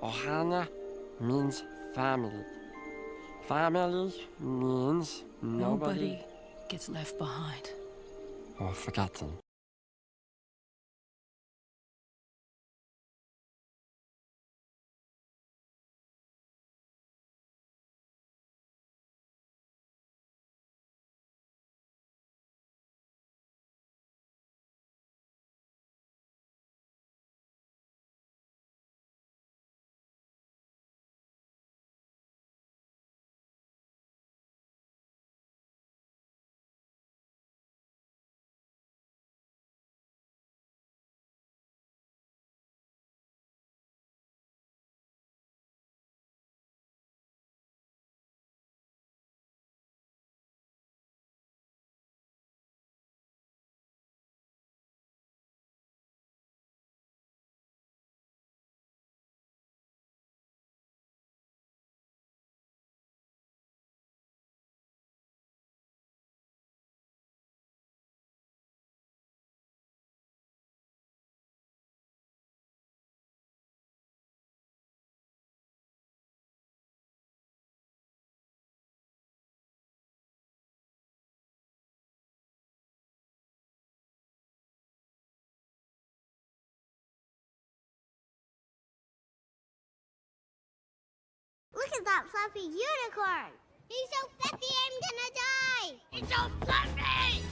Ohana means family. Family means nobody gets left behind. or forgotten. Look at that fluffy unicorn! He's so fluffy I'm gonna die! It's so fluffy!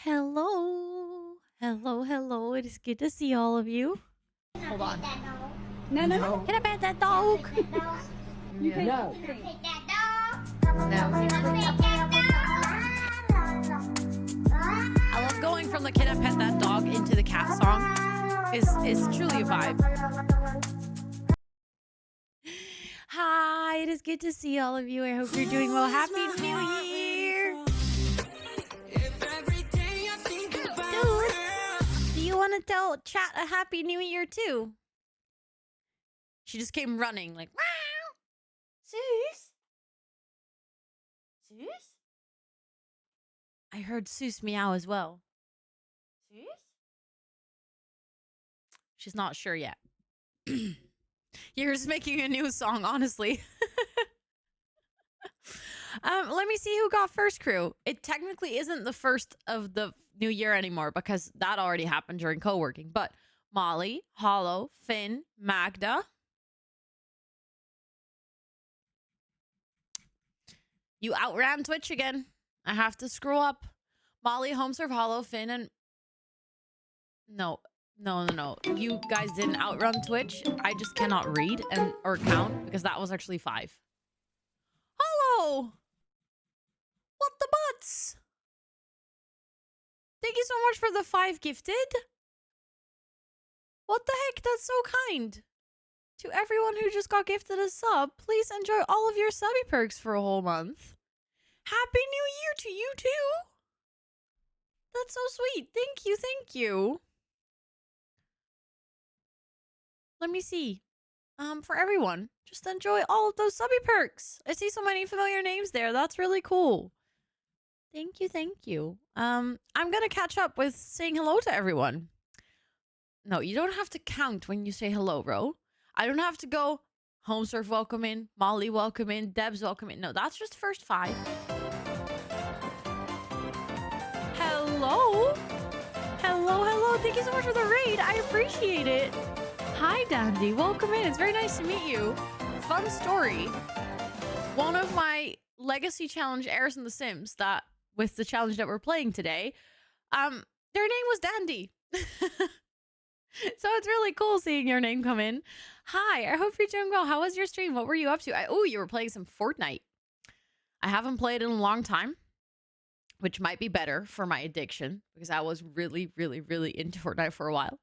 Hello. Hello, hello. It is good to see all of you. Hold on. No. Can I pet that dog? You can No. take that dog. No. Take that dog. I love going from the Kid and Pet That Dog into the cat song is truly a vibe. Hi, it is good to see all of you. I hope you're doing well. Happy New Year. Dude, do you want to tell chat a Happy New Year too? She just came running like, wow. Zeus? Zeus? I heard Zeus meow as well. Zeus? She's not sure yet. You're just making a new song, honestly. Let me see who got first crew. It technically isn't the first of the new year anymore because that already happened during co-working. But Molly, Hollow, Finn, Magda. You outran Twitch again. I have to screw up. Molly, Homeserve, Hollow, Finn, and... No. You guys didn't outrun Twitch. I just cannot read or count because that was actually 5. Hollow! What the butts? Thank you so much for the 5 gifted. What the heck? That's so kind. To everyone who just got gifted a sub, please enjoy all of your subby perks for a whole month. Happy New Year to you too. That's so sweet. Thank you. Let me see. For everyone, just enjoy all of those subby perks. I see so many familiar names there. That's really cool. Thank you. I'm gonna catch up with saying hello to everyone. No, you don't have to count when you say hello, bro. I don't have to go, Homesurf welcome in, Molly welcome in, Debs welcome in. No, that's just first 5. Hello. Thank you so much for the raid. I appreciate it. Hi, Dandy. Welcome in. It's very nice to meet you. Fun story. One of my legacy challenge heirs in The Sims that with the challenge that we're playing today, their name was Dandy. So it's really cool seeing your name come in. Hi, I hope you're doing well. How was your stream? What were you up to? Oh, you were playing some Fortnite. I haven't played in a long time, which might be better for my addiction because I was really into Fortnite for a while.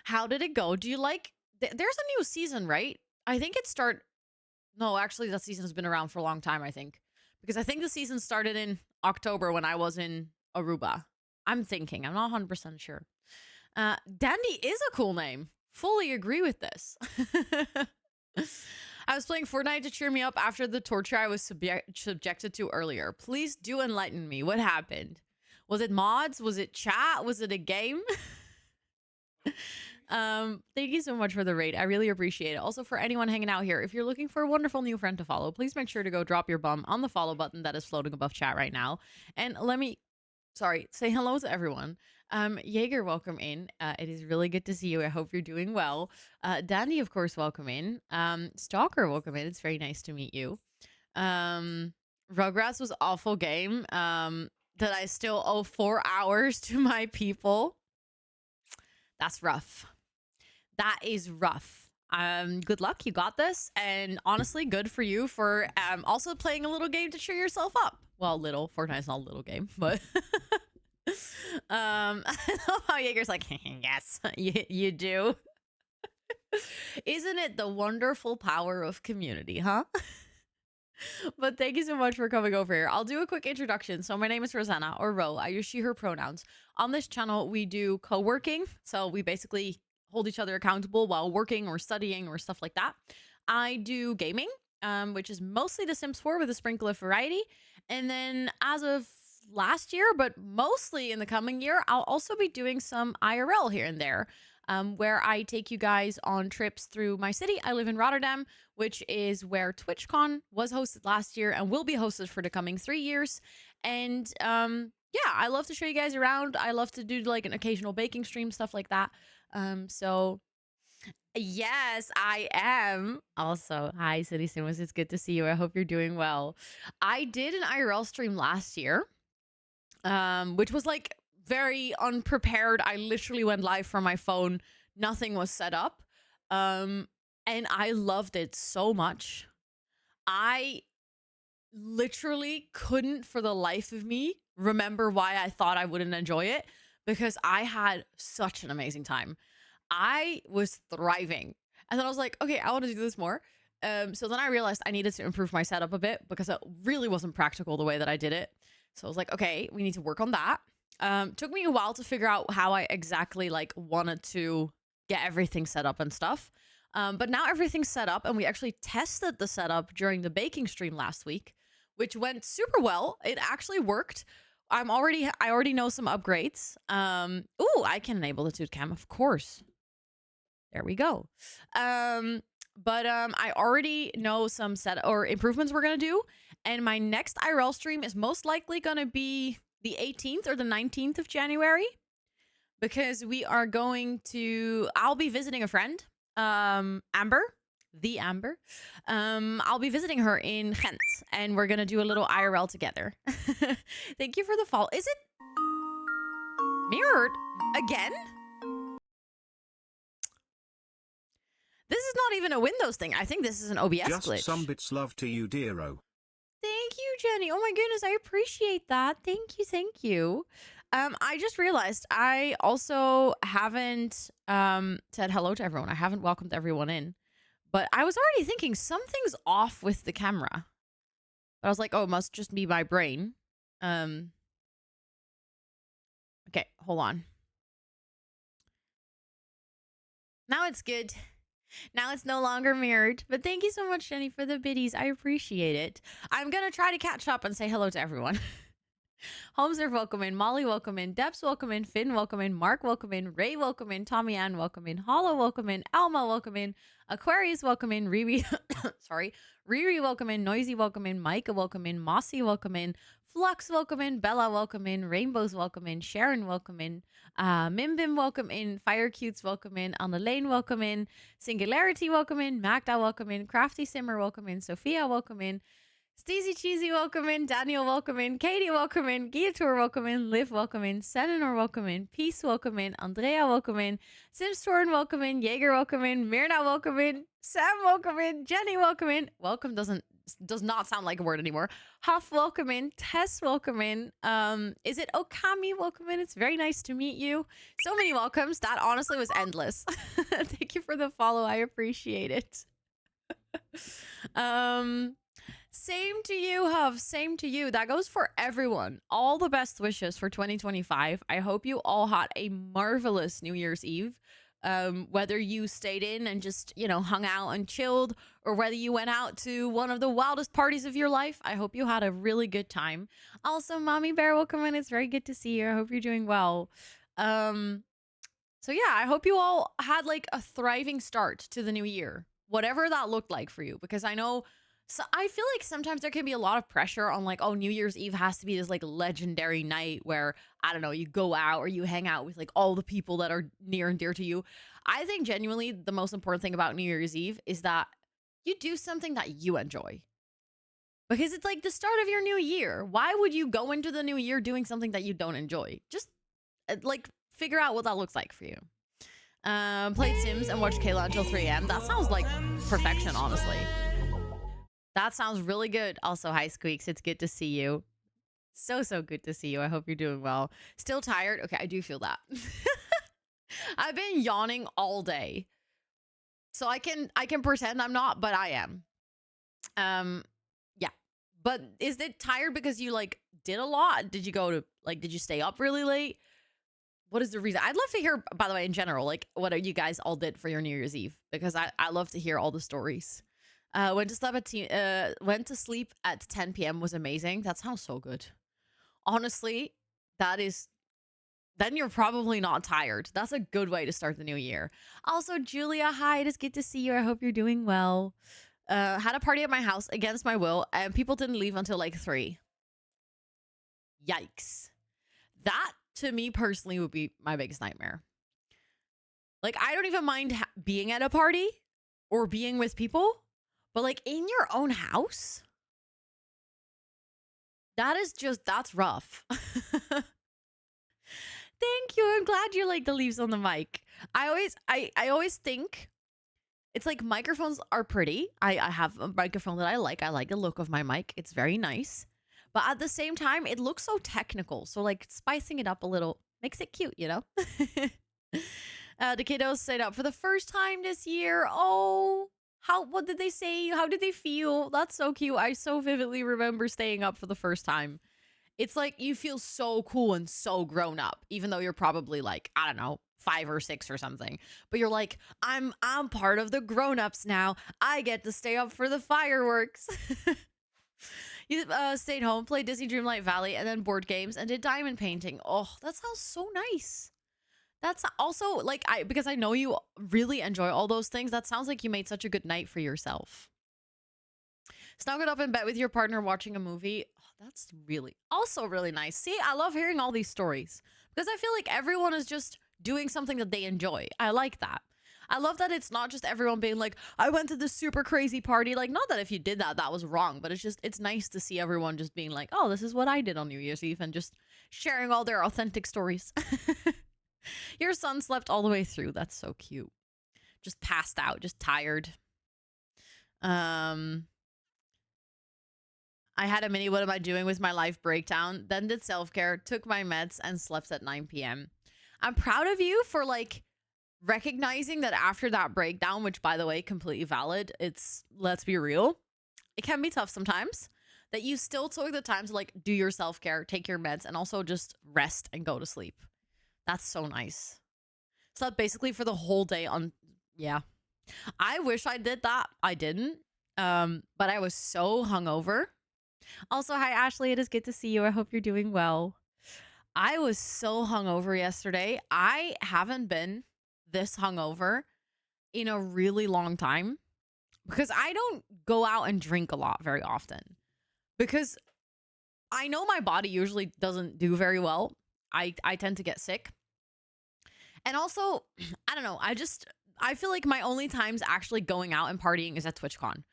How did it go? Do you like... There's a new season, right? I think it No, actually, that season has been around for a long time, I think. Because I think the season started in October when I was in Aruba. I'm thinking. I'm not 100% sure. Dandy is a cool name. Fully agree with this. I was playing Fortnite to cheer me up after the torture I was subjected to earlier. Please do enlighten me. What happened? Was it mods? Was it chat? Was it a game? Thank you so much for the raid. I really appreciate it. Also, for anyone hanging out here, if you're looking for a wonderful new friend to follow, please make sure to go drop your bum on the follow button that is floating above chat right now. And say hello to everyone. Jaeger, welcome in. It is really good to see you. I hope you're doing well. Dandy, of course, welcome in. Stalker, welcome in. It's very nice to meet you. Rugrats was awful game. That I still owe 4 hours to my people. That's rough. That is rough. Good luck. You got this. And honestly, good for you for also playing a little game to cheer yourself up. Well, little. Fortnite's not a little game, but I love how Jaeger's like, yes, you do. Isn't it the wonderful power of community, huh? But thank you so much for coming over here. I'll do a quick introduction. So my name is Rosanna, or Ro. I use she, her pronouns. On this channel, we do co-working. So we basically hold each other accountable while working or studying or stuff like that. I do gaming, which is mostly The Sims 4 with a sprinkle of variety. And then as of last year, but mostly in the coming year, I'll also be doing some IRL here and there. Where I take you guys on trips through my city. I live in Rotterdam, which is where TwitchCon was hosted last year and will be hosted for the coming 3 years. And yeah, I love to show you guys around. I love to do like an occasional baking stream, stuff like that. So yes, I am. Also, hi, City Simmers. It's good to see you. I hope you're doing well. I did an IRL stream last year, which was like very unprepared. I literally went live from my phone. Nothing was set up. And I loved it so much. I literally couldn't for the life of me remember why I thought I wouldn't enjoy it. because I had such an amazing time. I was thriving. And then I was like, okay, I want to do this more. So then I realized I needed to improve my setup a bit because it really wasn't practical the way that I did it. So I was like, okay, we need to work on that. Took me a while to figure out how I exactly like wanted to get everything set up and stuff. But now everything's set up, and we actually tested the setup during the baking stream last week, which went super well. It actually worked. I already know some upgrades. I can enable the Toot Cam, of course. There we go. I already know some set or improvements we're gonna do, and my next IRL stream is most likely gonna be the 18th or the 19th of January, because we are going to. I'll be visiting a friend, Amber. I'll be visiting her in Ghent, and we're gonna do a little IRL together. Thank you for the follow. Is it mirrored again? This is not even a Windows thing. I think this is an OBS Just glitch. some bits love to you, dearo. Thank you, Jenny. Oh my goodness, I appreciate that. Thank you. I just realized I also haven't said hello to everyone. I haven't welcomed everyone in. But I was already thinking something's off with the camera. But I was like, oh, it must just be my brain. Okay, hold on. Now it's good. Now it's no longer mirrored. But thank you so much, Jenny, for the biddies. I appreciate it. I'm going to try to catch up and say hello to everyone. Homeserve, welcome in. Molly, welcome in. Debs, welcome in. Finn, welcome in. Mark, welcome in. Ray, welcome in. Tommy Ann, welcome in. Hollow, welcome in. Alma, welcome in. Aquarius, welcome in. Riri, sorry. Riri, welcome in. Noisy, welcome in. Micah, welcome in. Mossy, welcome in. Flux, welcome in. Bella, welcome in. Rainbows, welcome in. Sharon, welcome in. Mimbim, welcome in. Fire Cutes, welcome in. Annalane, welcome in. Singularity, welcome in. Magda, welcome in. Crafty Simmer, welcome in. Sophia, welcome in. Steezy Cheesy, welcome in. Daniel, welcome in. Katie, welcome in. Giator, welcome in. Liv, welcome in. Senanor, welcome in. Peace, welcome in. Andrea, welcome in. Simstorn, welcome in. Jaeger, welcome in. Mirna, welcome in. Sam, welcome in. Jenny, welcome in. Welcome does not sound like a word anymore. Huff, welcome in. Tess, welcome in. Is it Okami? Welcome in. It's very nice to meet you. So many welcomes. That honestly was endless. Thank you for the follow. I appreciate it. Same to you, Huff. Same to you. That goes for everyone. All the best wishes for 2025. I hope you all had a marvelous New Year's Eve. Whether you stayed in and just, hung out and chilled, or whether you went out to one of the wildest parties of your life, I hope you had a really good time. Also, Mommy Bear, welcome in. It's very good to see you. I hope you're doing well. So yeah, I hope you all had like a thriving start to the new year, whatever that looked like for you, because I know. So I feel like sometimes there can be a lot of pressure on like, oh, New Year's Eve has to be this like legendary night where, I don't know, you go out or you hang out with like all the people that are near and dear to you. I think genuinely the most important thing about New Year's Eve is that you do something that you enjoy. Because it's like the start of your new year. Why would you go into the new year doing something that you don't enjoy? Just like figure out what that looks like for you. Played Sims and watched Kayla until 3 a.m. That sounds like perfection, honestly. That sounds really good. Also, hi, Squeaks. It's good to see you. So good to see you. I hope you're doing well. Still tired? Okay, I do feel that. I've been yawning all day. So I can pretend I'm not, but I am. Yeah. But is it tired because you like did a lot? Did you stay up really late? What is the reason? I'd love to hear, by the way, in general, like what you guys all did for your New Year's Eve, because I love to hear all the stories. Went to sleep at 10 p.m. was amazing. That sounds so good. Honestly, then you're probably not tired. That's a good way to start the new year. Also, Julia, hi, it is good to see you. I hope you're doing well. Had a party at my house against my will, and people didn't leave until like 3. Yikes. That, to me personally, would be my biggest nightmare. Like, I don't even mind being at a party or being with people. But like in your own house, that's rough. Thank you. I'm glad you like the leaves on the mic. I always think it's like microphones are pretty. I have a microphone that I like. I like the look of my mic. It's very nice. But at the same time, it looks so technical. So like spicing it up a little, Makes it cute, you know? The kiddos stayed up for the first time this year. Oh, what did they say? How did they feel? That's so cute. I so vividly remember staying up for the first time. It's like you feel so cool and so grown up, even though you're probably like, I don't know, 5 or 6 or something. But you're like, I'm part of the grown-ups now. I get to stay up for the fireworks. You stayed home, played Disney Dreamlight Valley, and then board games and did diamond painting. Oh, that sounds so nice. That's also like because I know you really enjoy all those things. That sounds like you made such a good night for yourself. Snuggled up in bed with your partner watching a movie. Oh, that's really also really nice. See, I love hearing all these stories because I feel like everyone is just doing something that they enjoy. I like that. I love that it's not just everyone being like, I went to this super crazy party. Like, not that if you did that, that was wrong, but it's nice to see everyone just being like, oh, this is what I did on New Year's Eve and just sharing all their authentic stories. Your son slept all the way through. That's so cute. Just passed out, just tired. I had a mini what am I doing with my life breakdown, then did self-care, took my meds, and slept at 9 p.m. I'm proud of you for like recognizing that after that breakdown, which by the way, completely valid. It's, let's be real, it can be tough sometimes, that you still took the time to like do your self-care, take your meds, and also just rest and go to sleep. That's so nice. Slept basically for the whole day on, yeah. I wish I did that. I didn't. But I was so hungover. Also, hi Ashley, it is good to see you. I hope you're doing well. I was so hungover yesterday. I haven't been this hungover in a really long time because I don't go out and drink a lot very often because I know my body usually doesn't do very well. I tend to get sick. And also, I don't know, I feel like my only times actually going out and partying is at TwitchCon.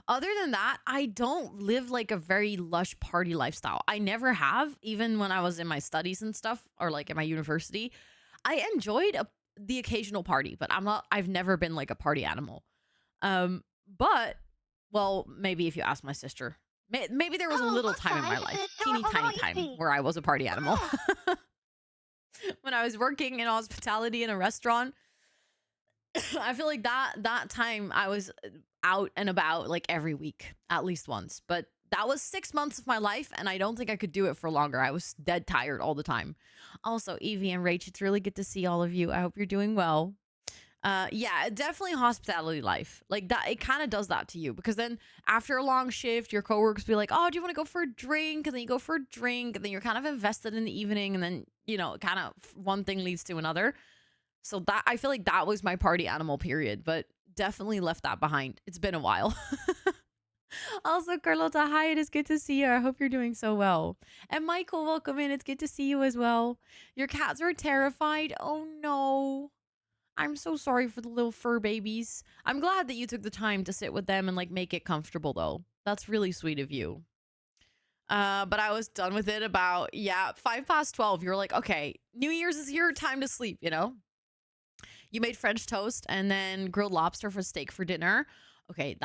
Other than that, I don't live like a very lush party lifestyle. I never have, even when I was in my studies and stuff, or like at my university. I enjoyed the occasional party, but I've never been like a party animal. But, well, maybe if you ask my sister, maybe there was a little time in my life, teeny tiny time, where I was a party animal. When I was working in hospitality in a restaurant, I feel like that time I was out and about like every week, at least once. But that was 6 months of my life, and I don't think I could do it for longer. I was dead tired all the time. Also, Evie and Rach, it's really good to see all of you. I hope you're doing well. Yeah, definitely hospitality life. Like that, it kind of does that to you because then after a long shift, your coworkers be like, oh, do you want to go for a drink? And then you go for a drink, and then you're kind of invested in the evening, and then, you know, kind of one thing leads to another. So that, I feel like that was my party animal period, but definitely left that behind. It's been a while. Also, Carlota, hi, it is good to see you. I hope you're doing so well. And Michael, welcome in. It's good to see you as well. Your cats were terrified. Oh no. I'm so sorry for the little fur babies. I'm glad that you took the time to sit with them and like make it comfortable though. That's really sweet of you. But I was done with it about, 12:05. You're like, okay, New Year's is here, time to sleep, you know? You made French toast and then grilled lobster for steak for dinner. Okay,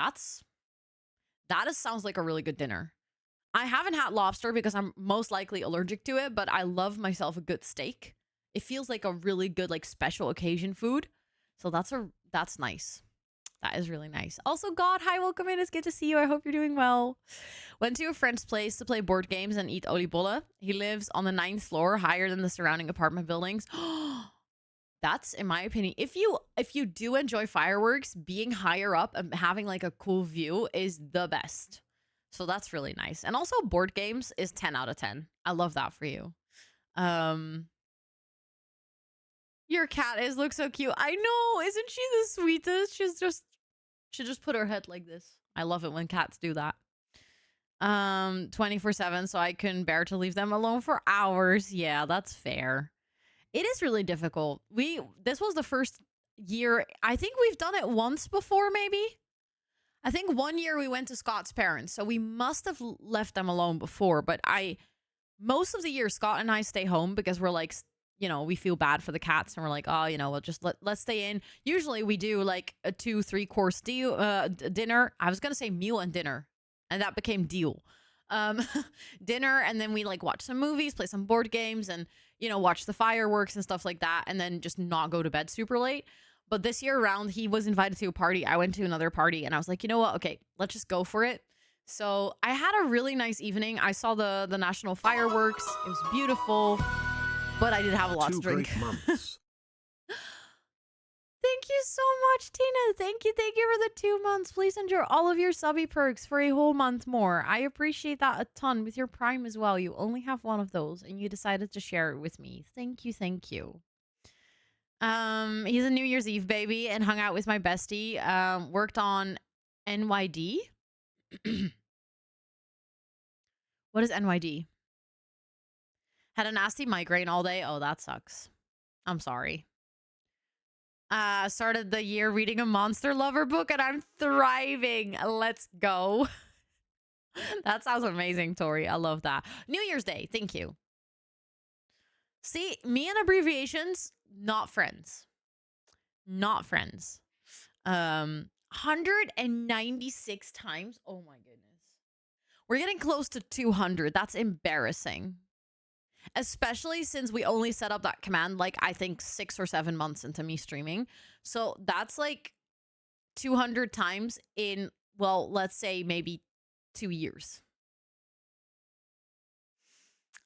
sounds like a really good dinner. I haven't had lobster because I'm most likely allergic to it, but I love myself a good steak. It feels like a really good like special occasion food. So that's nice. That is really nice. Also, God, hi, welcome in. It's good to see you. I hope you're doing well. Went to a friend's place to play board games and eat oliebollen. He lives on the 9th floor, higher than the surrounding apartment buildings. That's, in my opinion, if you do enjoy fireworks, being higher up and having like a cool view is the best. So that's really nice. And also board games is 10 out of 10. I love that for you. Your cat looks so cute. I know, isn't she the sweetest? She just put her head like this. I love it when cats do that. 24/7, so I couldn't bear to leave them alone for hours. Yeah, that's fair. It is really difficult. This was the first year. I think we've done it once before, maybe. I think one year we went to Scott's parents, so we must have left them alone before. But most of the year, Scott and I stay home because we're like, you know, we feel bad for the cats, and we're like, oh, you know, we'll just let's stay in. Usually we do like a 2-3 course dinner. I was gonna say meal and dinner, and that became deal. Dinner, and then we like watch some movies, play some board games, and watch the fireworks and stuff like that, and then just not go to bed super late. But this year around, he was invited to a party. I went to another party, and I was like, you know what? Okay, let's just go for it. So I had a really nice evening. I saw the national fireworks. It was beautiful, but I did have a lot to 2 drink. great months. Thank you so much, Tina. Thank you for the 2 months. Please enjoy all of your subby perks for a whole month more. I appreciate that a ton. With your Prime as well, you only have one of those, and you decided to share it with me. Thank you. He's a New Year's Eve baby and hung out with my bestie. Worked on NYD. What is NYD? Had a nasty migraine all day. Oh, that sucks. I'm sorry. Started the year reading a Monster Lover book, and I'm thriving. Let's go. That sounds amazing, Tori. I love that. New Year's Day. Thank you. See, me and abbreviations, not friends. Not friends. 196 times. Oh my goodness. We're getting close to 200. That's embarrassing. Especially since we only set up that command, like, I think 6 or 7 months into me streaming. So that's like 200 times in, well, let's say maybe 2 years.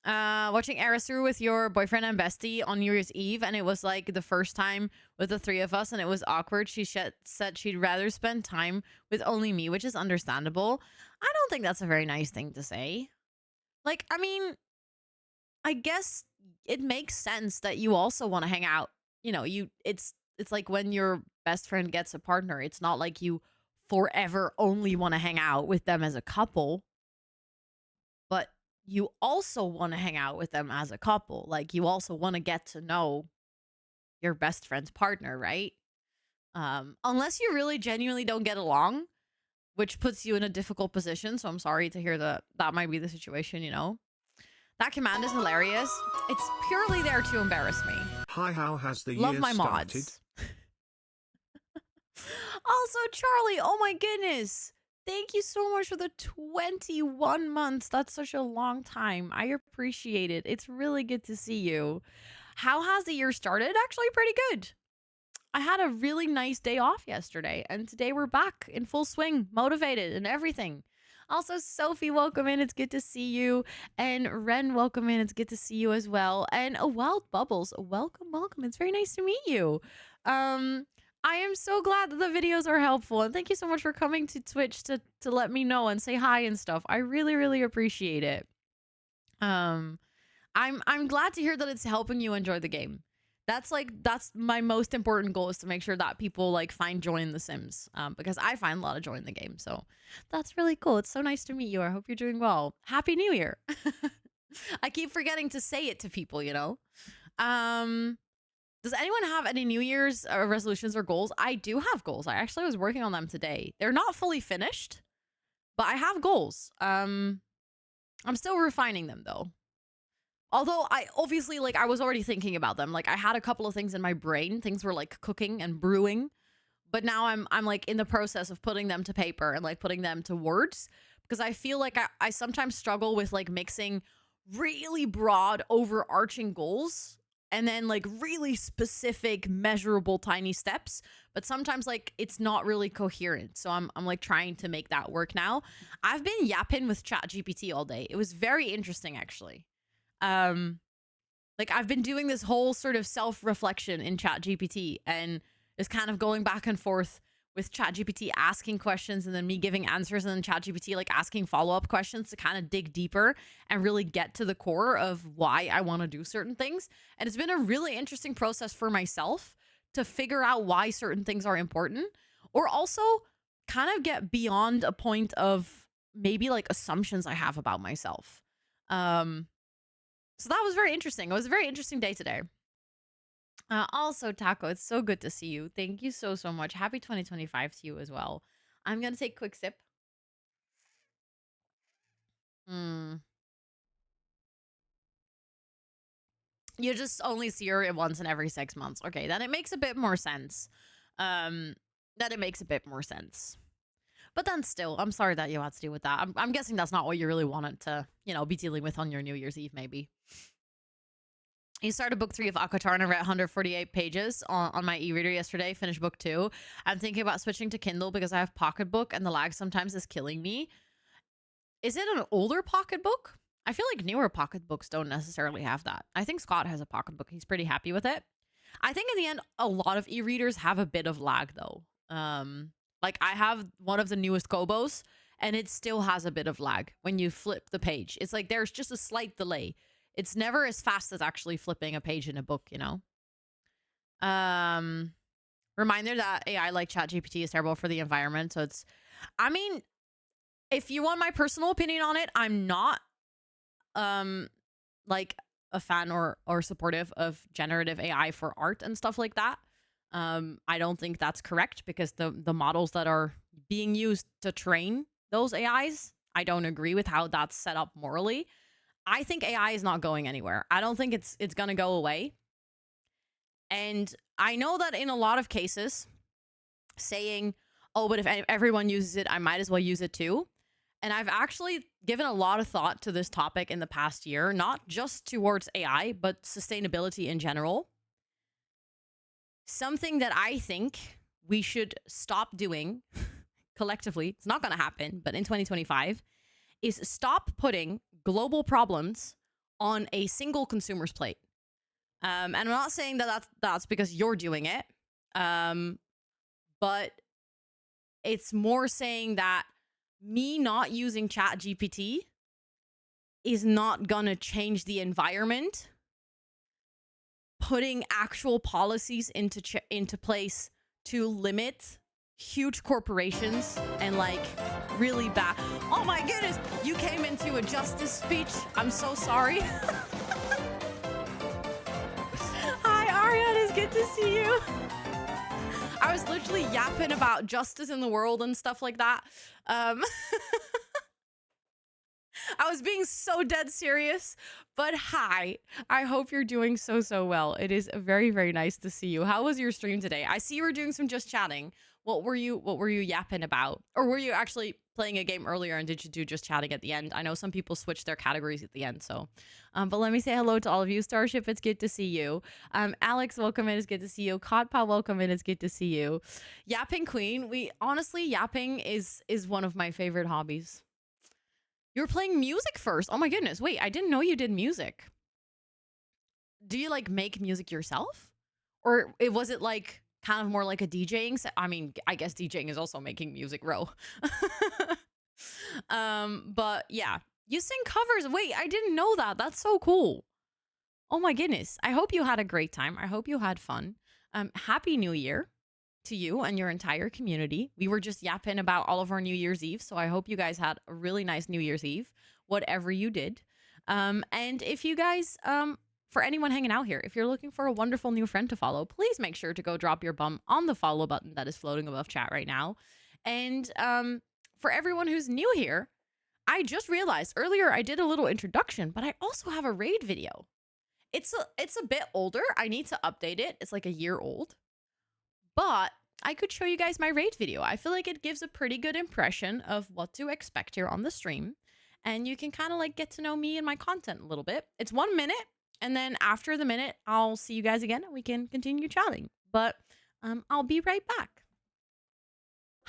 Watching Arasu with your boyfriend and bestie on New Year's Eve, and it was like the first time with the 3 of us, and it was awkward. She said she'd rather spend time with only me, which is understandable. I don't think that's a very nice thing to say. Like, I mean, I guess it makes sense that you also want to hang out. It's like when your best friend gets a partner. It's not like you forever only want to hang out with them as a couple, but you also want to hang out with them as a couple. Like, you also want to get to know your best friend's partner, right? Unless you really genuinely don't get along, which puts you in a difficult position. So I'm sorry to hear that might be the situation, That command is hilarious. It's purely there to embarrass me. Hi, how has the Love year my started? mods. Also, Charlie, oh my goodness. Thank you so much for the 21 months. That's such a long time. I appreciate it. It's really good to see you. How has the year started? Actually, pretty good. I had a really nice day off yesterday, and today we're back in full swing, motivated and everything. Also, Sophie, welcome in. It's good to see you. And Ren, welcome in. It's good to see you as well. And Wild Bubbles, welcome. It's very nice to meet you. I am so glad that the videos are helpful, and thank you so much for coming to Twitch to let me know and say hi and stuff. I really, really appreciate it. I'm glad to hear that it's helping you enjoy the game. That's my most important goal, is to make sure that people like find joy in The Sims, because I find a lot of joy in the game. So that's really cool. It's so nice to meet you. I hope you're doing well. Happy New Year. I keep forgetting to say it to people, Does anyone have any New Year's resolutions or goals? I do have goals. I actually was working on them today. They're not fully finished, but I have goals. I'm still refining them though. Although I obviously, I was already thinking about them. Like, I had a couple of things in my brain. Things were like cooking and brewing. But now I'm like in the process of putting them to paper and like putting them to words, because I feel like I sometimes struggle with like mixing really broad overarching goals and then like really specific measurable tiny steps, but sometimes like it's not really coherent. So I'm like trying to make that work now. I've been yapping with ChatGPT all day. It was very interesting actually. Like, I've been doing this whole sort of self-reflection in ChatGPT, and is kind of going back and forth with ChatGPT asking questions and then me giving answers, and then ChatGPT like asking follow-up questions to kind of dig deeper and really get to the core of why I want to do certain things. And it's been a really interesting process for myself to figure out why certain things are important, or also kind of get beyond a point of maybe like assumptions I have about myself. So that was very interesting. It was a very interesting day today. Also, Taco, it's so good to see you. Thank you so much. Happy 2025 to you as well. I'm going to take a quick sip. You just only see her once in every 6 months. Okay, then it makes a bit more sense. But then still, I'm sorry that you had to deal with that. I'm guessing that's not what you really wanted to, be dealing with on your New Year's Eve, maybe. He started book 3 of Akatar and I read 148 pages on my e-reader yesterday, finished book 2. I'm thinking about switching to Kindle because I have Pocketbook and the lag sometimes is killing me. Is it an older Pocketbook? I feel like newer Pocketbooks don't necessarily have that. I think Scott has a Pocketbook. He's pretty happy with it. I think in the end, a lot of e-readers have a bit of lag though. Like I have one of the newest Kobos and it still has a bit of lag when you flip the page. It's like there's just a slight delay. It's never as fast as actually flipping a page in a book, you know? Reminder that AI like ChatGPT is terrible for the environment. So it's, I mean, if you want my personal opinion on it, I'm not like a fan or supportive of generative AI for art and stuff like that. I don't think that's correct because the models that are being used to train those AIs, I don't agree with how that's set up morally. I think AI is not going anywhere. I don't think it's going to go away. And I know that in a lot of cases, saying, oh, but if everyone uses it, I might as well use it too. And I've actually given a lot of thought to this topic in the past year, not just towards AI, but sustainability in general. Something that I think we should stop doing collectively, it's not going to happen, but in 2025, is stop putting global problems on a single consumer's plate. And I'm not saying that that's because you're doing it, but it's more saying that me not using ChatGPT is not gonna change the environment. Putting actual policies into place to limit huge corporations and like really bad. Oh my goodness, you came into a justice speech. I'm so sorry. Hi, Ariane, it's good to see you. I was literally yapping about justice in the world and stuff like that. I was being so dead serious, but hi, I hope you're doing so well. It is very, very nice to see you. How was your stream today? I see you were doing some just chatting. What were you yapping about? Or were you actually playing a game earlier and did you do just chatting at the end? I know some people switch their categories at the end, so. But let me say hello to all of you. Starship, it's good to see you. Alex, welcome in. It's good to see you. Codpa, welcome in. It's good to see you. Yapping Queen. Honestly, yapping is one of my favorite hobbies. You were playing music first. Oh my goodness. Wait, I didn't know you did music. Do you like make music yourself? Or was it like kind of more like a DJing set? I mean, I guess DJing is also making music, bro. But yeah, you sing covers. Wait, I didn't know that. That's so cool. Oh my goodness. I hope you had a great time. I hope you had fun. Happy New Year to you and your entire community. We were just yapping about all of our New Year's Eve, so I hope you guys had a really nice New Year's Eve, whatever you did. And if you guys, for anyone hanging out here, if you're looking for a wonderful new friend to follow, please make sure to go drop your bum on the follow button that is floating above chat right now. And for everyone who's new here, I just realized earlier I did a little introduction, but I also have a raid video. It's a bit older. I need to update it. It's like a year old. But I could show you guys my raid video. I feel like it gives a pretty good impression of what to expect here on the stream. And you can kind of like get to know me and my content a little bit. It's 1 minute. And then after the minute, I'll see you guys again and we can continue chatting. But I'll be right back.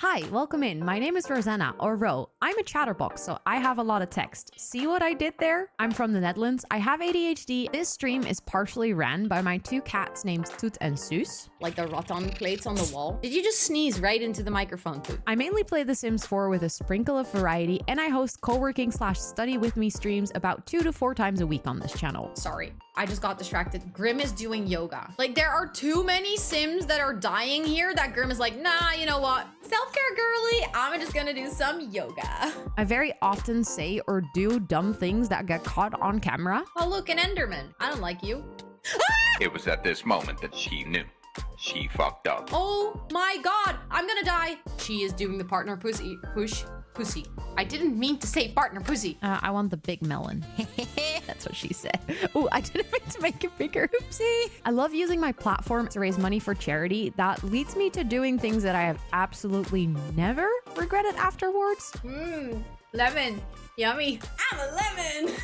Hi, welcome in. My name is Rosanna, or Ro. I'm a chatterbox, so I have a lot of text. See what I did there? I'm from the Netherlands. I have ADHD. This stream is partially ran by my 2 cats named Toet and Suus. Like the rattan plates on the wall. Did you just sneeze right into the microphone, Toet? I mainly play The Sims 4 with a sprinkle of variety, and I host co-working/study with me streams about 2 to 4 times a week on this channel. Sorry, I just got distracted. Grim is doing yoga. Like, there are too many Sims that are dying here that Grim is like, nah, you know what? Self-care girly, I'm just gonna do some yoga. I very often say or do dumb things that get caught on camera. Oh, look, an Enderman. I don't like you. It was at this moment that she knew. She fucked up. Oh my god, I'm gonna die. She is doing the partner pussy. Pussy. I didn't mean to say partner pussy. I want the big melon. That's what she said. Oh, I didn't mean to make it bigger. Oopsie. I love using my platform to raise money for charity. That leads me to doing things that I have absolutely never regretted afterwards. Lemon. Yummy. I'm a lemon.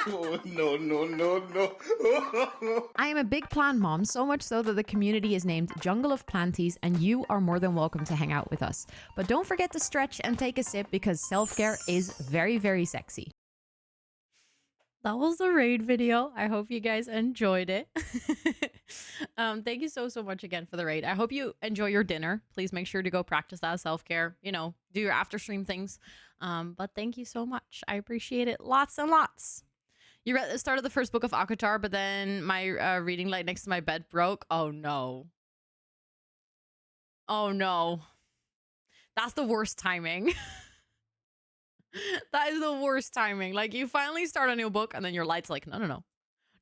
Oh, no, no, no, no. I am a big plant mom, so much so that the community is named Jungle of Planties, and you are more than welcome to hang out with us. But don't forget to stretch and take a sip because self-care is very, very sexy. That was the raid video. I hope you guys enjoyed it. Thank you so much again for the raid. I hope you enjoy your dinner. Please make sure to go practice that self-care, you know, do your after stream things. But thank you so much. I appreciate it lots and lots. You read the start of the first book of Akatar, but then my reading light next to my bed broke. Oh no. Oh no. That's the worst timing. That is the worst timing. Like, you finally start a new book and then your light's like, no.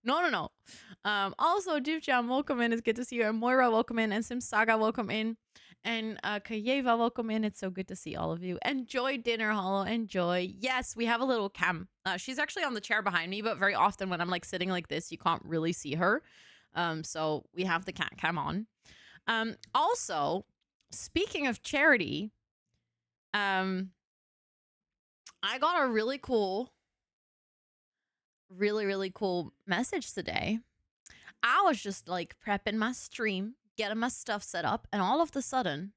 Also, Jivjam, welcome in. It's good to see you. And Moira, welcome in. And Simsaga, welcome in. And Kayeva, welcome in. It's so good to see all of you. Enjoy dinner, Hollow. Enjoy. Yes, we have a little cam. She's actually on the chair behind me, but very often when I'm like sitting like this, you can't really see her. So we have the cat cam on. Also, speaking of charity, I got a really cool message today. I was just like prepping my stream, getting my stuff set up, and all of a sudden,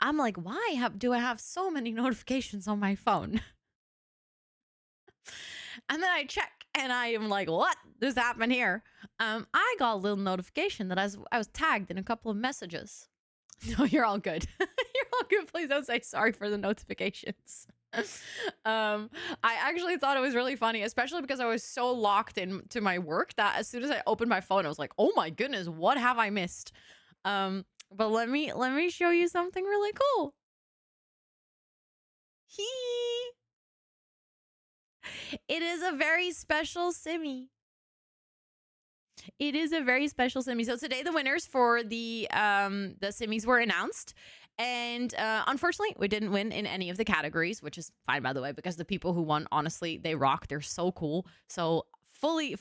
I'm like, why do I have so many notifications on my phone? And then I check, and I am like, what does happen here? I got a little notification that I was tagged in a couple of messages. No, you're all good. You're all good. Please don't say sorry for the notifications. I actually thought it was really funny, especially because I was so locked into my work that as soon as I opened my phone, I was like, oh my goodness, what have I missed? But let me show you something really cool. It is a very special simmy. It is a very special simmy. So today the winners for the simmies were announced. And unfortunately, we didn't win in any of the categories, which is fine, by the way, because the people who won, honestly, they rock. They're so cool. So fully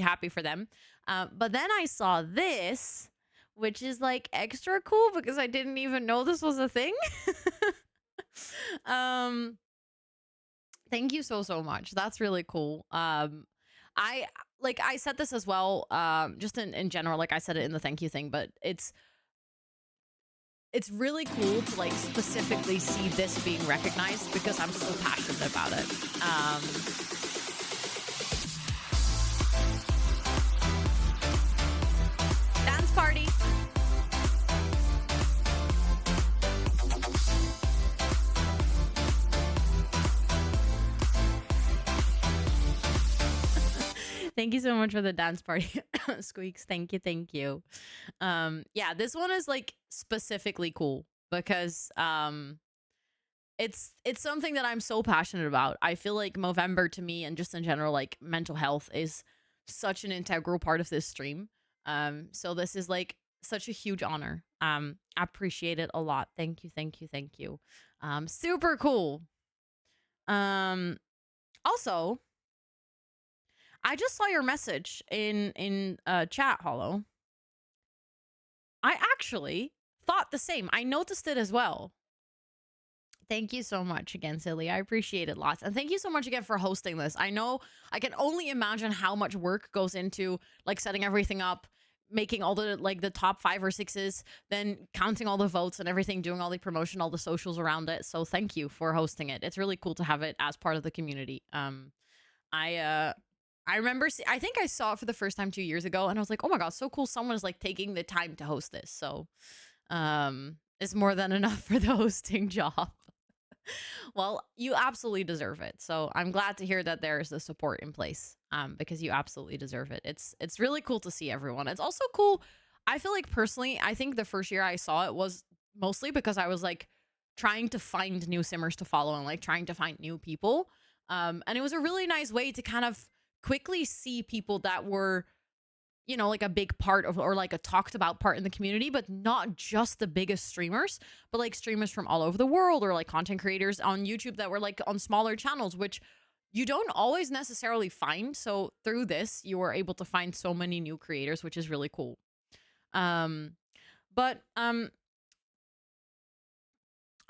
happy for them. But then I saw this, which is like extra cool because I didn't even know this was a thing. Thank you so much. That's really cool. I said this as well, just in general, like I said it in the thank you thing, but it's really cool to like specifically see this being recognized because I'm so passionate about it. Dance party. Thank you so much for the dance party. Squeaks, thank you. Yeah, this one is like specifically cool because it's something that I'm so passionate about. I feel like Movember to me and just in general, like mental health is such an integral part of this stream. So this is like such a huge honor. I appreciate it a lot. Thank you. Super cool. Also, I just saw your message in chat, Hollow. I actually thought the same. I noticed it as well. Thank you so much again, Silly. I appreciate it lots. And thank you so much again for hosting this. I know I can only imagine how much work goes into like setting everything up, making all the like the top 5 or 6s, then counting all the votes and everything, doing all the promotion, all the socials around it. So thank you for hosting it. It's really cool to have it as part of the community. I remember, I think I saw it for the first time 2 years ago, and I was like, oh my god, so cool. Someone is like taking the time to host this. So it's more than enough for the hosting job. Well, you absolutely deserve it. So I'm glad to hear that there's the support in place because you absolutely deserve it. It's really cool to see everyone. It's also cool. I feel like personally, I think the first year I saw it was mostly because I was like trying to find new simmers to follow and like trying to find new people. And it was a really nice way to kind of quickly see people that were, you know, like a big part of or like a talked about part in the community, but not just the biggest streamers, but like streamers from all over the world or like content creators on YouTube that were like on smaller channels, which you don't always necessarily find. So through this, you were able to find so many new creators, which is really cool. I'm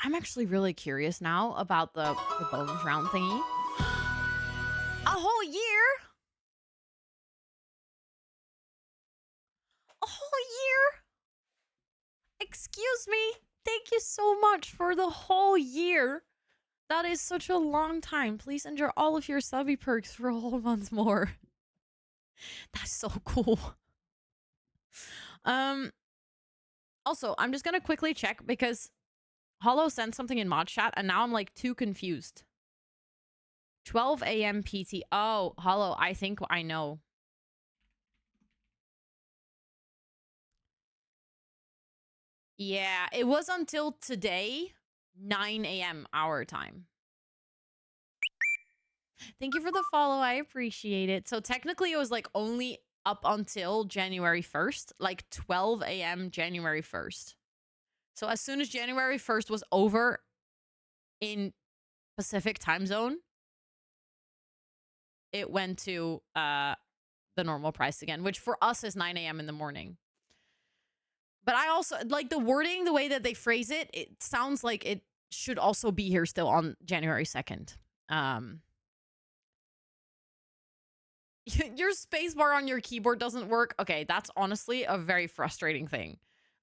actually really curious now about the bonus round thingy. whole year? A whole year? Excuse me. Thank you so much for the whole year. That is such a long time. Please enjoy all of your subby perks for a whole month more. That's so cool. Also, I'm just gonna quickly check because Hollow sent something in mod chat and now I'm like too confused. 12 a.m. PT. Oh, Hollow, I think I know. Yeah, it was until today, 9 a.m. our time. Thank you for the follow. I appreciate it. So technically it was like only up until January 1st, like 12 a.m. January 1st. So as soon as January 1st was over in Pacific time zone, it went to the normal price again, which for us is 9 a.m. in the morning. But I also like the wording, the way that they phrase it, it sounds like it should also be here still on January 2nd. Your space bar on your keyboard doesn't work. Okay, that's honestly a very frustrating thing.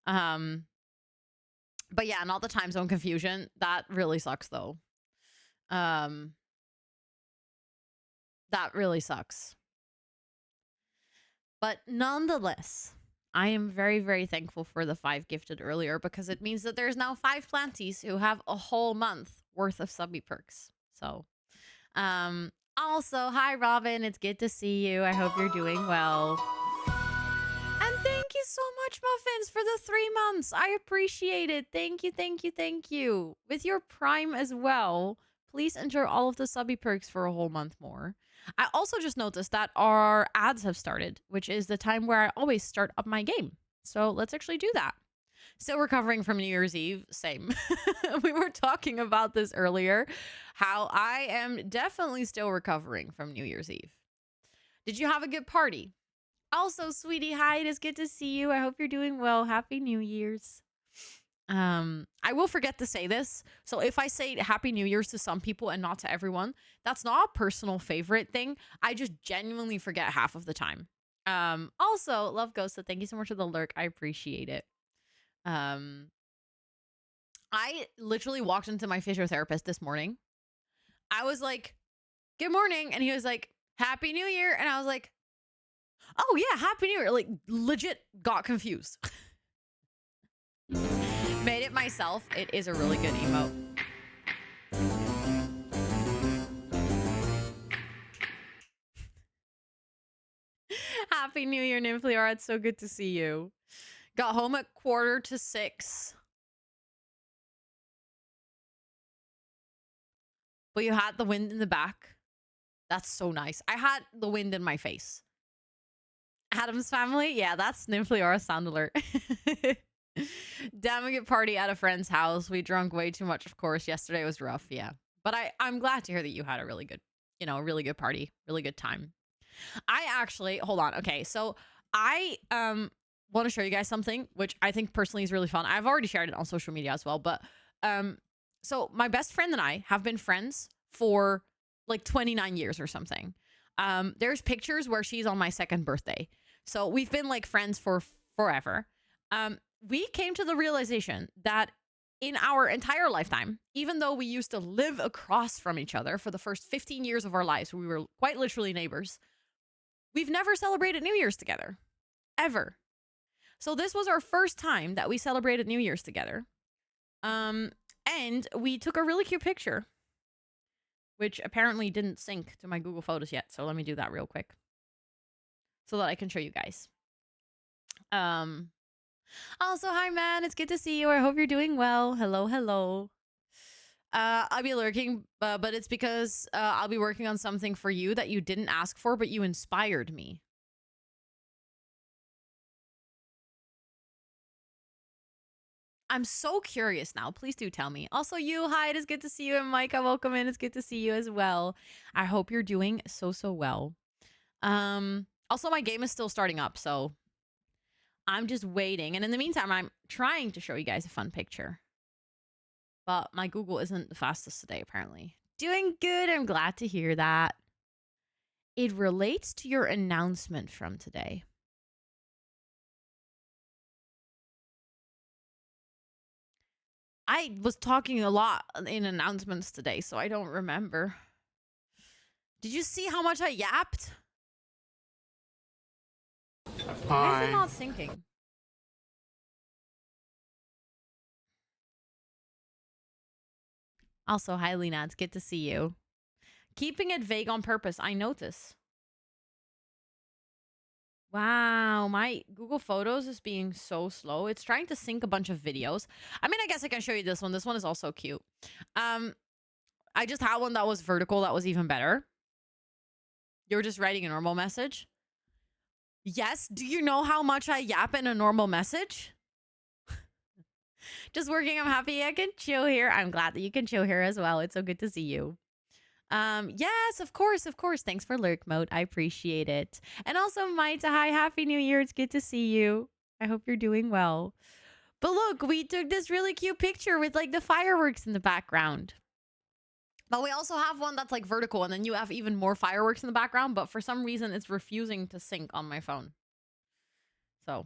But yeah, not the time zone confusion. That really sucks though. That really sucks. But nonetheless, I am very, very thankful for the 5 gifted earlier because it means that there's now 5 planties who have a whole month worth of subby perks. So, also, hi Robin, it's good to see you. I hope you're doing well. And thank you so much, Muffins, for the 3 months. I appreciate it. Thank you, thank you, thank you. With your Prime as well, please enjoy all of the subby perks for a whole month more. I also just noticed that our ads have started, which is the time where I always start up my game. So let's actually do that. Still recovering from New Year's Eve. Same. We were talking about this earlier, how I am definitely still recovering from New Year's Eve. Did you have a good party? Also, sweetie, hi, it is good to see you. I hope you're doing well. Happy New Year's. I will forget to say this. So if I say Happy New Year's to some people and not to everyone, that's not a personal favorite thing. I just genuinely forget half of the time. Also, love Ghost, so thank you so much for the lurk. I appreciate it. I literally walked into my physiotherapist this morning. I was like, good morning. And he was like, Happy New Year. And I was like, oh yeah, Happy New Year. Like legit got confused. Made it myself. It is a really good emote. Happy New Year, Nymphior. It's so good to see you. Got home at 5:45. But you had the wind in the back. That's so nice. I had the wind in my face. Adam's family? Yeah, that's Nymphior sound alert. Damn, a good party at a friend's house. We drank way too much, of course. Yesterday was rough, yeah. But I'm glad to hear that you had a really good, a really good party, really good time. I actually, hold on. Okay, so I want to show you guys something, which I think personally is really fun. I've already shared it on social media as well, but so my best friend and I have been friends for like 29 years or something. There's pictures where she's on my 2nd birthday. So we've been like friends for forever. We came to the realization that in our entire lifetime, even though we used to live across from each other for the first 15 years of our lives, we were quite literally neighbors, we've never celebrated New Year's together. Ever. So this was our first time that we celebrated New Year's together. And we took a really cute picture, which apparently didn't sync to my Google Photos yet. So let me do that real quick so that I can show you guys. Also, hi, man. It's good to see you. I hope you're doing well. Hello, hello. I'll be lurking, but it's because I'll be working on something for you that you didn't ask for, but you inspired me. I'm so curious now. Please do tell me. Also, you, hi, it is good to see you. And Micah, welcome in. It's good to see you as well. I hope you're doing so well. Also, my game is still starting up, so I'm just waiting. And in the meantime, I'm trying to show you guys a fun picture. But my Google isn't the fastest today, apparently. Doing good. I'm glad to hear that. It relates to your announcement from today. I was talking a lot in announcements today, so I don't remember. Did you see how much I yapped? Why is it not syncing? Also, hi, Lena. It's good to see you. Keeping it vague on purpose. I notice. Wow, my Google Photos is being so slow. It's trying to sync a bunch of videos. I mean, I guess I can show you this one. This one is also cute. I just had one that was vertical that was even better. You were just writing a normal message. Yes. Do you know how much I yap in a normal message? Just working. I'm happy I can chill here. I'm glad that you can chill here as well. It's so good to see you. Yes, of course. Thanks for lurk mode. I appreciate it. And also, Maita, hi, happy new year. It's good to see you. I hope you're doing well. But look, we took this really cute picture with like the fireworks in the background. But we also have one that's like vertical, and then you have even more fireworks in the background, but for some reason it's refusing to sync on my phone. So,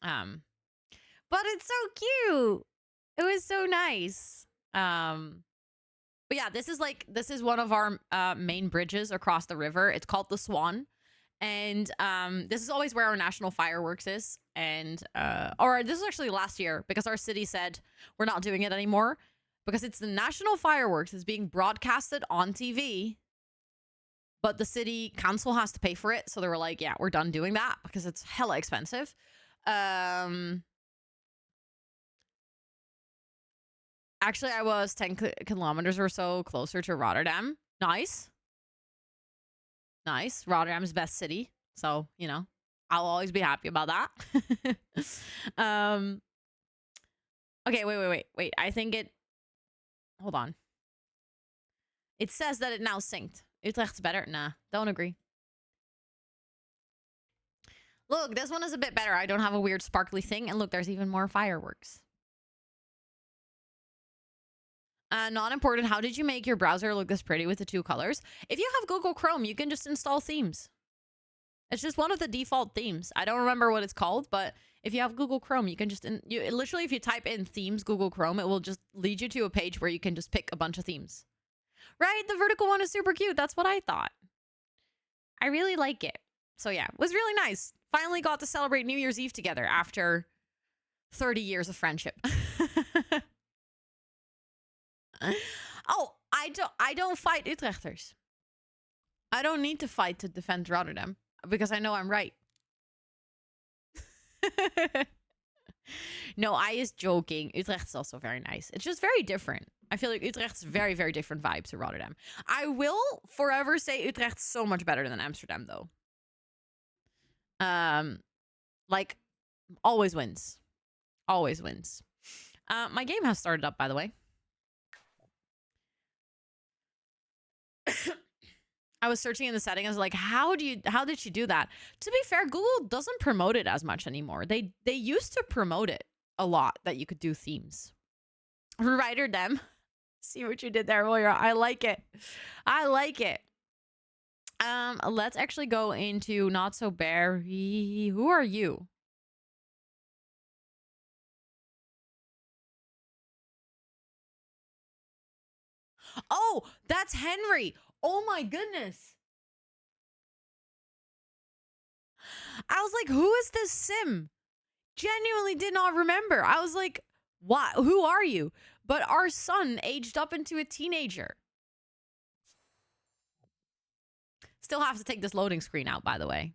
but it's so cute. It was so nice. But yeah, this is one of our main bridges across the river. It's called the Swan. And this is always where our national fireworks is. And or this was actually last year because our city said we're not doing it anymore because it's the national fireworks is being broadcasted on TV. But the city council has to pay for it. So they were like, yeah, we're done doing that because it's hella expensive. Actually, I was 10 kilometers or so closer to Rotterdam. Nice. Rotterdam's best city. So, you know, I'll always be happy about that. Okay, wait. I think it... Hold on. It says that it now synced. Utrecht's better? Nah, don't agree. Look, this one is a bit better. I don't have a weird sparkly thing. And look, there's even more fireworks. Not important. How did you make your browser look this pretty with the two colors? If you have Google Chrome, you can just install themes. It's just one of the default themes. I don't remember what it's called, but if you have Google Chrome, you can just... literally, if you type in themes Google Chrome, it will just lead you to a page where you can just pick a bunch of themes. Right? The vertical one is super cute. That's what I thought. I really like it. So yeah, it was really nice. Finally got to celebrate New Year's Eve together after 30 years of friendship. Oh, I don't fight Utrechters. I don't need to fight to defend Rotterdam because I know I'm right. No, I is joking. Utrecht is also very nice. It's just very different. I feel like Utrecht's very, very different vibe to Rotterdam. I will forever say Utrecht's so much better than Amsterdam, though. Like, always wins. Always wins. My game has started up, by the way. I was searching in the settings. I was like, how did she do that? To be fair, Google doesn't promote it as much anymore. They used to promote it a lot that you could do themes. Writer them. See what you did there, Moira. I like it. I like it. Let's actually go into Not So Berry. Who are you? Oh, that's Henry. Oh my goodness. I was like, who is this sim? Genuinely did not remember. I was like, what? Who are you? But our son aged up into a teenager. Still have to take this loading screen out, by the way.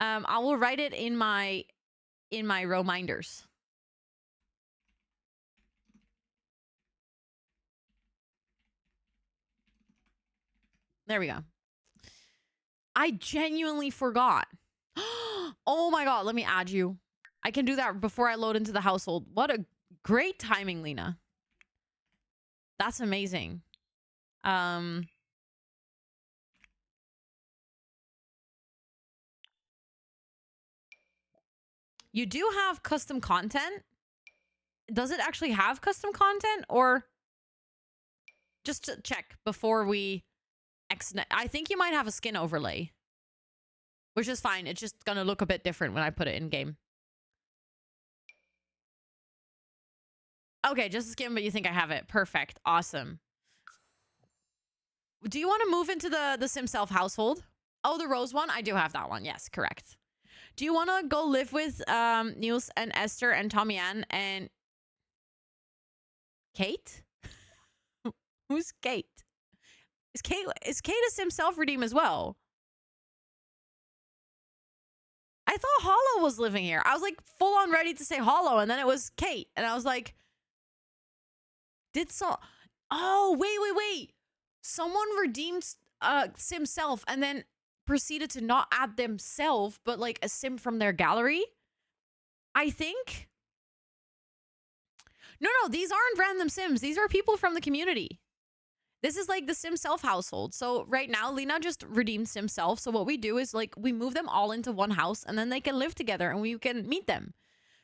I will write it in my reminders. There we go. I genuinely forgot. Oh my god, let me add you. I can do that before I load into the household. What a great timing, Lena. That's amazing. You do have custom content? Does it actually have custom content? Or just to check before we X. I think you might have a skin overlay, which is fine. It's just gonna look a bit different when I put it in game. Okay, just a skin, but you think I have it. Perfect. Awesome. Do you want to move into the Sim Self household? Oh, the Rose one? I do have that one. Yes, correct. Do you want to go live with Niels and Esther and Tommy Ann and Kate? Who's Kate? Is Kate a Sim Self redeem as well? I thought Hollow was living here. I was like full on ready to say Hollow, and then it was Kate, and I was like, oh, wait. Someone redeemed Sim Self and then proceeded to not add themselves, but like a sim from their gallery. I think. No, these aren't random Sims. These are people from the community. This is like the Sim Self household. So right now, Lena just redeemed Sim Self. So what we do is like we move them all into one house and then they can live together and we can meet them.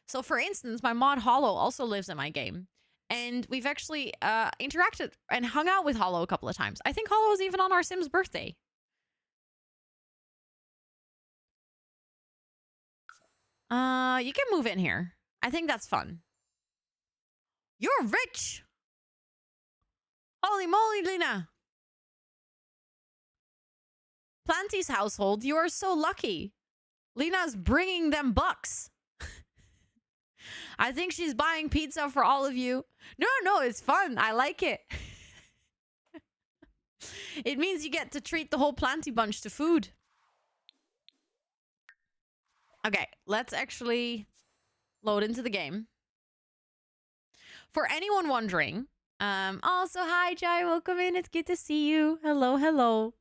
So for instance, my mod Hollow also lives in my game. And we've actually interacted and hung out with Hollow a couple of times. I think Hollow was even on our Sim's birthday. You can move in here. I think that's fun. You're rich! Holy moly, Lena! Planty's household, you are so lucky. Lena's bringing them bucks. I think she's buying pizza for all of you. No, it's fun. I like it. It means you get to treat the whole Planty bunch to food. Okay, let's actually load into the game. For anyone wondering, also, hi, Jai, welcome in. It's good to see you. Hello.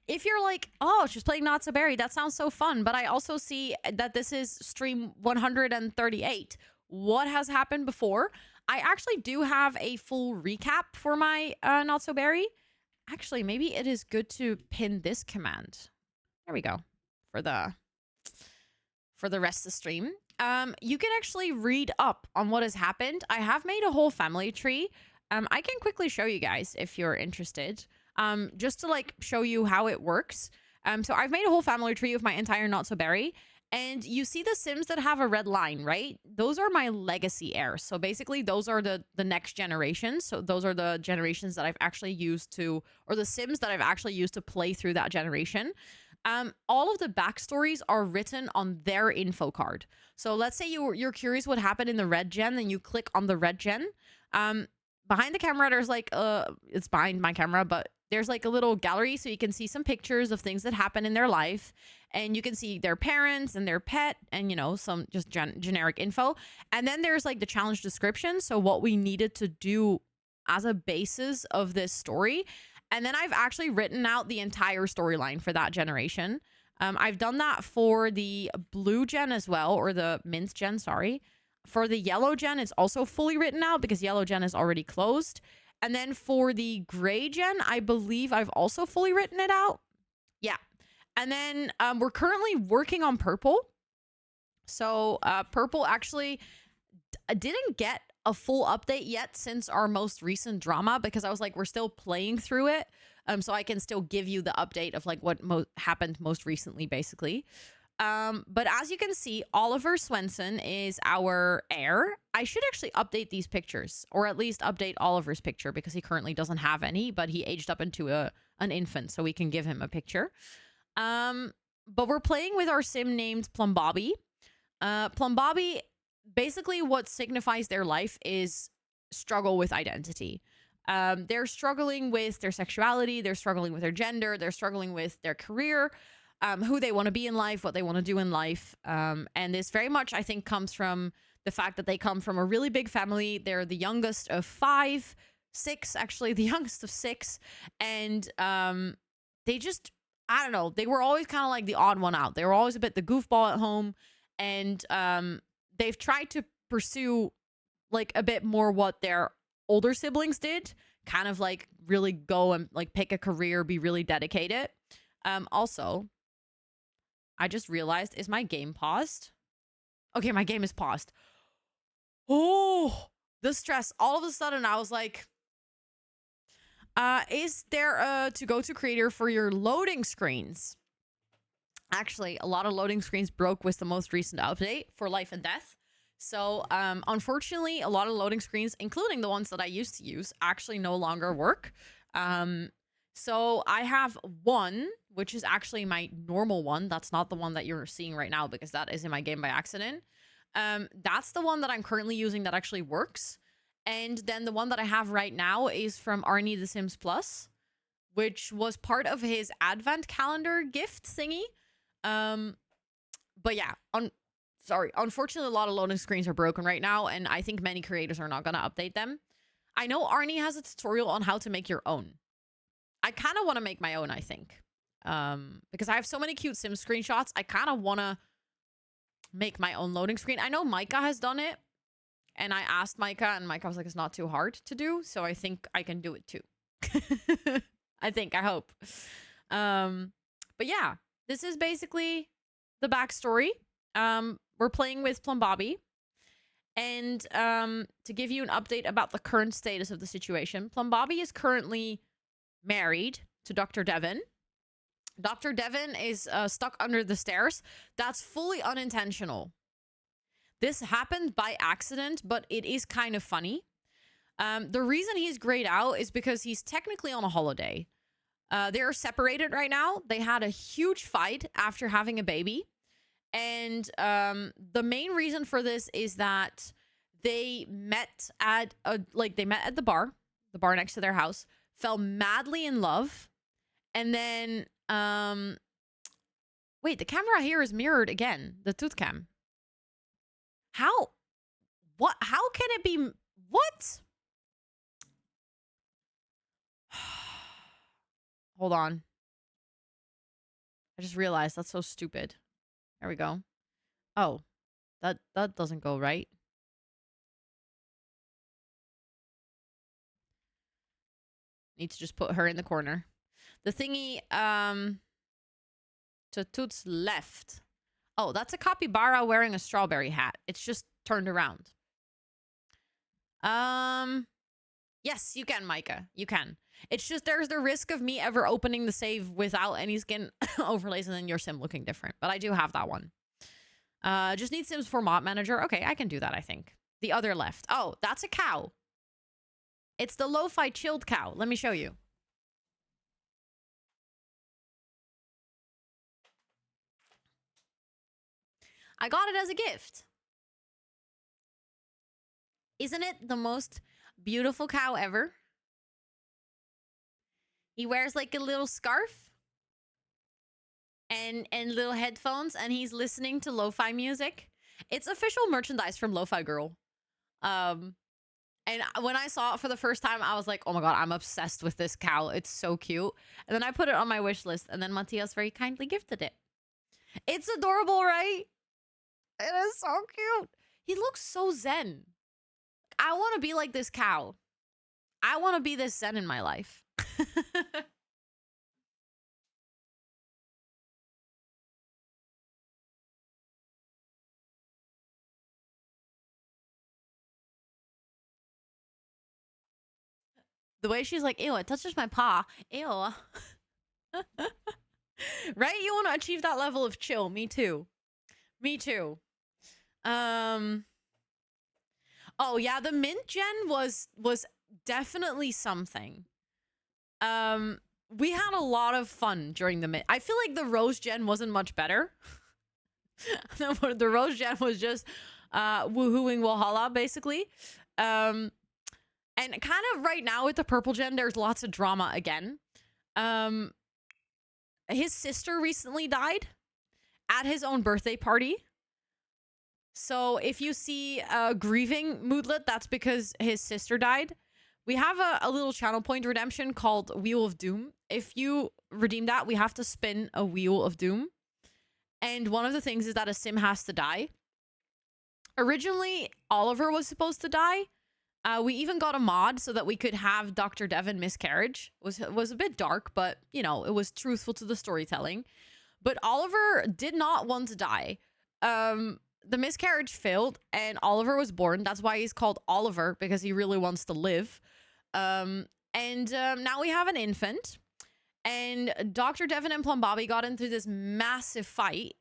If you're like, oh, she's playing Not So Berry, that sounds so fun, but I also see that this is stream 138. What has happened before? I actually do have a full recap for my Not So Berry. Actually, maybe it is good to pin this command. There we go. For the rest of the stream. You can actually read up on what has happened. I have made a whole family tree. I can quickly show you guys if you're interested. Just to like show you how it works. So I've made a whole family tree of my entire Not So Berry. And you see the Sims that have a red line, right? Those are my legacy heirs. So basically those are the next generations. So those are the generations that I've actually used to, or the Sims that I've actually used to play through that generation. All of the backstories are written on their info card. So let's say you're curious what happened in the red gen, then you click on the red gen. Behind the camera, there's like, it's behind my camera, but there's like a little gallery so you can see some pictures of things that happen in their life. And you can see their parents and their pet and, you know, some just generic info. And then there's like the challenge description. So what we needed to do as a basis of this story. And then I've actually written out the entire storyline for that generation. I've done that for the blue gen as well, or the mint gen, sorry. For the yellow gen, it's also fully written out because yellow gen is already closed. And then for the gray gen, I believe I've also fully written it out. Yeah. And then we're currently working on purple. So purple actually didn't get a full update yet since our most recent drama because I was like, we're still playing through it. So I can still give you the update of like what happened most recently, basically. But as you can see, Oliver Swenson is our heir. I should actually update these pictures, or at least update Oliver's picture because he currently doesn't have any, but he aged up into an infant, so we can give him a picture. But we're playing with our sim named Plum Bobby. Plum Bobby, basically what signifies their life is struggle with identity. They're struggling with their sexuality, they're struggling with their gender, they're struggling with their career, who they want to be in life, what they want to do in life. And this very much, I think, comes from the fact that they come from a really big family. They're the youngest of six, actually, the youngest of 6. And they just, I don't know, they were always kind of like the odd one out. They were always a bit the goofball at home. And they've tried to pursue like a bit more what their older siblings did, kind of like really go and like pick a career, be really dedicated. Also, I just realized, is my game paused? Okay, my game is paused. Oh, the stress. All of a sudden, I was like, Is there a to-go-to creator for your loading screens? Actually, a lot of loading screens broke with the most recent update for Life and Death. So, unfortunately, a lot of loading screens, including the ones that I used to use, actually no longer work. So I have one, which is actually my normal one. That's not the one that you're seeing right now because that is in my game by accident. That's the one that I'm currently using that actually works. And then the one that I have right now is from Arnie the Sims Plus, which was part of his advent calendar gift thingy. But yeah, unfortunately, a lot of loading screens are broken right now, and I think many creators are not going to update them. I know Arnie has a tutorial on how to make your own. I kind of want to make my own, I think. Because I have so many cute Sim screenshots, I kind of want to make my own loading screen. I know Micah has done it, and I asked Micah, and Micah was like, it's not too hard to do, so I think I can do it too. I hope. But yeah, this is basically the backstory. We're playing with Plum Bobby. And to give you an update about the current status of the situation, Plum Bobby is currently married to Dr. Devon. Dr. Devon is stuck under the stairs. That's fully unintentional. This happened by accident, but it is kind of funny. The reason he's grayed out is because he's technically on a holiday. They're separated right now. They had a huge fight after having a baby. And the main reason for this is that they met at the bar next to their house, fell madly in love, and then wait, the camera here is mirrored again, the tooth cam. How can it be what? Hold on. I just realized that's so stupid. There we go. Oh, that doesn't go right. Need to just put her in the corner. The thingy to Toot's left. Oh, that's a capybara wearing a strawberry hat. It's just turned around. Yes, you can, Micah. You can. It's just there's the risk of me ever opening the save without any skin overlays and then your sim looking different. But I do have that one. Just need Sims for Mod Manager. Okay, I can do that, I think. The other left. Oh, that's a cow. It's the lo-fi chilled cow. Let me show you. I got it as a gift. Isn't it the most beautiful cow ever? He wears like a little scarf and little headphones, and he's listening to lo-fi music. It's official merchandise from Lo-Fi Girl. And when I saw it for the first time, I was like, oh my god, I'm obsessed with this cow. It's so cute. And then I put it on my wish list, and then Matthias very kindly gifted it. It's adorable, right? It is so cute. He looks so zen. I want to be like this cow. I want to be this zen in my life. The way she's like, ew, it touches my paw. Ew. Right? You want to achieve that level of chill. Me too. Me too. Oh yeah, the mint gen was definitely something. We had a lot of fun during the mint. I feel like the rose gen wasn't much better. The rose gen was just woohooing Valhalla, basically. And kind of right now with the purple gen, there's lots of drama again. His sister recently died at his own birthday party. So if you see a grieving moodlet, that's because his sister died. We have a little channel point redemption called Wheel of Doom. If you redeem that, we have to spin a Wheel of Doom. And one of the things is that a sim has to die. Originally, Oliver was supposed to die. We even got a mod so that we could have Dr. Devon miscarriage. Was a bit dark, but, you know, it was truthful to the storytelling. But Oliver did not want to die. The miscarriage failed, and Oliver was born. That's why he's called Oliver, because he really wants to live. And now we have an infant. And Dr. Devin and Plum Bobby got into this massive fight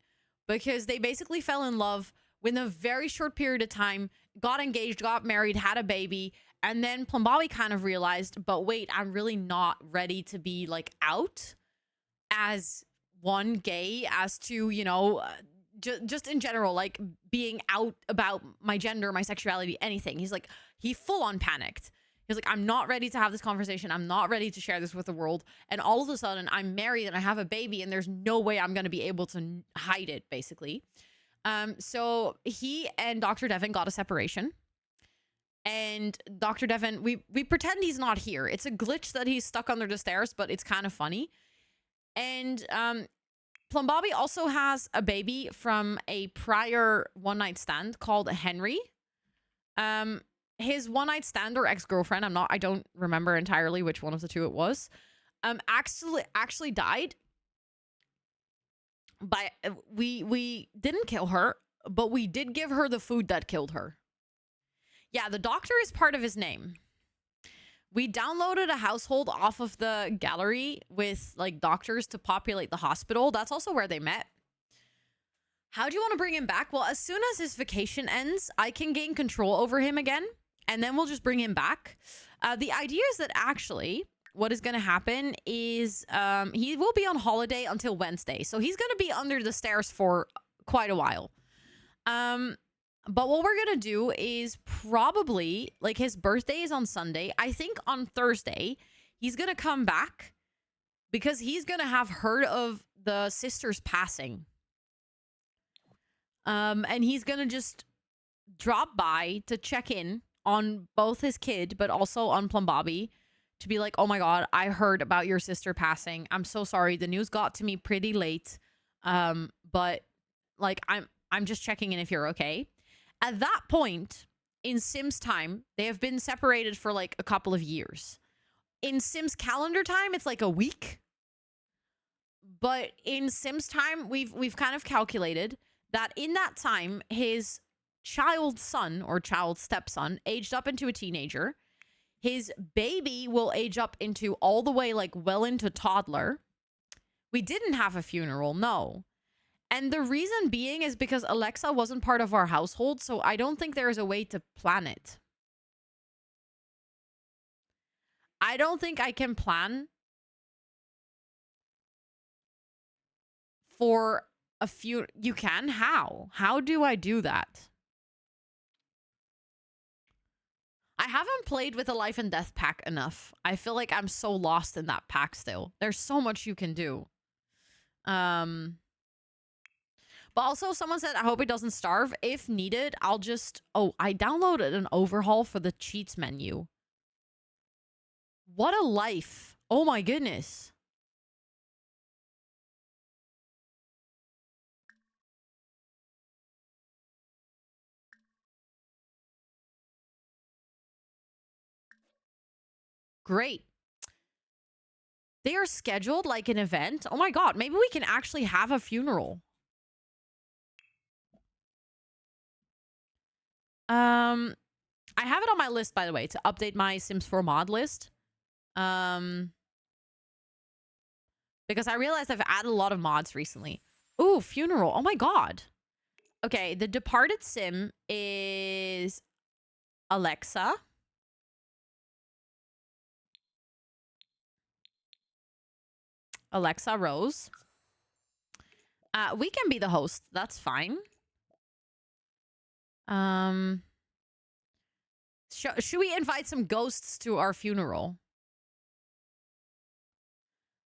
because they basically fell in love within a very short period of time, got engaged, got married, had a baby. And then Plum Bobby kind of realized, but wait, I'm really not ready to be like out as one gay, as to, you know, just in general, like being out about my gender, my sexuality, anything. He's like, he full on panicked. He's like, I'm not ready to have this conversation. I'm not ready to share this with the world. And all of a sudden, I'm married and I have a baby, and there's no way I'm going to be able to hide it, basically. So he and Dr. Devin got a separation. And Dr. Devin, we pretend he's not here. It's a glitch that he's stuck under the stairs, but it's kind of funny. And Plum Bobby also has a baby from a prior one-night stand called Henry. His one-night stand or ex-girlfriend, I don't remember entirely which one of the two it was, actually died. By we didn't kill her, but we did give her the food that killed her. Yeah, the doctor is part of his name. We downloaded a household off of the gallery with like doctors to populate the hospital. That's also where they met. How do you want to bring him back? Well, as soon as his vacation ends, I can gain control over him again, and then we'll just bring him back. The idea is that actually what is going to happen is he will be on holiday until Wednesday. So he's going to be under the stairs for quite a while. But what we're going to do is probably, like, his birthday is on Sunday. I think on Thursday, he's going to come back because he's going to have heard of the sister's passing. And he's going to just drop by to check in on both his kid, but also on Plum Bobby, to be like, oh my God, I heard about your sister passing. I'm so sorry. The news got to me pretty late. But like, I'm just checking in if you're okay. At that point, in Sims time, they have been separated for like a couple of years. In Sims calendar time, it's like a week. But in Sims time, we've kind of calculated that in that time, his child son or child stepson aged up into a teenager. His baby will age up into all the way like well into toddler. We didn't have a funeral, no. And the reason being is because Alexa wasn't part of our household, so I don't think there is a way to plan it. I don't think I can plan for a few. You can? How? How do I do that? I haven't played with the Life and Death pack enough. I feel like I'm so lost in that pack still. There's so much you can do. But also, someone said, I hope it doesn't starve. If needed, I'll just... Oh, I downloaded an overhaul for the cheats menu. What a life. Oh my goodness. Great. They are scheduled like an event. Oh my God, maybe we can actually have a funeral. I have it on my list, by the way, to update my Sims 4 mod list. Because I realized I've added a lot of mods recently. Ooh, funeral. Oh my God. Okay, the departed Sim is Alexa. Alexa Rose. We can be the host. That's fine. Should we invite some ghosts to our funeral?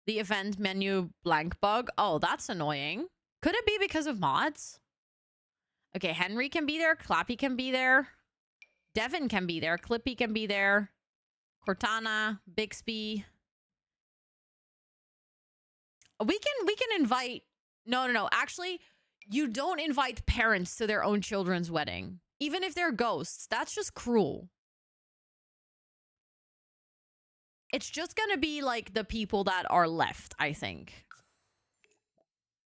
The event menu blank bug. Oh, that's annoying. Could it be because of mods? Okay, Henry can be there. Clappy can be there. Devin can be there. Clippy can be there. Cortana, Bixby. We can invite... No. Actually, you don't invite parents to their own children's wedding. Even if they're ghosts. That's just cruel. It's just gonna be like the people that are left, I think.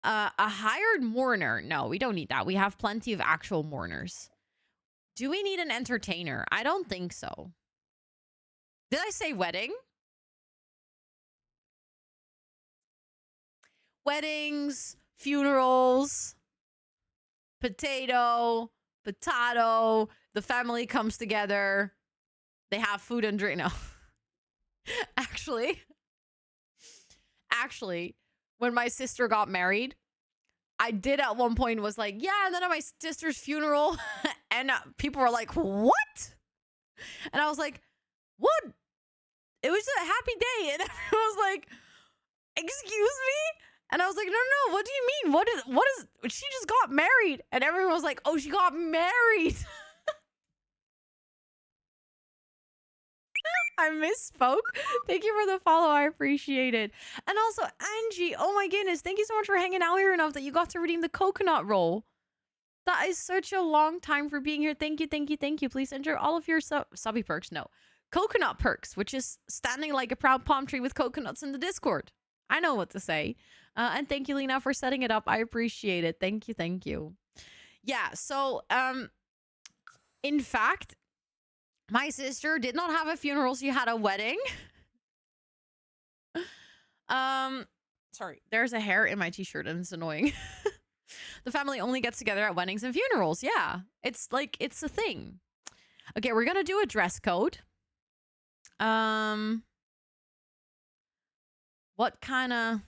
A hired mourner. No, we don't need that. We have plenty of actual mourners. Do we need an entertainer? I don't think so. Did I say wedding? weddings, funerals, potato, the family comes together, they have food and drink. No. Actually, when my sister got married, I did at one point was like, yeah, and then at my sister's funeral, and people were like, what? And I was like, what? It was a happy day. And everyone was like, excuse me? And I was like, no, what do you mean? What is, she just got married. And everyone was like, oh, she got married. I misspoke. Thank you for the follow. I appreciate it. And also, Angie, oh my goodness, thank you so much for hanging out here enough that you got to redeem the coconut roll. That is such a long time for being here. Thank you. Please enter all of your subby perks. No, coconut perks, which is standing like a proud palm tree with coconuts in the Discord. I know what to say. And thank you, Lena, for setting it up. I appreciate it. Thank you. Yeah, so, in fact, my sister did not have a funeral. She had a wedding. Sorry, there's a hair in my t-shirt and it's annoying. The family only gets together at weddings and funerals. Yeah, it's like, it's a thing. Okay, we're gonna do a dress code. What kind of...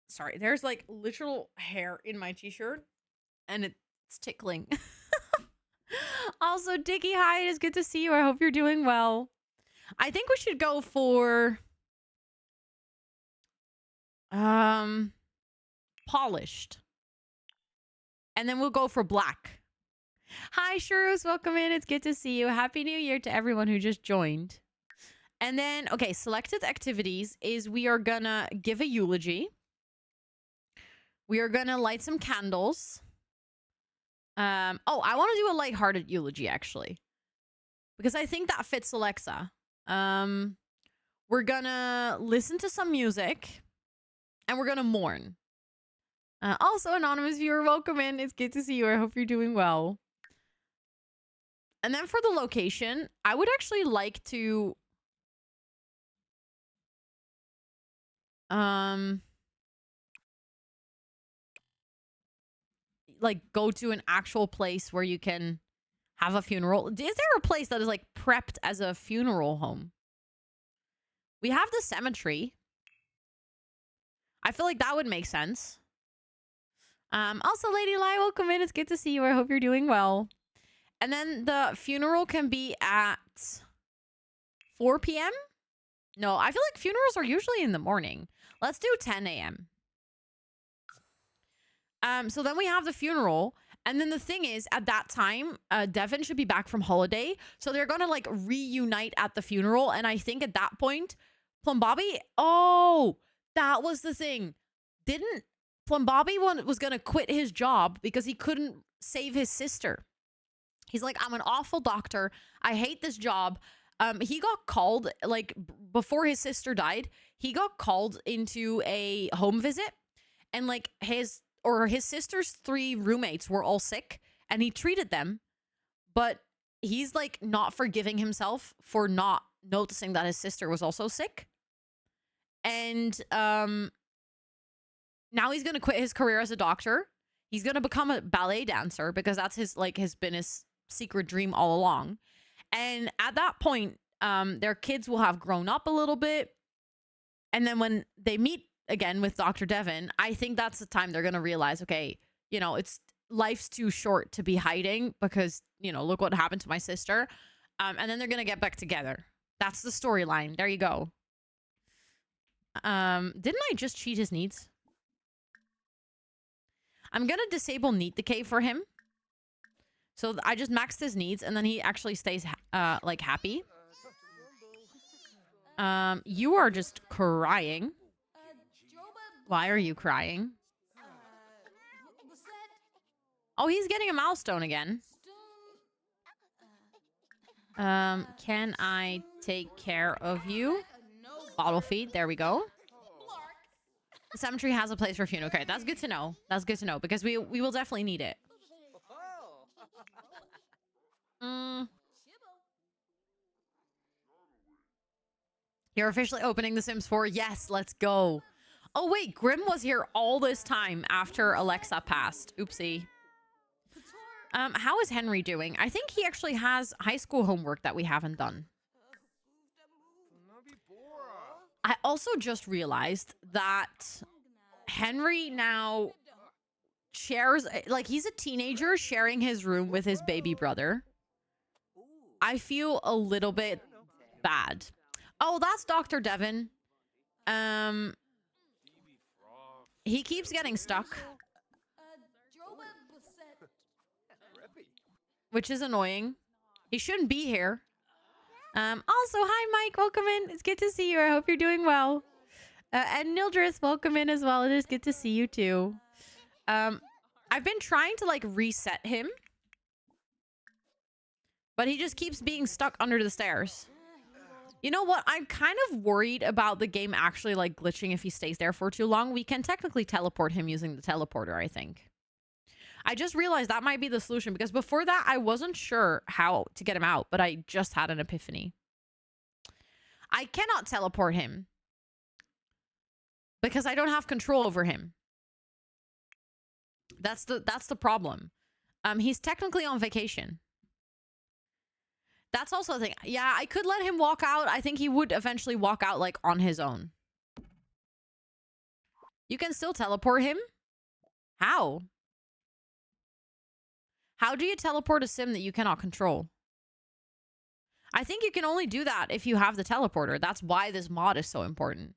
Sorry, there's like literal hair in my t-shirt and it's tickling. Also, Dicky, hi, it is good to see you. I hope you're doing well. I think we should go for polished. And then we'll go for black. Hi, Shuros, welcome in. It's good to see you. Happy New Year to everyone who just joined. And then, okay, selected activities is we are gonna give a eulogy. We are gonna light some candles. Oh, I want to do a lighthearted eulogy, actually. Because I think that fits Alexa. We're gonna listen to some music. And we're gonna mourn. Also, anonymous viewer, welcome in. It's good to see you. I hope you're doing well. And then for the location, I would actually like to... like go to an actual place where you can have a funeral. Is there a place that is like prepped as a funeral home? We have the cemetery. I feel like that would make sense. Also, Lady Lai, welcome in. It's good to see you. I hope you're doing well. And then the funeral can be at 4 p.m. No, I feel like funerals are usually in the morning. Let's do 10 a.m. So then we have the funeral. And then the thing is, at that time, Devin should be back from holiday. So they're going to like reunite at the funeral. And I think at that point, Plum Bobby, oh, that was the thing. Didn't Plum Bobby was going to quit his job because he couldn't save his sister. He's like, I'm an awful doctor. I hate this job. He got called, like, before his sister died, he got called into a home visit. And like his sister's 3 roommates were all sick and he treated them, but he's like not forgiving himself for not noticing that his sister was also sick. And now he's going to quit his career as a doctor. He's going to become a ballet dancer because that's his secret dream all along. And at that point, their kids will have grown up a little bit. And then when they meet again with Dr. Devin, I think that's the time they're going to realize, okay, life's too short to be hiding because, look what happened to my sister. And then they're going to get back together. That's the storyline. There you go. Didn't I just cheat his needs? I'm going to disable Neat Decay for him. So I just maxed his needs and then he actually stays happy. You are just crying. Why are you crying? Oh, he's getting a milestone again. Can I take care of you? Bottle feed. There we go. The cemetery has a place for funeral. Okay, that's good to know. That's good to know because we will definitely need it. You're officially opening The Sims 4. Yes, let's go. Oh, wait. Grim was here all this time after Alexa passed. Oopsie. How is Henry doing? I think he actually has high school homework that we haven't done. I also just realized that Henry now shares, like, he's a teenager sharing his room with his baby brother. I feel a little bit bad. Oh, that's Dr. Devon. He keeps getting stuck, which is annoying. He shouldn't be here. Also, hi, Mike. Welcome in. It's good to see you. I hope you're doing well. And Nildris, welcome in as well. It is good to see you too. I've been trying to, like, reset him, but he just keeps being stuck under the stairs. You know what? I'm kind of worried about the game actually, like, glitching if he stays there for too long. We can technically teleport him using the teleporter, I think. I just realized that might be the solution, because before that, I wasn't sure how to get him out, but I just had an epiphany. I cannot teleport him because I don't have control over him. That's the problem. He's technically on vacation. That's also a thing. Yeah, I could let him walk out. I think he would eventually walk out, like, on his own. You can still teleport him? How? How do you teleport a sim that you cannot control? I think you can only do that if you have the teleporter. That's why this mod is so important.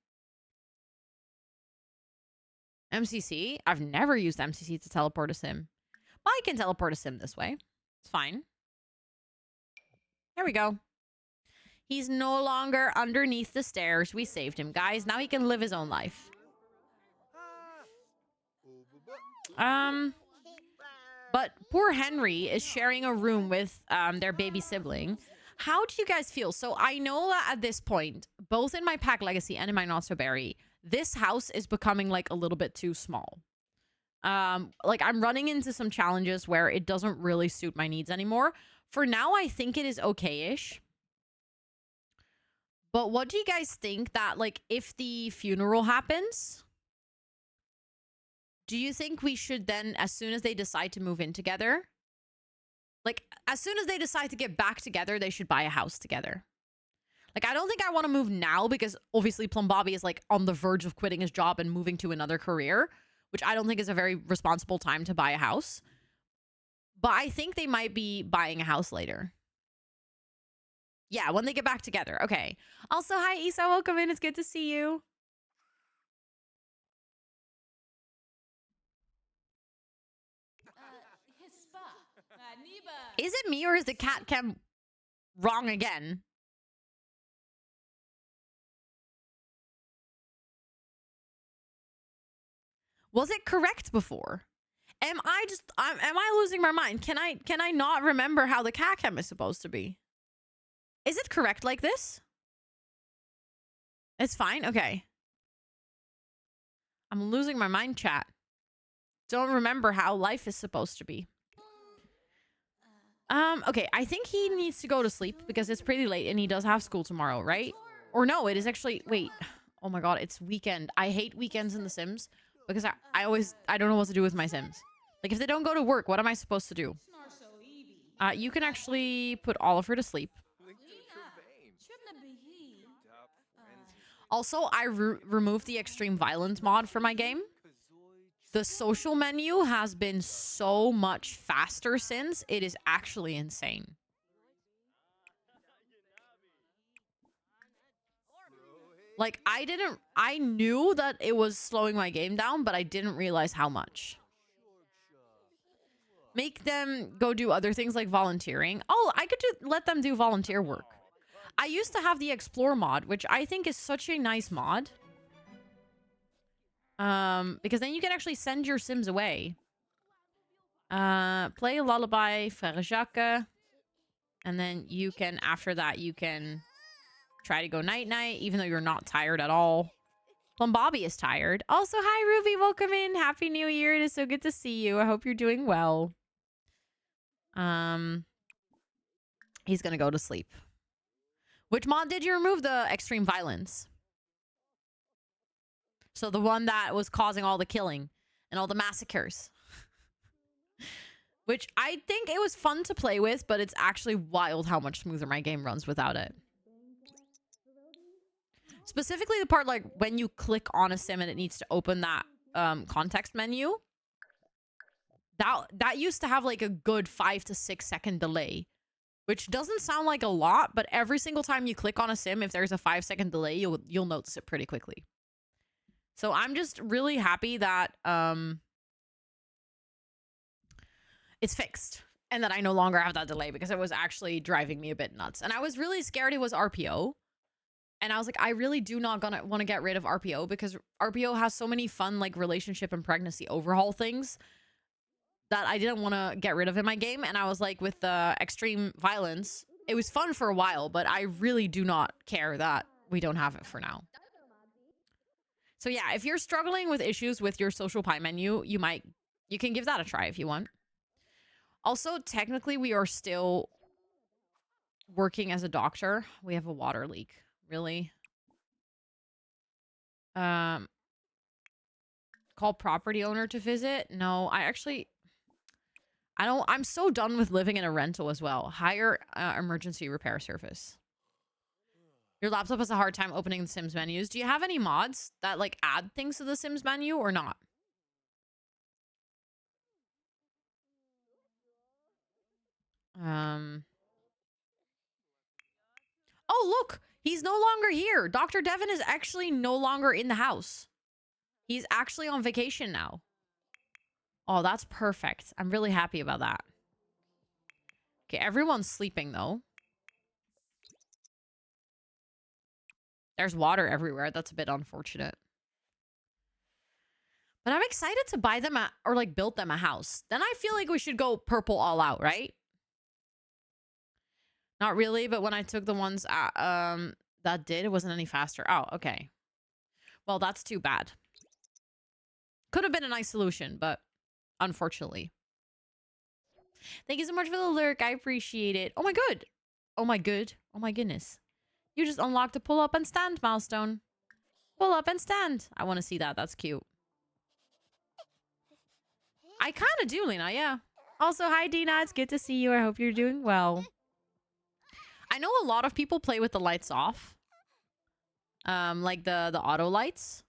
MCC? I've never used MCC to teleport a sim. But I can teleport a sim this way. It's fine. There we go. He's no longer underneath the stairs. We saved him, guys. Now he can live his own life. But poor Henry is sharing a room with their baby sibling. How do you guys feel? So I know that at this point, both in my Pack Legacy and in my Not So Berry, this house is becoming, like, a little bit too small. Like, I'm running into some challenges where it doesn't really suit my needs anymore. For now, I think it is okay-ish. But what do you guys think that, like, if the funeral happens, do you think we should then, as soon as they decide to move in together, like, as soon as they decide to get back together, they should buy a house together? Like, I don't think I want to move now because obviously Plum Bobby is, like, on the verge of quitting his job and moving to another career, which I don't think is a very responsible time to buy a house. But I think they might be buying a house later. Yeah, when they get back together. Okay. Also, hi, Isa. Welcome in. It's good to see you. Is it me or is the cat cam wrong again? Was it correct before? Am I losing my mind? Can I not remember how the cat cam is supposed to be? Is it correct like this? It's fine. Okay. I'm losing my mind, chat. Don't remember how life is supposed to be. Okay, I think he needs to go to sleep because it's pretty late and he does have school tomorrow, right? Or no, it is actually, wait. Oh my god, it's weekend. I hate weekends in The Sims because I don't know what to do with my Sims. Like, if they don't go to work, what am I supposed to do? You can actually put Oliver to sleep. Also, I removed the extreme violence mod for my game. The social menu has been so much faster since. It is actually insane. Like, I knew that it was slowing my game down, but I didn't realize how much. Make them go do other things like volunteering. Oh, I could just let them do volunteer work. I used to have the Explore mod, which I think is such a nice mod. Because then you can actually send your Sims away. Play a lullaby, Frère Jacques. And then you can, after that, you can try to go night-night, even though you're not tired at all. Plum Bobby is tired. Also, hi, Ruby. Welcome in. Happy New Year. It is so good to see you. I hope you're doing well. He's gonna go to sleep. Which mod did you remove? The extreme violence. So the one that was causing all the killing and all the massacres. Which I think it was fun to play with, but it's actually wild how much smoother my game runs without it. Specifically the part like when you click on a sim and it needs to open that context menu. That used to have like a good 5 to 6 second delay, which doesn't sound like a lot, but every single time you click on a sim, if there's a 5-second delay, you'll notice it pretty quickly. So I'm just really happy that it's fixed and that I no longer have that delay, because it was actually driving me a bit nuts. And I was really scared it was RPO. And I was like, I really do not want to get rid of RPO, because RPO has so many fun like relationship and pregnancy overhaul things that I didn't want to get rid of in my game. And I was like, with the extreme violence, it was fun for a while, but I really do not care that we don't have it for now. So yeah, if you're struggling with issues with your social pie menu, you can give that a try if you want. Also, technically, we are still working as a doctor. We have a water leak. Really? Call property owner to visit? No, I'm so done with living in a rental as well. Hire emergency repair service. Your laptop has a hard time opening the Sims menus. Do you have any mods that like add things to the Sims menu or not? Oh, look, he's no longer here. Dr. Devon is actually no longer in the house. He's actually on vacation now. Oh, that's perfect. I'm really happy about that. Okay, everyone's sleeping though. There's water everywhere. That's a bit unfortunate. But I'm excited to buy them or like build them a house. Then I feel like we should go purple all out, right? Not really, but when I took the ones that did, it wasn't any faster. Oh, okay. Well, that's too bad. Could have been a nice solution, but unfortunately. Thank you so much for the lurk. I appreciate it. Oh my good. Oh my good. Oh my goodness. You just unlocked a pull up and stand milestone. Pull up and stand. I want to see that. That's cute. I kind of do, Lena. Yeah. Also, hi, Dina. It's good to see you. I hope you're doing well. I know a lot of people play with the lights off. Like the auto lights.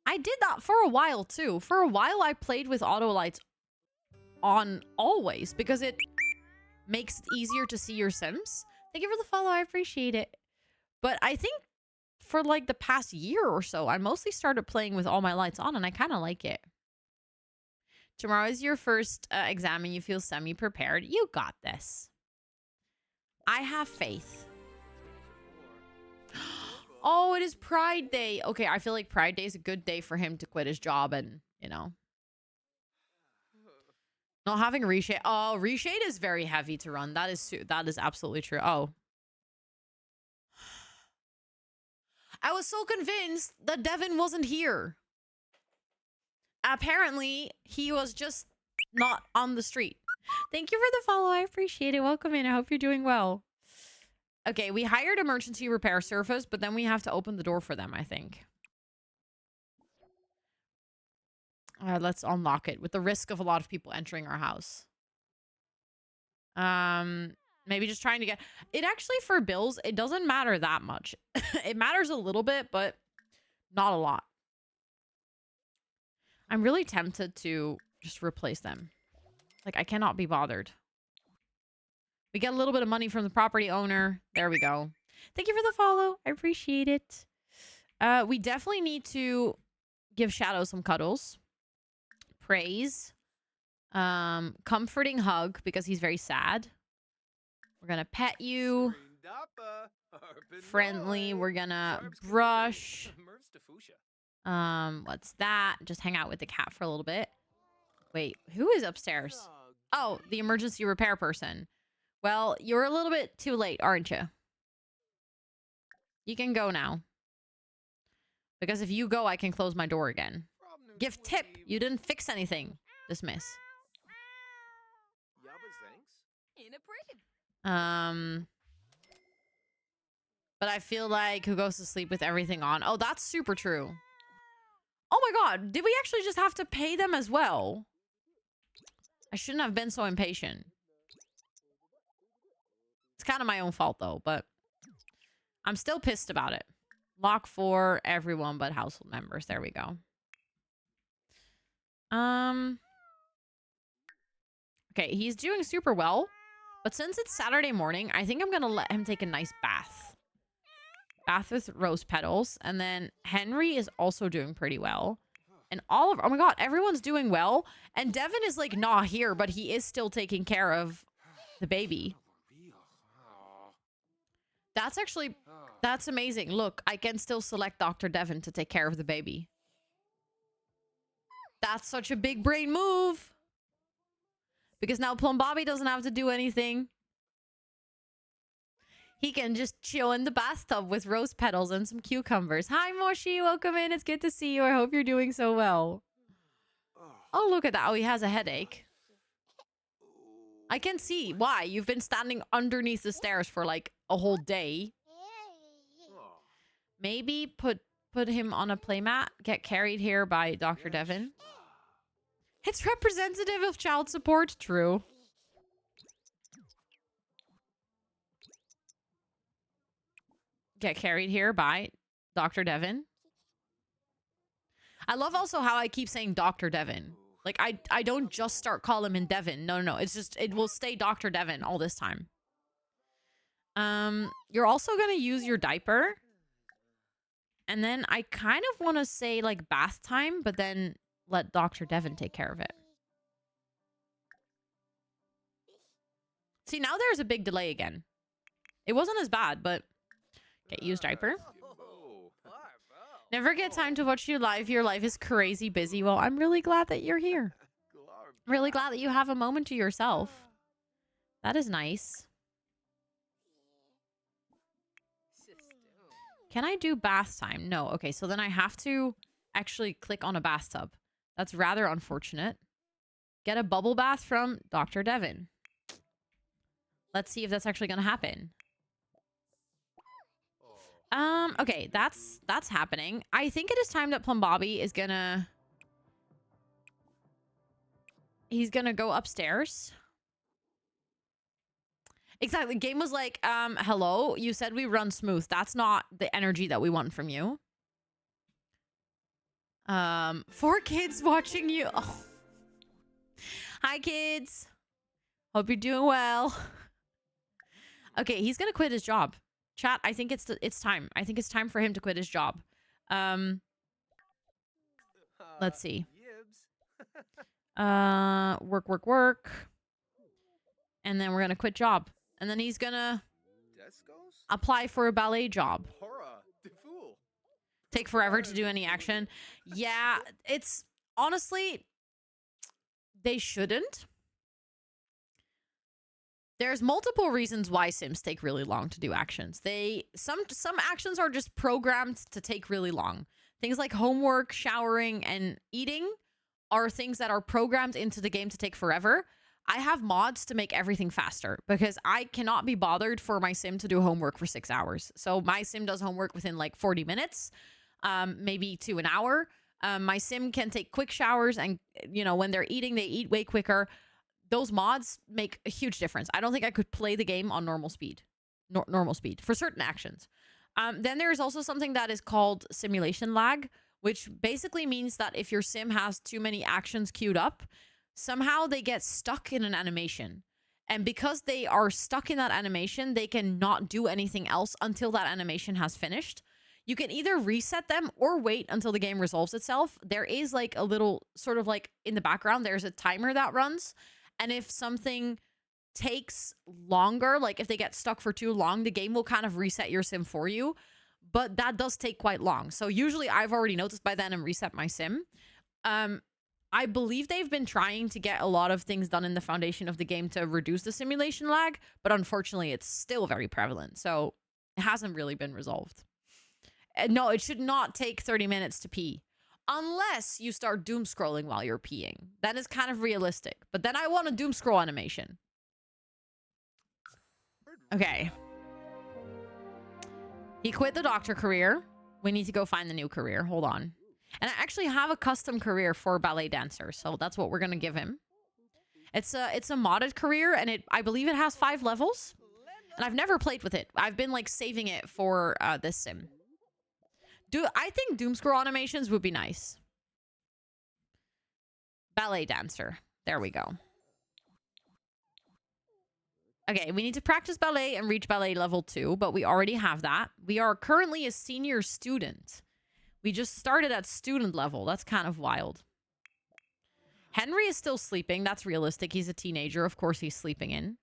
I did that for a while too. For a while, I played with auto lights on always because it makes it easier to see your Sims. Thank you for the follow. I appreciate it. But I think for like the past year or so, I mostly started playing with all my lights on and I kind of like it. Tomorrow is your first exam and you feel semi-prepared. You got this. I have faith. Oh, it is Pride Day. Okay, I feel like Pride Day is a good day for him to quit his job and, you know. Not having reshade. Oh, reshade is very heavy to run. That is absolutely true. Oh. I was so convinced that Devin wasn't here. Apparently, he was just not on the street. Thank you for the follow. I appreciate it. Welcome in. I hope you're doing well. Okay, we hired emergency repair service, but then we have to open the door for them, I think. Let's unlock it with the risk of a lot of people entering our house. Maybe just trying to get... It actually, for bills, it doesn't matter that much. It matters a little bit, but not a lot. I'm really tempted to just replace them. Like, I cannot be bothered. We get a little bit of money from the property owner. There we go. Thank you for the follow. I appreciate it. We definitely need to give Shadow some cuddles. Praise. Comforting hug because he's very sad. We're gonna pet you. Friendly. We're gonna brush. What's that? Just hang out with the cat for a little bit. Wait, who is upstairs? Oh, the emergency repair person. Well, you're a little bit too late, aren't you? You can go now. Because if you go, I can close my door again. Gift tip. You didn't fix anything. Dismiss. But I feel like who goes to sleep with everything on? Oh, that's super true. Oh my god, did we actually just have to pay them as well? I shouldn't have been so impatient. It's kind of my own fault though, but I'm still pissed about it. Lock for everyone but household members. There we go. Okay, he's doing super well. But since it's Saturday morning, I think I'm going to let him take a nice bath. Bath with rose petals. And then Henry is also doing pretty well. And Oliver, oh my god, everyone's doing well. And Devin is like not here, but he is still taking care of the baby. That's actually, that's amazing. Look, I can still select Dr. Devin to take care of the baby. That's such a big brain move. Because now Plum Bobby doesn't have to do anything. He can just chill in the bathtub with rose petals and some cucumbers. Hi, Moshi. Welcome in. It's good to see you. I hope you're doing so well. Oh, look at that. Oh, he has a headache. I can see why. You've been standing underneath the stairs for like a whole day. Maybe put him on a playmat. Get carried here by Dr. Devin. It's representative of child support. True. Get carried here by Dr. Devin. I love also how I keep saying Dr. Devin. Like, I don't just start calling him Devin. No. It's just, it will stay Dr. Devin all this time. You're also going to use your diaper. And then I kind of want to say, like, bath time, but then let Dr. Devin take care of it. See, now there's a big delay again. It wasn't as bad, but... Okay, use diaper. Never get time to watch you live. Your life is crazy busy. Well, I'm really glad that you're here. Really glad that you have a moment to yourself. That is nice. Can I do bath time? No. Okay, so then I have to actually click on a bathtub. That's rather unfortunate. Get a bubble bath from Dr. Devin. Let's see if that's actually going to happen. Okay, that's happening. I think it is time that Plum Bobby is gonna... He's gonna go upstairs. Exactly. The game was like, hello, you said we run smooth. That's not the energy that we want from you. 4 kids watching you. Oh. Hi, kids. Hope you're doing well. Okay, he's gonna quit his job. Chat, I think it's time. I think it's time for him to quit his job. Let's see. Work. And then we're gonna quit job. And then he's gonna apply for a ballet job. Take forever to do any action. Yeah, it's honestly, they shouldn't. There's multiple reasons why Sims take really long to do actions. Some actions are just programmed to take really long. Things like homework, showering, and eating are things that are programmed into the game to take forever. I have mods to make everything faster because I cannot be bothered for my sim to do homework for 6 hours. So my sim does homework within like 40 minutes, maybe to an hour. My sim can take quick showers and, you know, when they're eating, they eat way quicker. Those mods make a huge difference. I don't think I could play the game on normal speed. Normal speed for certain actions. Then there's also something that is called simulation lag, which basically means that if your sim has too many actions queued up, somehow they get stuck in an animation. And because they are stuck in that animation, they can not do anything else until that animation has finished. You can either reset them or wait until the game resolves itself. There is like a little sort of like in the background, there's a timer that runs. And if something takes longer, like if they get stuck for too long, the game will kind of reset your sim for you. But that does take quite long. So usually I've already noticed by then and reset my sim. I believe they've been trying to get a lot of things done in the foundation of the game to reduce the simulation lag. But unfortunately, it's still very prevalent. So it hasn't really been resolved. And no, it should not take 30 minutes to pee. Unless you start doom scrolling while you're peeing. That is kind of realistic. But then I want a doom scroll animation. Okay. He quit the doctor career. We need to go find the new career. Hold on. And I actually have a custom career for ballet dancer, so that's what we're gonna give him. It's a modded career, and I believe it has 5 levels. And I've never played with it. I've been like saving it for this sim. I think Doomscroll animations would be nice. Ballet dancer. There we go. Okay, we need to practice ballet and reach ballet level 2, but we already have that. We are currently a senior student. We just started at student level. That's kind of wild. Henry is still sleeping. That's realistic. He's a teenager. Of course he's sleeping in.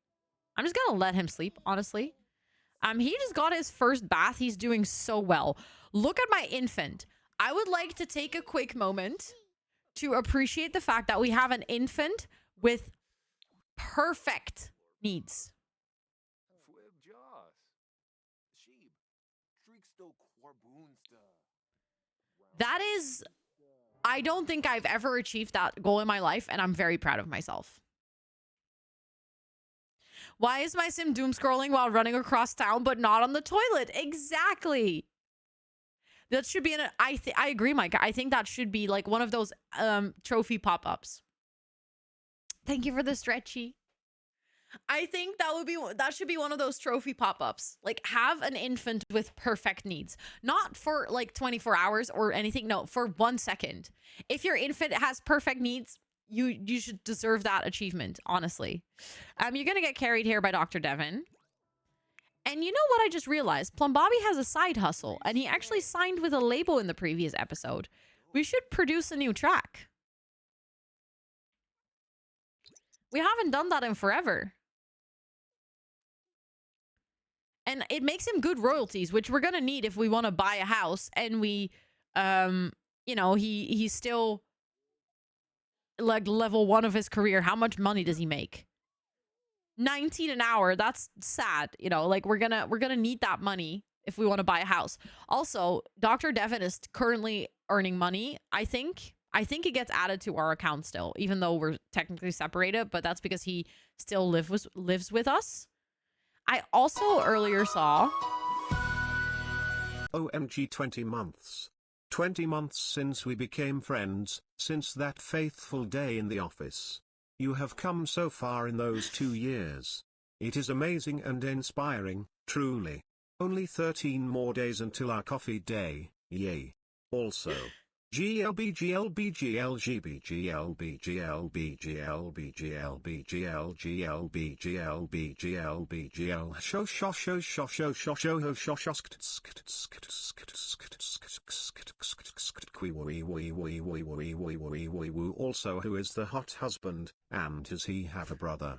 I'm just gonna let him sleep, honestly. He just got his first bath. He's doing so well. Look at my infant. I would like to take a quick moment to appreciate the fact that we have an infant with perfect needs. That is... I don't think I've ever achieved that goal in my life, and I'm very proud of myself. Why is my sim doom scrolling while running across town, but not on the toilet? Exactly. That should be I agree, Mike. I think that should be like one of those trophy pop-ups. Thank you for the stretchy. I think that should be one of those trophy pop-ups. Like, have an infant with perfect needs. Not for like 24 hours or anything. No, for 1 second. If your infant has perfect needs, you should deserve that achievement, honestly. You're gonna get carried here by Dr. Devon. And you know what I just realized? Plum Bobby has a side hustle, and he actually signed with a label in the previous episode. We should produce a new track. We haven't done that in forever. And it makes him good royalties, which we're gonna need if we want to buy a house. And we, you know, he's still like level 1 of his career. How much money does he make? 19 an hour. That's sad. You know, like we're gonna need that money if we want to buy a house. Also, Dr. Devon is currently earning money. I think it gets added to our account still, even though we're technically separated. But that's because he still lives with us. I also earlier saw... OMG 20 months. 20 months since we became friends, since that faithful day in the office. You have come so far in those 2 years. It is amazing and inspiring, truly. Only 13 more days until our coffee day, yay. Also... Also, who is the hot husband, and does he have a brother?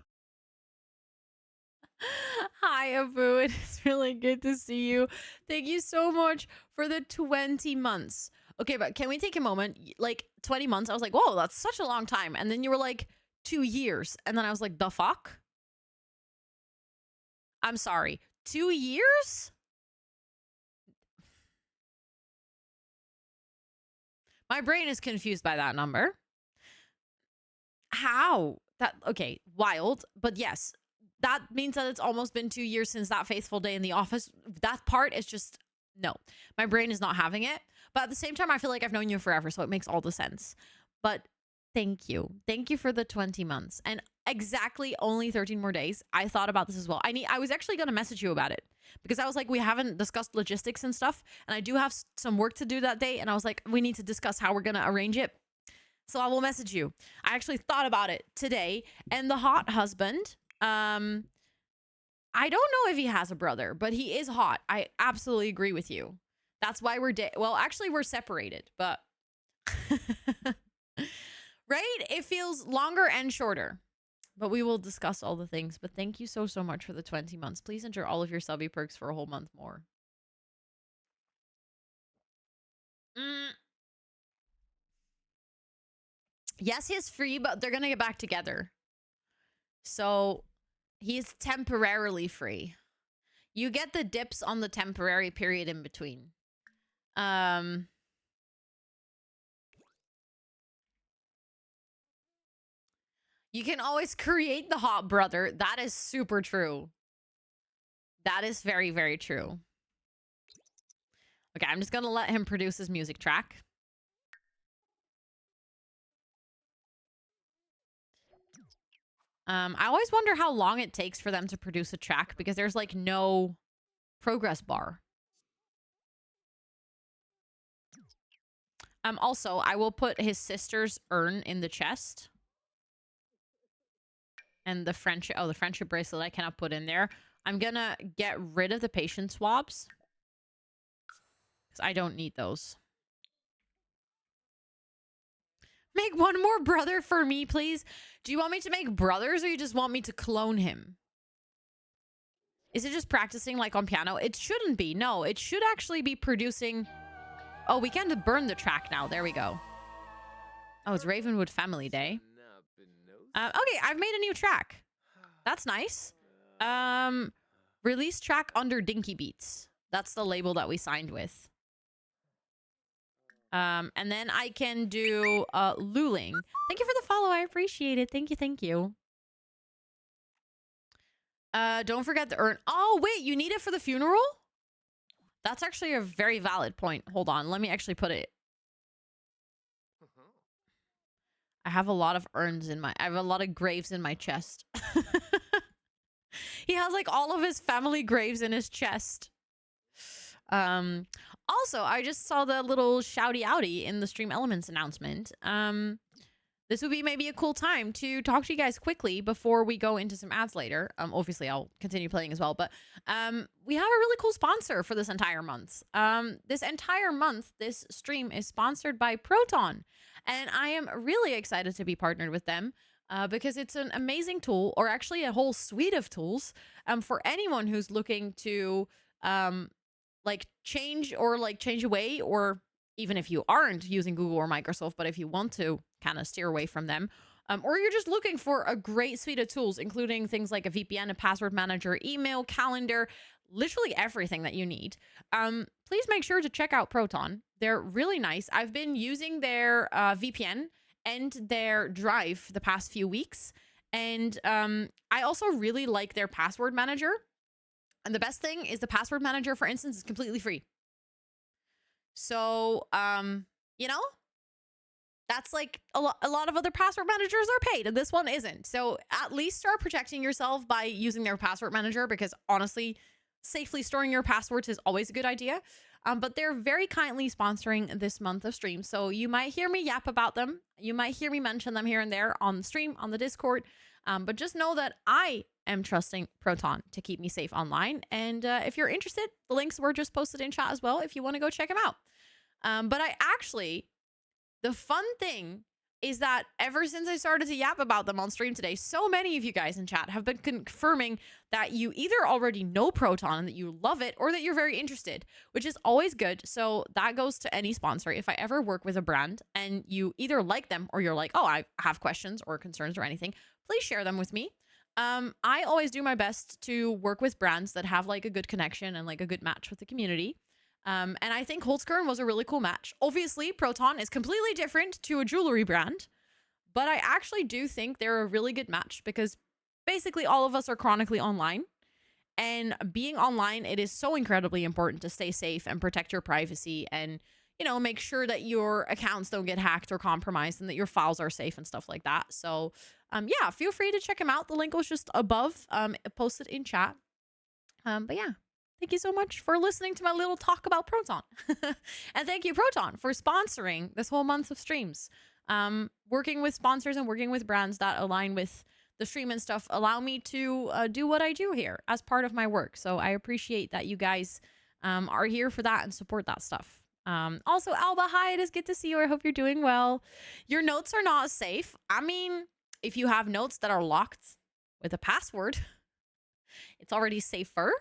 Hi, Abu. It is really good to see you. Thank you so much for the 20 months. Okay, but can we take a moment? Like, 20 months, I was like, whoa, that's such a long time. And then you were like, 2 years. And then I was like, the fuck? I'm sorry. 2 years? My brain is confused by that number. How? Okay, wild. But yes, that means that it's almost been 2 years since that faithful day in the office. That part is just, no. My brain is not having it. But at the same time, I feel like I've known you forever, so it makes all the sense. But thank you. Thank you for the 20 months. And exactly only 13 more days. I thought about this as well. I was actually going to message you about it. Because I was like, we haven't discussed logistics and stuff. And I do have some work to do that day. And I was like, we need to discuss how we're going to arrange it. So I will message you. I actually thought about it today. And the hot husband, I don't know if he has a brother, but he is hot. I absolutely agree with you. That's why well, actually, we're separated, but... Right? It feels longer and shorter. But we will discuss all the things. But thank you so much for the 20 months. Please enter all of your subby perks for a whole month more. Yes, he's free, but they're going to get back together. So he's temporarily free. You get the dips on the temporary period in between. You can always create the hot brother. That is super true. That is very, very true. Okay, I'm just gonna let him produce his music track. I always wonder how long it takes for them to produce a track because there's like no progress bar. Also, I will put his sister's urn in the chest. And the friendship, the friendship bracelet I cannot put in there. I'm gonna get rid of the patient swabs. Because I don't need those. Make one more brother for me, please. Do you want me to make brothers or you just want me to clone him? Is it just practicing like on piano? It shouldn't be. No, it should actually be producing... Oh, we can burn the track now. There we go. Oh, it's Ravenwood Family Day. Okay, I've made a new track. That's nice. Release track under Dinky Beats. That's the label that we signed with. And then I can do Luling. Thank you for the follow. I appreciate it. Thank you. Thank you. Don't forget the urn. Oh, wait, you need it for the funeral? That's actually a very valid point. Hold on. Let me actually put it. I have a lot of urns in my... I have a lot of graves in my chest. He has like all of his family graves in his chest. Also, I just saw the little shouty outy in the Stream Elements announcement. This would be maybe a cool time to talk to you guys quickly before we go into some ads later. Obviously, I'll continue playing as well, but we have a really cool sponsor for this entire month. This entire month, this stream is sponsored by Proton, and I am really excited to be partnered with them because it's an amazing tool, or actually a whole suite of tools for anyone who's looking to like change away, or even if you aren't using Google or Microsoft, but if you want to kind of steer away from them, or you're just looking for a great suite of tools, including things like a VPN, a password manager, email, calendar, literally everything that you need, please make sure to check out Proton. They're really nice. I've been using their VPN and their Drive the past few weeks, and I also really like their password manager. And the best thing is the password manager, for instance, is completely free. So, you know, that's like a lot of other password managers are paid and this one isn't. So at least start protecting yourself by using their password manager, because honestly, safely storing your passwords is always a good idea. But they're very kindly sponsoring this month of stream. So you might hear me yap about them. You might hear me mention them here and there on the stream, on the Discord. But just know that I am trusting Proton to keep me safe online. And if you're interested, the links were just posted in chat as well if you want to go check them out. But the fun thing is that ever since I started to yap about them on stream today, so many of you guys in chat have been confirming that you either already know Proton and that you love it, or that you're very interested, which is always good. So that goes to any sponsor. If I ever work with a brand and you either like them or you're like, oh, I have questions or concerns or anything, please share them with me. I always do my best to work with brands that have like a good connection and like a good match with the community. And I think Holzkern was a really cool match. Obviously, Proton is completely different to a jewelry brand, but I actually do think they're a really good match because basically all of us are chronically online. And being online, it is so incredibly important to stay safe and protect your privacy and, you know, make sure that your accounts don't get hacked or compromised and that your files are safe and stuff like that. So, yeah, feel free to check them out. The link was just above, posted in chat. But yeah. Thank you so much for listening to my little talk about Proton. And thank you, Proton, for sponsoring this whole month of streams. Working with sponsors and working with brands that align with the stream and stuff allow me to do what I do here as part of my work. So I appreciate that you guys are here for that and support that stuff. Also, Alba, hi, it is good to see you. I hope you're doing well. Your notes are not safe. I mean, if you have notes that are locked with a password, it's already safer.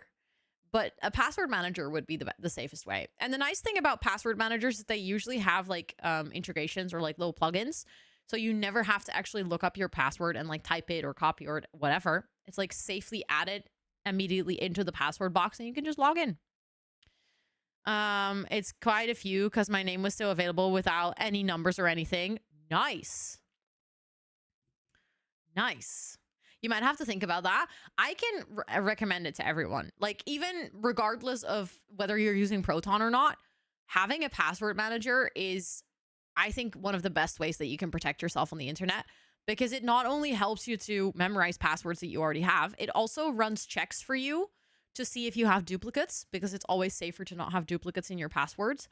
But a password manager would be the safest way. And the nice thing about password managers is they usually have like integrations or like little plugins. So you never have to actually look up your password and like type it or copy or whatever. It's like safely added immediately into the password box and you can just log in. It's quite a few because my name was still available without any numbers or anything. Nice. Nice. You might have to think about that. I can recommend it to everyone. Like, even regardless of whether you're using Proton or not, having a password manager is, I think, one of the best ways that you can protect yourself on the internet, because it not only helps you to memorize passwords that you already have, it also runs checks for you to see if you have duplicates, because it's always safer to not have duplicates in your passwords.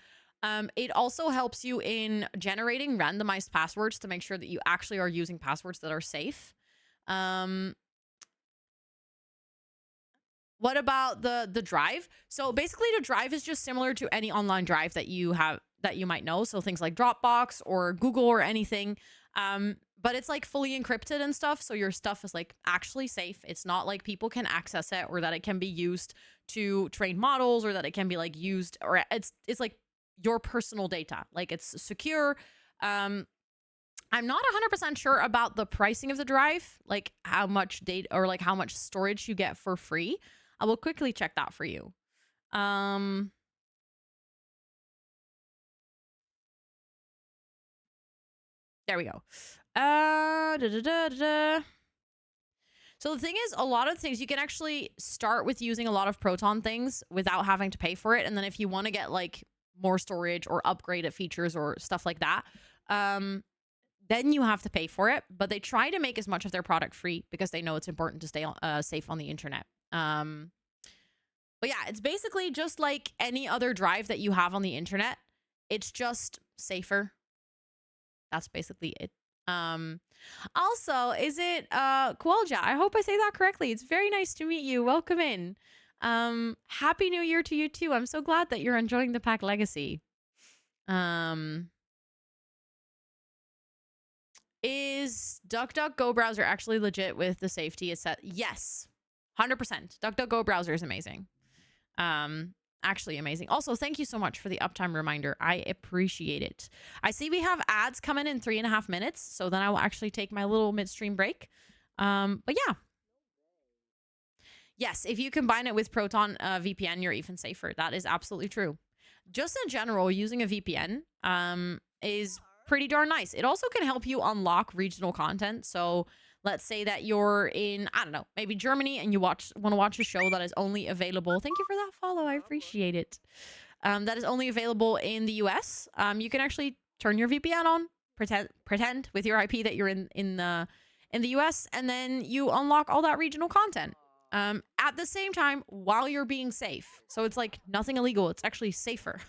It also helps you in generating randomized passwords to make sure that you actually are using passwords that are safe. What about the drive? So basically the drive is just similar to any online drive that you have, that you might know. So things like Dropbox or Google or anything. But it's like fully encrypted and stuff. So your stuff is like actually safe. It's not like people can access it, or that it can be used to train models, or that it can be like used, or it's like your personal data. Like it's secure. I'm not 100% sure about the pricing of the drive, like how much data or like how much storage you get for free. I will quickly check that for you. There we go. So the thing is, a lot of things you can actually start with using a lot of Proton things without having to pay for it. And then if you want to get like more storage or upgrade it features or stuff like that, then you have to pay for it. But they try to make as much of their product free because they know it's important to stay safe on the internet. But yeah, it's basically just like any other drive that you have on the internet. It's just safer. That's basically it. Also, is it Kwalja? I hope I say that correctly. It's very nice to meet you. Welcome in. Happy New Year to you too. I'm so glad that you're enjoying the pack legacy. Is DuckDuckGo browser actually legit with the safety it's set? Yes. 100%. DuckDuckGo browser is amazing. Actually amazing. Also, thank you so much for the uptime reminder. I appreciate it. I see we have ads coming in 3.5 minutes, so then I will actually take my little midstream break. But yeah. Yes, if you combine it with Proton VPN, you're even safer. That is absolutely true. Just in general, using a VPN is pretty darn nice. It also can help you unlock regional content. So let's say that you're in, I don't know, maybe Germany, and you want to watch a show that is only available. Thank you for that follow. I appreciate it. That is only available in the US. You can actually turn your VPN on, pretend with your IP that you're in the US, and then you unlock all that regional content at the same time while you're being safe. So it's like nothing illegal. It's actually safer.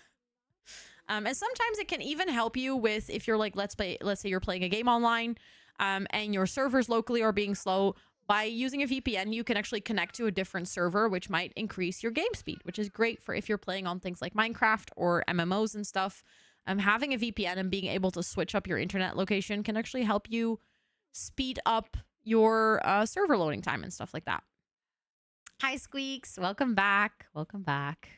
And sometimes it can even help you with, if you're like, let's say you're playing a game online, and your servers locally are being slow. By using a VPN, you can actually connect to a different server, which might increase your game speed, which is great for if you're playing on things like Minecraft or MMOs and stuff. Having a VPN and being able to switch up your internet location can actually help you speed up your server loading time and stuff like that. Hi, Squeaks. Welcome back. Welcome back.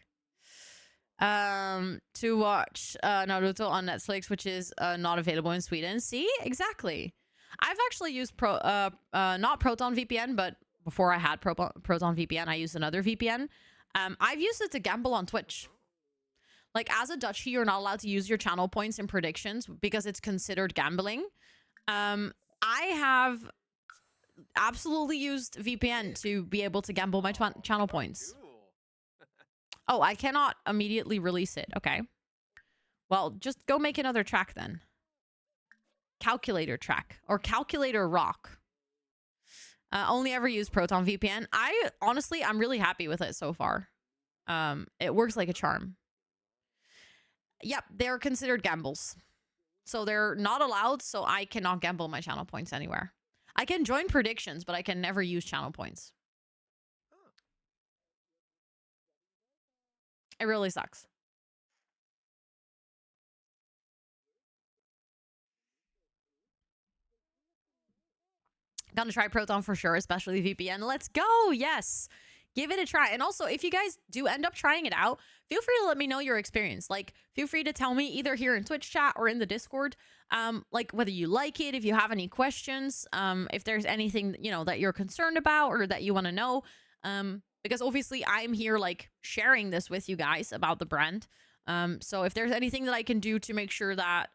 To watch Naruto on Netflix, which is not available in Sweden. See? Exactly. I've actually used not Proton VPN, but before I had Proton VPN, I used another VPN. I've used it to gamble on Twitch. Like, as a Dutchie, you're not allowed to use your channel points in predictions because it's considered gambling. I have absolutely used VPN to be able to gamble my channel points. Oh, I cannot immediately release it. Okay. Well, just go make another track then. Calculator track or calculator rock. Only ever use Proton VPN. I'm really happy with it so far. It works like a charm. Yep, they're considered gambles. So they're not allowed, so I cannot gamble my channel points anywhere. I can join predictions, but I can never use channel points. It really sucks. Gonna try Proton for sure, especially VPN. Let's go. Yes. Give it a try. And also, if you guys do end up trying it out, feel free to let me know your experience. Like, feel free to tell me either here in Twitch chat or in the Discord, like whether you like it, if you have any questions, if there's anything, you know, that you're concerned about or that you want to know. Because obviously I'm here like sharing this with you guys about the brand. So if there's anything that I can do to make sure that,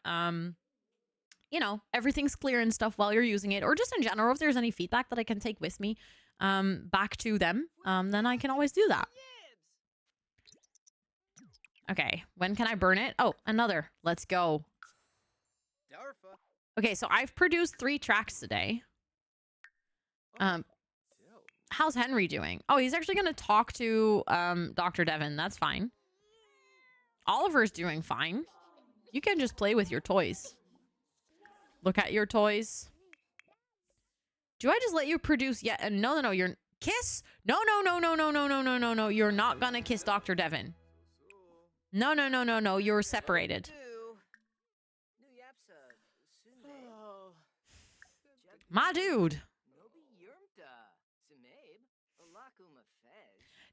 you know, everything's clear and stuff while you're using it, or just in general, if there's any feedback that I can take with me back to them, then I can always do that. Okay, when can I burn it? Oh, another. Let's go. Okay, so I've produced 3 tracks today. How's Henry doing? Oh, he's actually gonna talk to Dr. Devon. That's fine. Oliver's doing fine. You can just play with your toys. Look at your toys. Do I just let you produce yet? No, you're kiss? No. You're not gonna kiss Dr. Devon. No. You're separated. My dude.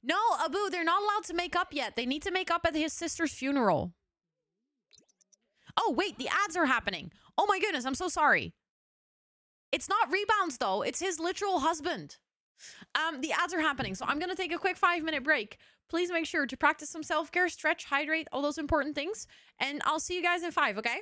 No, Abu, they're not allowed to make up yet. They need to make up at his sister's funeral. Oh, wait, the ads are happening. Oh my goodness, I'm so sorry. It's not Rebounds, though. It's his literal husband. The ads are happening, so I'm going to take a quick 5-minute break. Please make sure to practice some self-care, stretch, hydrate, all those important things. And I'll see you guys in 5, okay?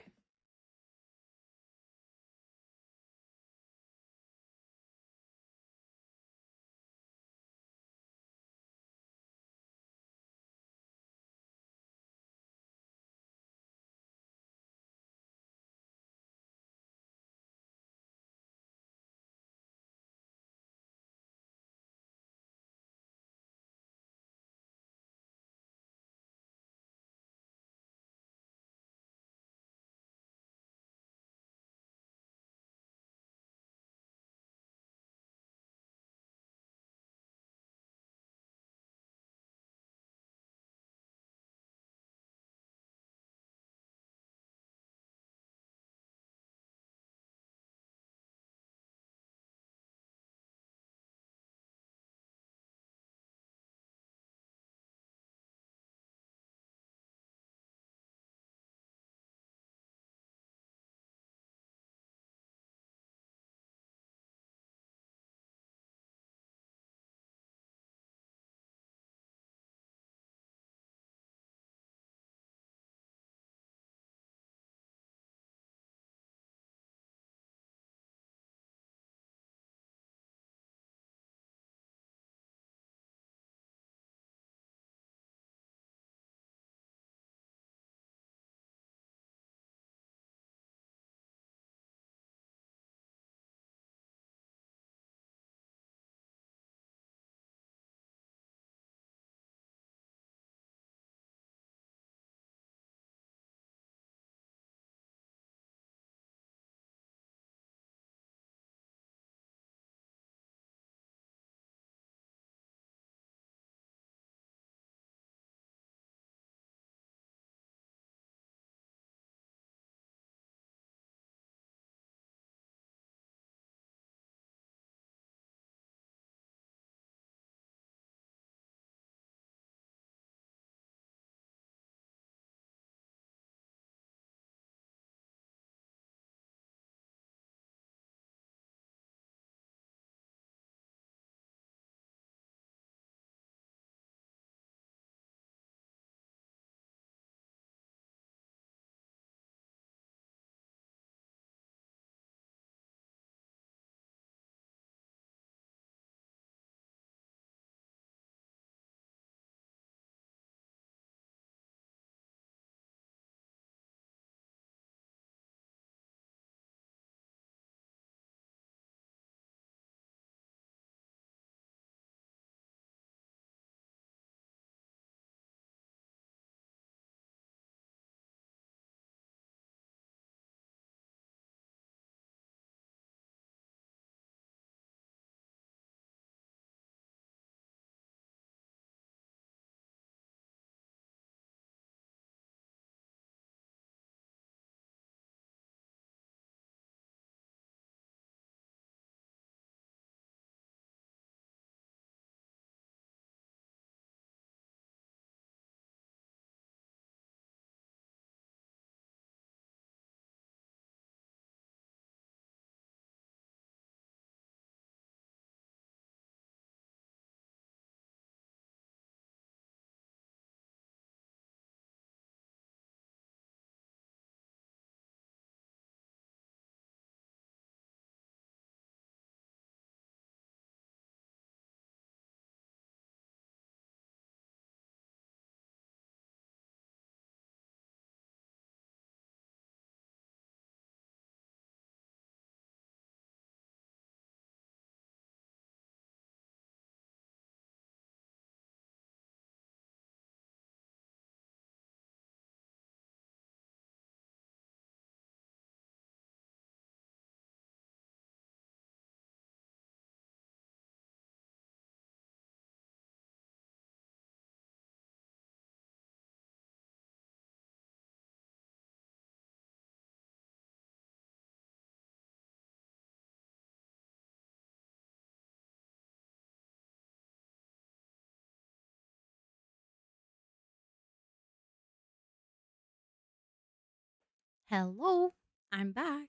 Hello, I'm back.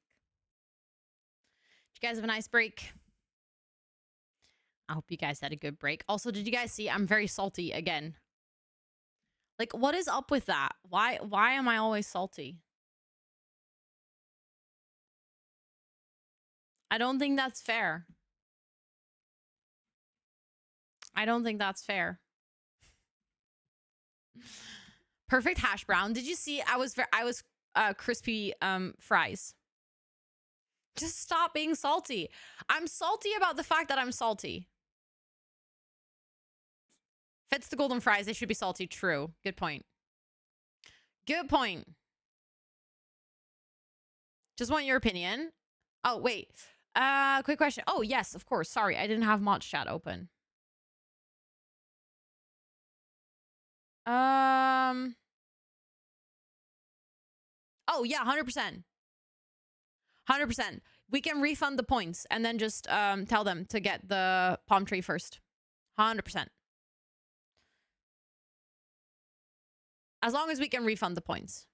Did you guys have a nice break? I hope you guys had a good break. Also, did you guys see I'm very salty again? Like, what is up with that? Why am I always salty? I don't think that's fair. I don't think that's fair. Perfect hash brown. Did you see I was crispy fries. Just stop being salty. I'm salty about the fact that I'm salty. If it's the golden fries, they should be salty. True. Good point. Good point. Just want your opinion. Oh, wait. Quick question. Oh, yes, of course. Sorry, I didn't have mod chat open. Oh, yeah, 100%. 100%. We can refund the points and then just tell them to get the palm tree first. 100%. As long as we can refund the points.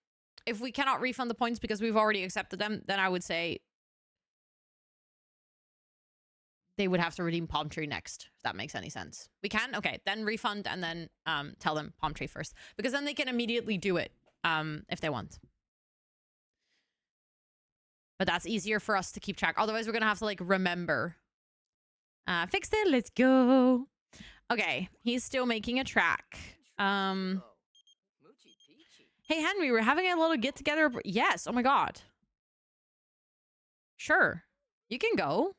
If we cannot refund the points because we've already accepted them, then I would say they would have to redeem palm tree next, if that makes any sense. We can? Okay, then refund and then tell them palm tree first. Because then they can immediately do it if they want. But that's easier for us to keep track. Otherwise, we're going to have to, like, remember. Fixed it. Let's go. Okay, he's still making a track. Hey, Henry, we're having a little get-together. Yes. Oh, my God. Sure. You can go.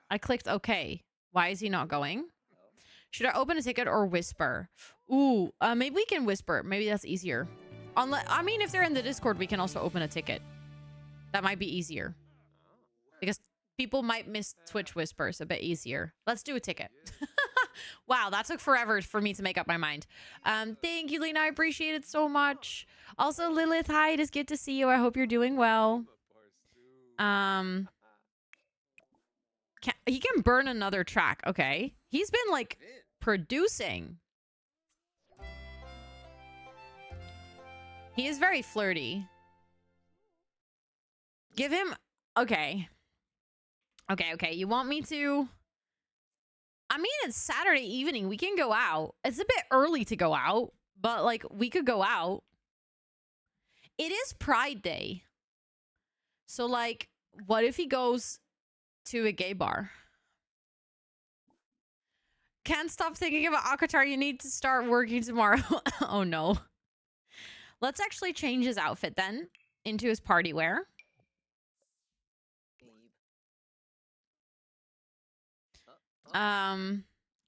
I clicked OK. Why is he not going? Should I open a ticket or whisper? Ooh, maybe we can whisper. Maybe that's easier. I mean, if they're in the Discord, we can also open a ticket. That might be easier. Because people might miss Twitch whispers a bit easier. Let's do a ticket. Wow, that took forever for me to make up my mind. Thank you, Lena. I appreciate it so much. Also, Lilith, hi. It is good to see you. I hope you're doing well. He can burn another track. Okay. He's been, like, producing. He is very flirty. Give him... Okay. Okay. You want me to... I mean, it's Saturday evening. We can go out. It's a bit early to go out, but, like, we could go out. It is Pride Day. So, like, what if he goes to a gay bar? Can't stop thinking about Akatar. You need to start working tomorrow. Oh, no. Let's actually change his outfit then into his party wear.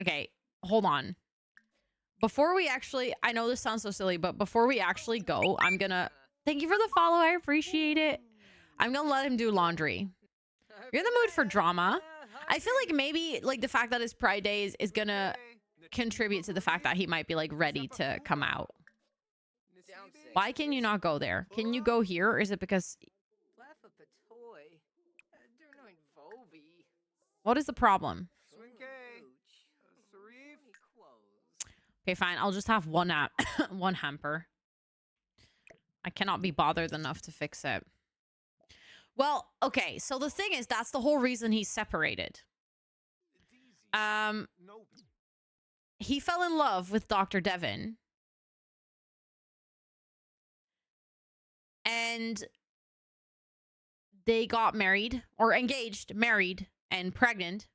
Okay, hold on. Before we actually, I know this sounds so silly, but before we actually go, I'm gonna, thank you for the follow. I appreciate it. I'm gonna let him do laundry. You're in the mood for drama. I feel like maybe, like, the fact that it's Pride Day is gonna contribute to the fact that he might be, like, ready to come out. Why can you not go there? Can you go here? Or is it because... What is the problem? Okay, fine. I'll just have one one hamper. I cannot be bothered enough to fix it. Well, okay. So the thing is, that's the whole reason he's separated. He fell in love with Dr. Devon. And they got married, or engaged, married, and pregnant,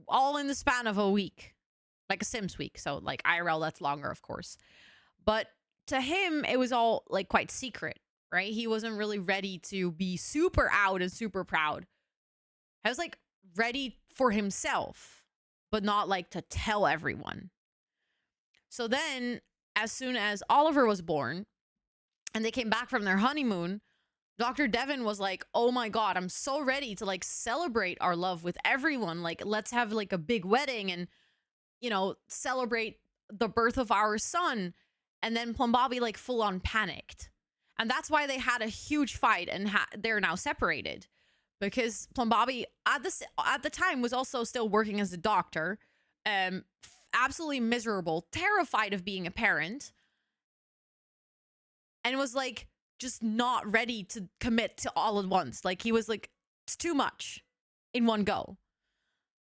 all in the span of a week. Like a Sims week. So, like, IRL, that's longer, of course. But to him, it was all, like, quite secret, right? He wasn't really ready to be super out and super proud. I was, like, ready for himself, but not, like, to tell everyone. So then, as soon as Oliver was born, and they came back from their honeymoon, Dr. Devon was like, oh my God, I'm so ready to, like, celebrate our love with everyone. Like, let's have, like, a big wedding and, you know, celebrate the birth of our son. And then Plum Bobby, like, full on panicked. And that's why they had a huge fight and they're now separated. Because Plum Bobby, at the time, was also still working as a doctor. Absolutely miserable, terrified of being a parent. And was, like, just not ready to commit to all at once. Like he was like, it's too much in one go.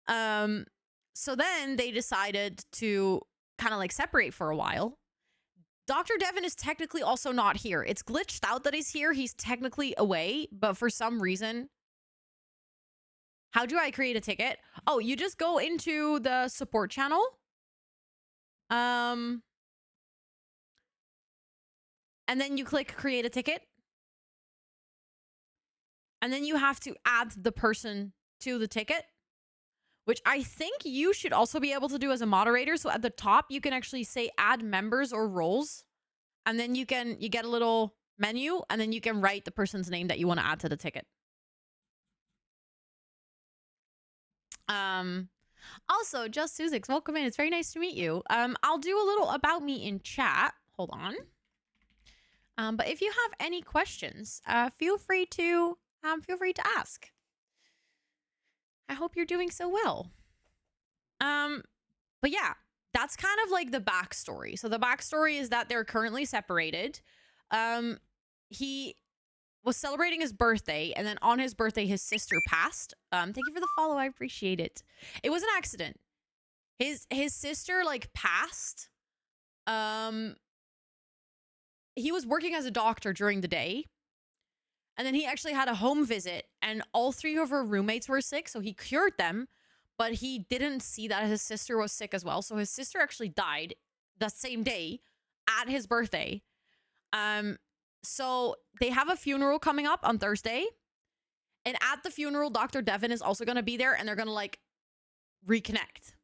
So then they decided to kind of like separate for a while. Dr. Devin is technically also not here. It's glitched out that he's here. He's technically away, but for some reason, how do I create a ticket? Oh, you just go into the support channel. And then you click create a ticket. And then you have to add the person to the ticket, which I think you should also be able to do as a moderator. So at the top, you can actually say add members or roles. And then you get a little menu, and then you can write the person's name that you want to add to the ticket. Also, Just Suzix, welcome in. It's very nice to meet you. I'll do a little about me in chat. Hold on. But if you have any questions, feel free to ask. I hope you're doing so well. But yeah, that's kind of like the backstory. So the backstory is that they're currently separated. He was celebrating his birthday, and then on his birthday, his sister passed. Thank you for the follow. I appreciate it. It was an accident. His sister like passed. He was working as a doctor during the day. And then he actually had a home visit, and all 3 of her roommates were sick, so he cured them, but he didn't see that his sister was sick as well. So his sister actually died the same day at his birthday. So they have a funeral coming up on Thursday. And at the funeral, Dr. Devin is also going to be there, and they're going to like reconnect.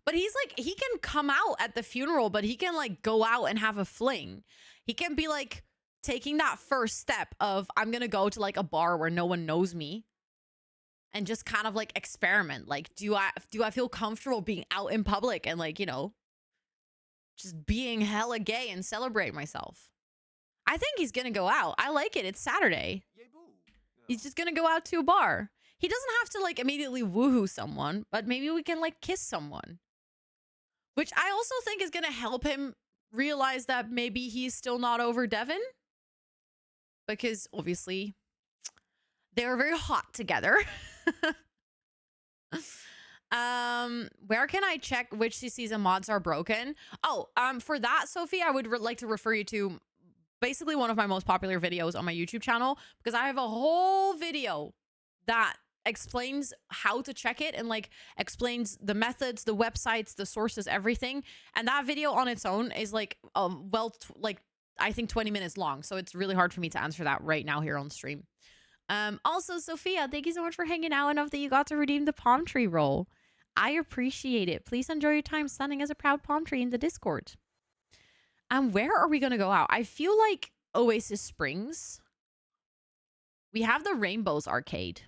But he's like, he can come out at the funeral, but he can like go out and have a fling. He can be like taking that first step of, I'm going to go to like a bar where no one knows me and just kind of like experiment. Like, do I feel comfortable being out in public and like, you know, just being hella gay and celebrate myself? I think he's going to go out. I like it. It's Saturday. He's just going to go out to a bar. He doesn't have to like immediately woohoo someone, but maybe we can like kiss someone. Which I also think is going to help him realize that maybe he's still not over Devin. Because obviously they were very hot together. Where can I check which CCs and mods are broken? Oh, for that, Sophie, I would like to refer you to basically one of my most popular videos on my YouTube channel, because I have a whole video that explains how to check it and like explains the methods, the websites, the sources, everything. And that video on its own is like I think 20 minutes long, so it's really hard for me to answer that right now here on stream. Also, Sophia, thank you so much for hanging out. Enough that you got to redeem the palm tree roll. I appreciate it. Please enjoy your time standing as a proud palm tree in the Discord. Where are we gonna go out? I feel like Oasis Springs. We have the Rainbows Arcade.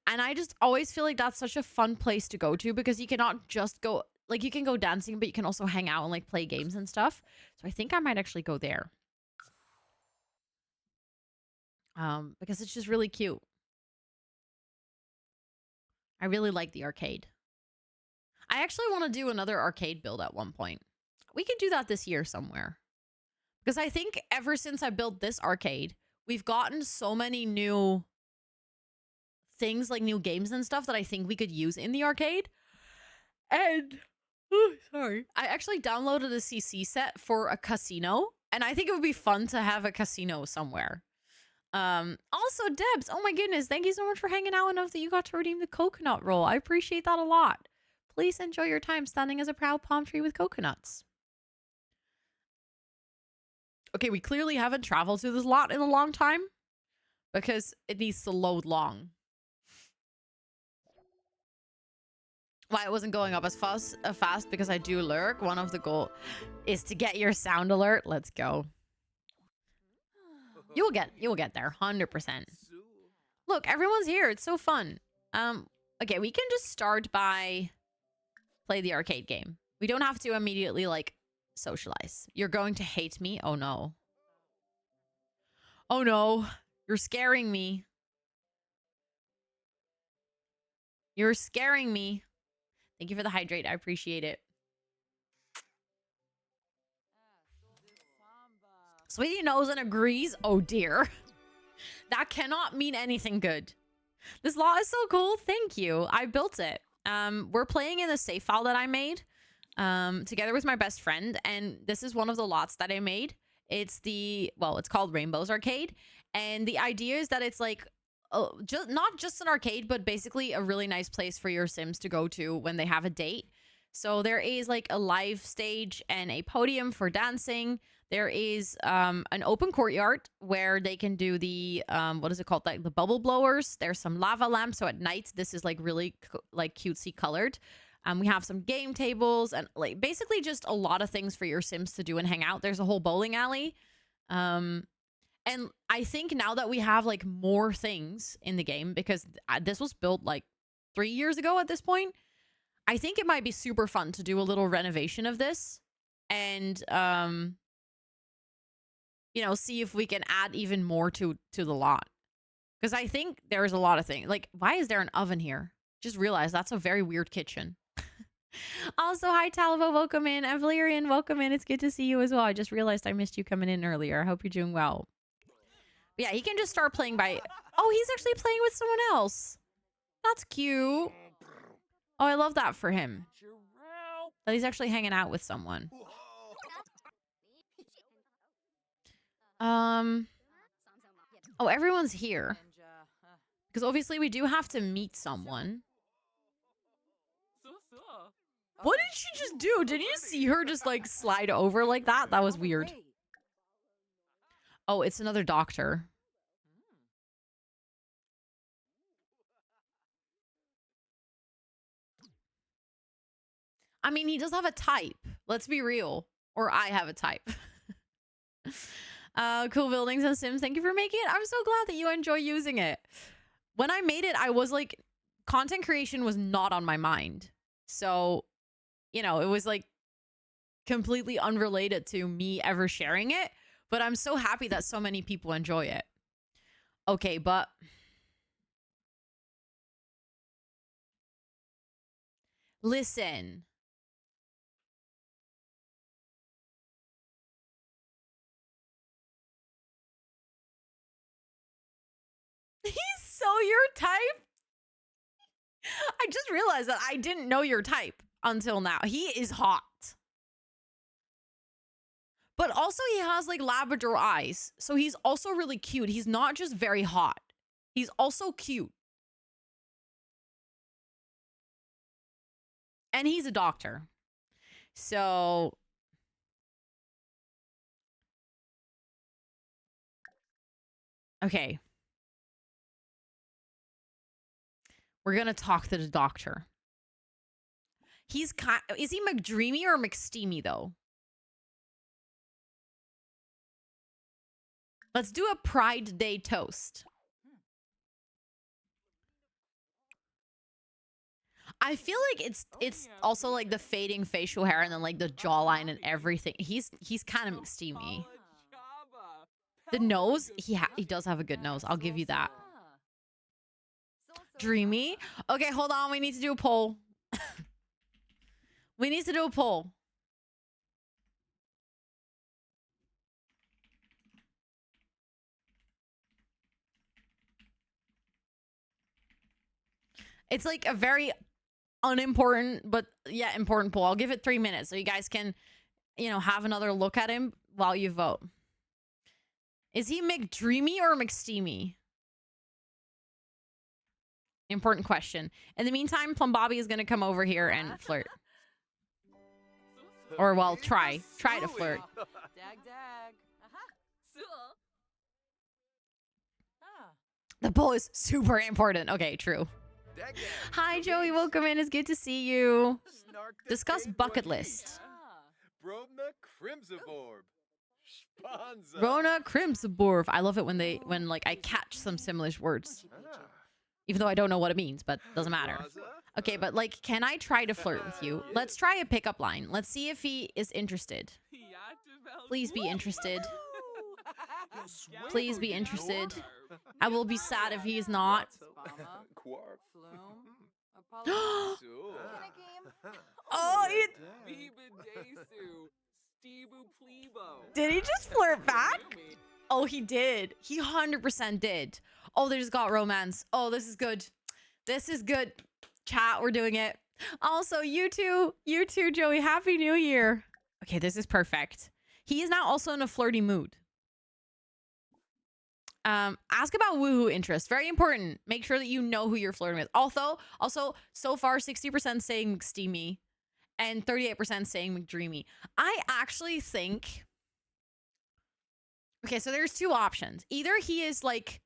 And I just always feel like that's such a fun place to go to, because you cannot just go, like, you can go dancing, but you can also hang out and like play games and stuff. So I think I might actually go there. Because it's just really cute. I really like the arcade. I actually want to do another arcade build at one point. We could do that this year somewhere. Because I think ever since I built this arcade, we've gotten so many new things, like new games and stuff, that I think we could use in the arcade. And sorry, I actually downloaded a CC set for a casino, and I think it would be fun to have a casino somewhere. Also, Debs, oh my goodness, thank you so much for hanging out enough that you got to redeem the coconut roll. I appreciate that a lot. Please enjoy your time standing as a proud palm tree with coconuts. Okay, we clearly haven't traveled to this lot in a long time, because it needs to load long. Why it wasn't going up as fast because I do lurk. One of the goals is to get your sound alert. Let's go. You will get there 100%. Look, everyone's here. It's so fun. Okay, we can just start by play the arcade game. We don't have to immediately like socialize. You're going to hate me. Oh no. Oh no. You're scaring me. You're scaring me. Thank you for the hydrate. I appreciate it. Sweetie knows and agrees. Oh dear. That cannot mean anything good. This lot is so cool. Thank you. I built it. We're playing in the save file that I made together with my best friend. And this is one of the lots that I made. It's it's called Rainbows Arcade. And the idea is that it's like, not just an arcade, but basically a really nice place for your Sims to go to when they have a date. So there is like a live stage and a podium for dancing. There is an open courtyard where they can do the, what is it called? Like the bubble blowers. There's some lava lamps. So at night, this is like really like cutesy colored. We have some game tables and like basically just a lot of things for your Sims to do and hang out. There's a whole bowling alley. And I think now that we have like more things in the game, because this was built like 3 years ago at this point, I think it might be super fun to do a little renovation of this and, you know, see if we can add even more to the lot. Because I think there's a lot of things. Like, why is there an oven here? Just realized that's a very weird kitchen. Also, hi, Talvo, welcome in. And Valerian, welcome in. It's good to see you as well. I just realized I missed you coming in earlier. I hope you're doing well. But yeah, he can just start playing by... Oh, he's actually playing with someone else. That's cute. Oh, I love that for him. That he's actually hanging out with someone. Oh, everyone's here. Because obviously we do have to meet someone. What did she just do? Did you see her just like slide over like that? That was weird. Oh, it's another doctor. I mean, he does have a type. Let's be real. Or I have a type. Cool buildings and Sims. Thank you for making it. I'm so glad that you enjoy using it. When I made it, I was like, content creation was not on my mind. So, you know, it was like completely unrelated to me ever sharing it. But I'm so happy that so many people enjoy it. Okay, but... Listen. He's so your type? I just realized that I didn't know your type until now. He is hot. But also he has like Labrador eyes. So he's also really cute. He's not just very hot. He's also cute. And he's a doctor. So... Okay. We're going to talk to the doctor. Is he McDreamy or McSteamy, though? Let's do a Pride Day toast. I feel like it's also like the fading facial hair and then like the jawline and everything. He's kind of McSteamy. The nose, he does have a good nose. I'll give you that. Dreamy. Okay, hold on. We need to do a poll. We need to do a poll. It's like a very unimportant, but yeah, important poll. I'll give it 3 minutes so you guys can, you know, have another look at him while you vote. Is he McDreamy or McSteamy? Important question. In the meantime, Plum Bobby is going to come over here and flirt. Or, well, try to flirt. The poll is super important. Okay, true. Hi, Joey. Welcome in. It's good to see you. Discuss bucket list. Rona Crimsaborv. I love it when like I catch some Simlish words. Even though I don't know what it means, but doesn't matter. Okay, but like, can I try to flirt with you? Let's try a pickup line. Let's see if he is interested. Please be interested. Please be interested. I will be sad if he is not. Oh, Did he just flirt back? Oh, he did. He 100% did. Oh, they just got romance. Oh, this is good. This is good. Chat, we're doing it. Also, you too, Joey. Happy New Year. Okay, this is perfect. He is now also in a flirty mood. Ask about woohoo interest. Very important. Make sure that you know who you're flirting with. Also, so far, 60% saying McSteamy and 38% saying McDreamy. I actually think... Okay, so there's two options. Either he is like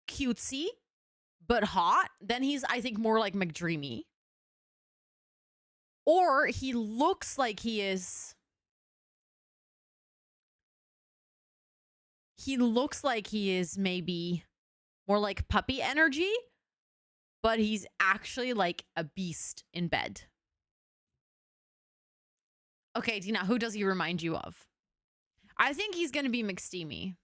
cutesy, but hot. Then he's, I think, more like McDreamy. Or he looks like he is... He looks like he is maybe more like puppy energy, but he's actually like a beast in bed. Okay, Dina, who does he remind you of? I think he's going to be McSteamy.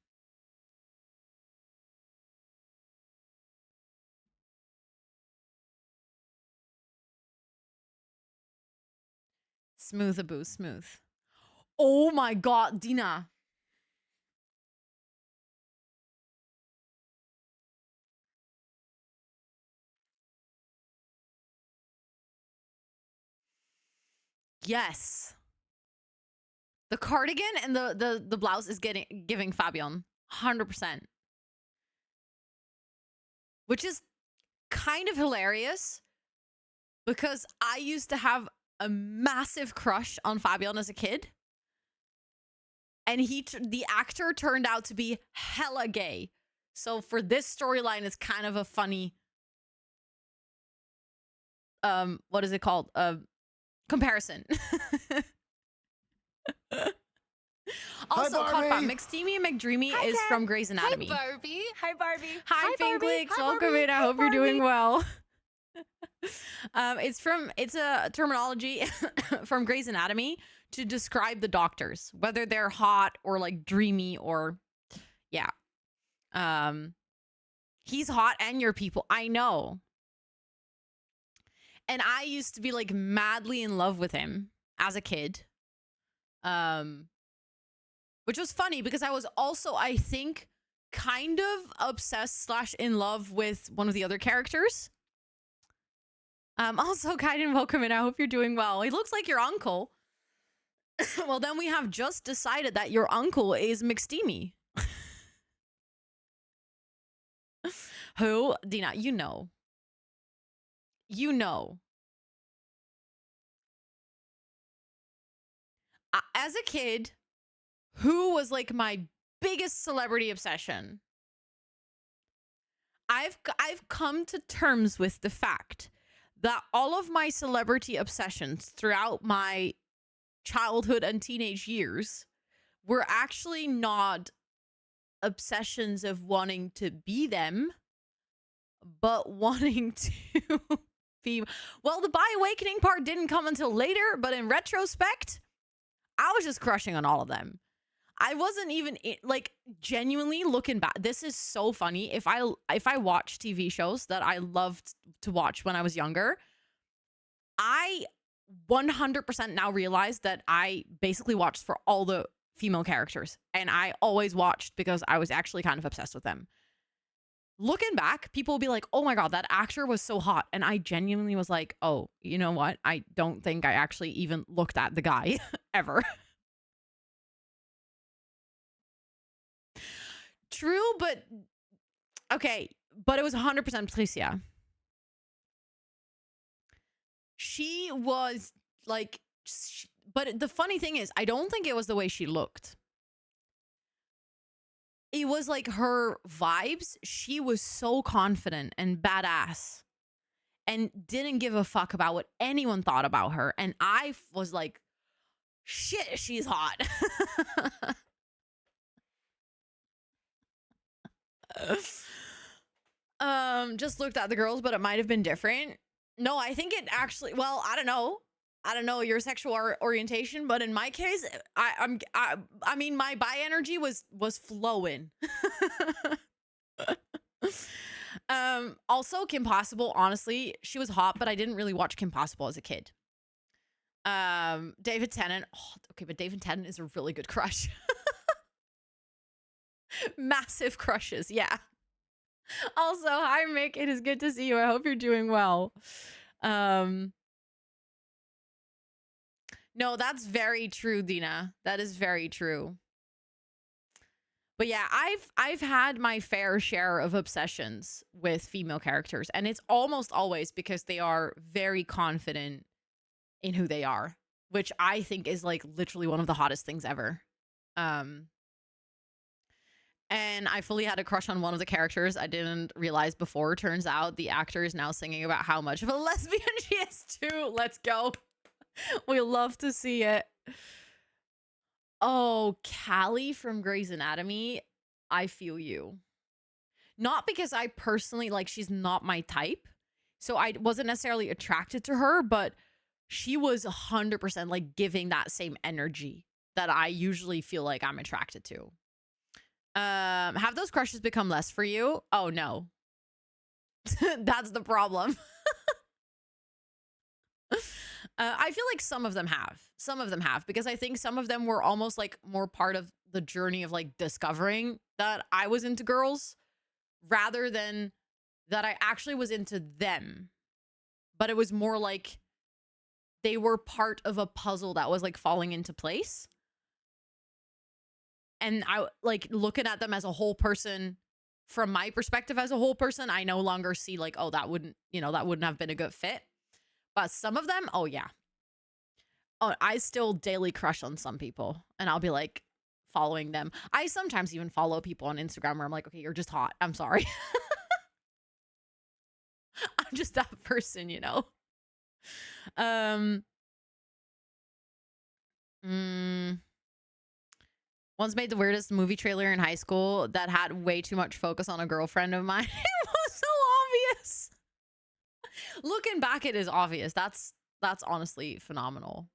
Smooth-a-boo, smooth. Oh my god, Dina. Yes. The cardigan and the blouse is giving Fabian 100%. Which is kind of hilarious because I used to have a massive crush on Fabian as a kid. And the actor turned out to be hella gay. So for this storyline, it's kind of a funny what is it called? Comparison. Also, McSteamy and McDreamy is from Grey's Anatomy. Hi, Barbie. Hi, Barbie. Hi, Pinklix. Welcome Barbie. in. I hope you're doing well. It's a terminology from Grey's Anatomy to describe the doctors, whether they're hot or like dreamy or yeah. He's hot and your people. I know. And I used to be like madly in love with him as a kid. Which was funny because I was also, I think, kind of obsessed / in love with one of the other characters. Also, Kaiden, welcome in. I hope you're doing well. He looks like your uncle. Well, then we have just decided that your uncle is McSteamy. Who? Dina, you know. You know. As a kid, who was like my biggest celebrity obsession? I've come to terms with the fact that all of my celebrity obsessions throughout my childhood and teenage years were actually not obsessions of wanting to be them, but wanting to be... Well, the bi awakening part didn't come until later, but in retrospect, I was just crushing on all of them. I wasn't even like genuinely looking back. This is so funny. If I watch TV shows that I loved to watch when I was younger, I 100% now realize that I basically watched for all the female characters, and I always watched because I was actually kind of obsessed with them. Looking back, people will be like, "Oh my god, that actor was so hot," and I genuinely was like, "Oh, you know what? I don't think I actually even looked at the guy ever." True, but okay, but it was 100% Patricia. She was like, but the funny thing is, I don't think it was the way she looked. It was like her vibes. She was so confident and badass and didn't give a fuck about what anyone thought about her. And I was like, shit, she's hot. Just looked at the girls, but it might have been different. No, I think it actually, well, I don't know your sexual orientation, but in my case, I mean, my bi energy was flowing. Also, Kim Possible, honestly, she was hot, but I didn't really watch Kim Possible as a kid. David Tennant. Oh, okay, but David Tennant is a really good crush. Massive crushes, yeah. Also, hi Mick, it is good to see you. I hope you're doing well. No, that's very true, Dina. That is very true. But yeah, I've had my fair share of obsessions with female characters, and it's almost always because they are very confident in who they are, which I think is like literally one of the hottest things ever. And I fully had a crush on one of the characters I didn't realize before. Turns out the actor is now singing about how much of a lesbian she is too. Let's go. We love to see it. Oh, Callie from Grey's Anatomy. I feel you. Not because I personally, like, she's not my type. So I wasn't necessarily attracted to her, but she was 100% like giving that same energy that I usually feel like I'm attracted to. Have those crushes become less for you? Oh, no. That's the problem. I feel like some of them have. Some of them have, because I think some of them were almost like more part of the journey of like discovering that I was into girls rather than that I actually was into them. But it was more like they were part of a puzzle that was like falling into place. And I like looking at them as a whole person from my perspective as a whole person, I no longer see like, oh, that wouldn't have been a good fit. But some of them, oh yeah. Oh, I still daily crush on some people, and I'll be like following them. I sometimes even follow people on Instagram where I'm like, okay, you're just hot. I'm sorry. I'm just that person, you know? Once made the weirdest movie trailer in high school that had way too much focus on a girlfriend of mine. It was so obvious. Looking back, it is obvious. That's honestly phenomenal.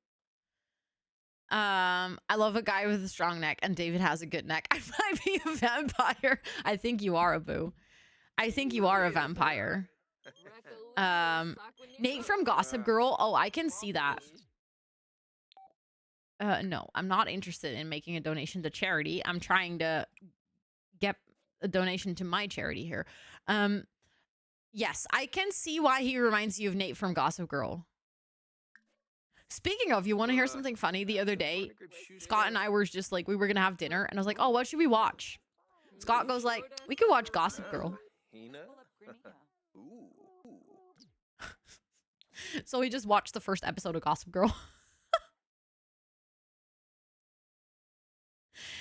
I love a guy with a strong neck, and David has a good neck. I might be a vampire. I think you are, a boo. I think you are a vampire. Nate from Gossip Girl. Oh, I can see that. No, I'm not interested in making a donation to charity. I'm trying to get a donation to my charity here. Yes, I can see why he reminds you of Nate from Gossip Girl. Speaking of, you want to hear something funny? The other day, Scott and I were just like, we were going to have dinner, and I was like, oh, what should we watch? Scott goes like, we could watch Gossip Girl. So we just watched the first episode of Gossip Girl.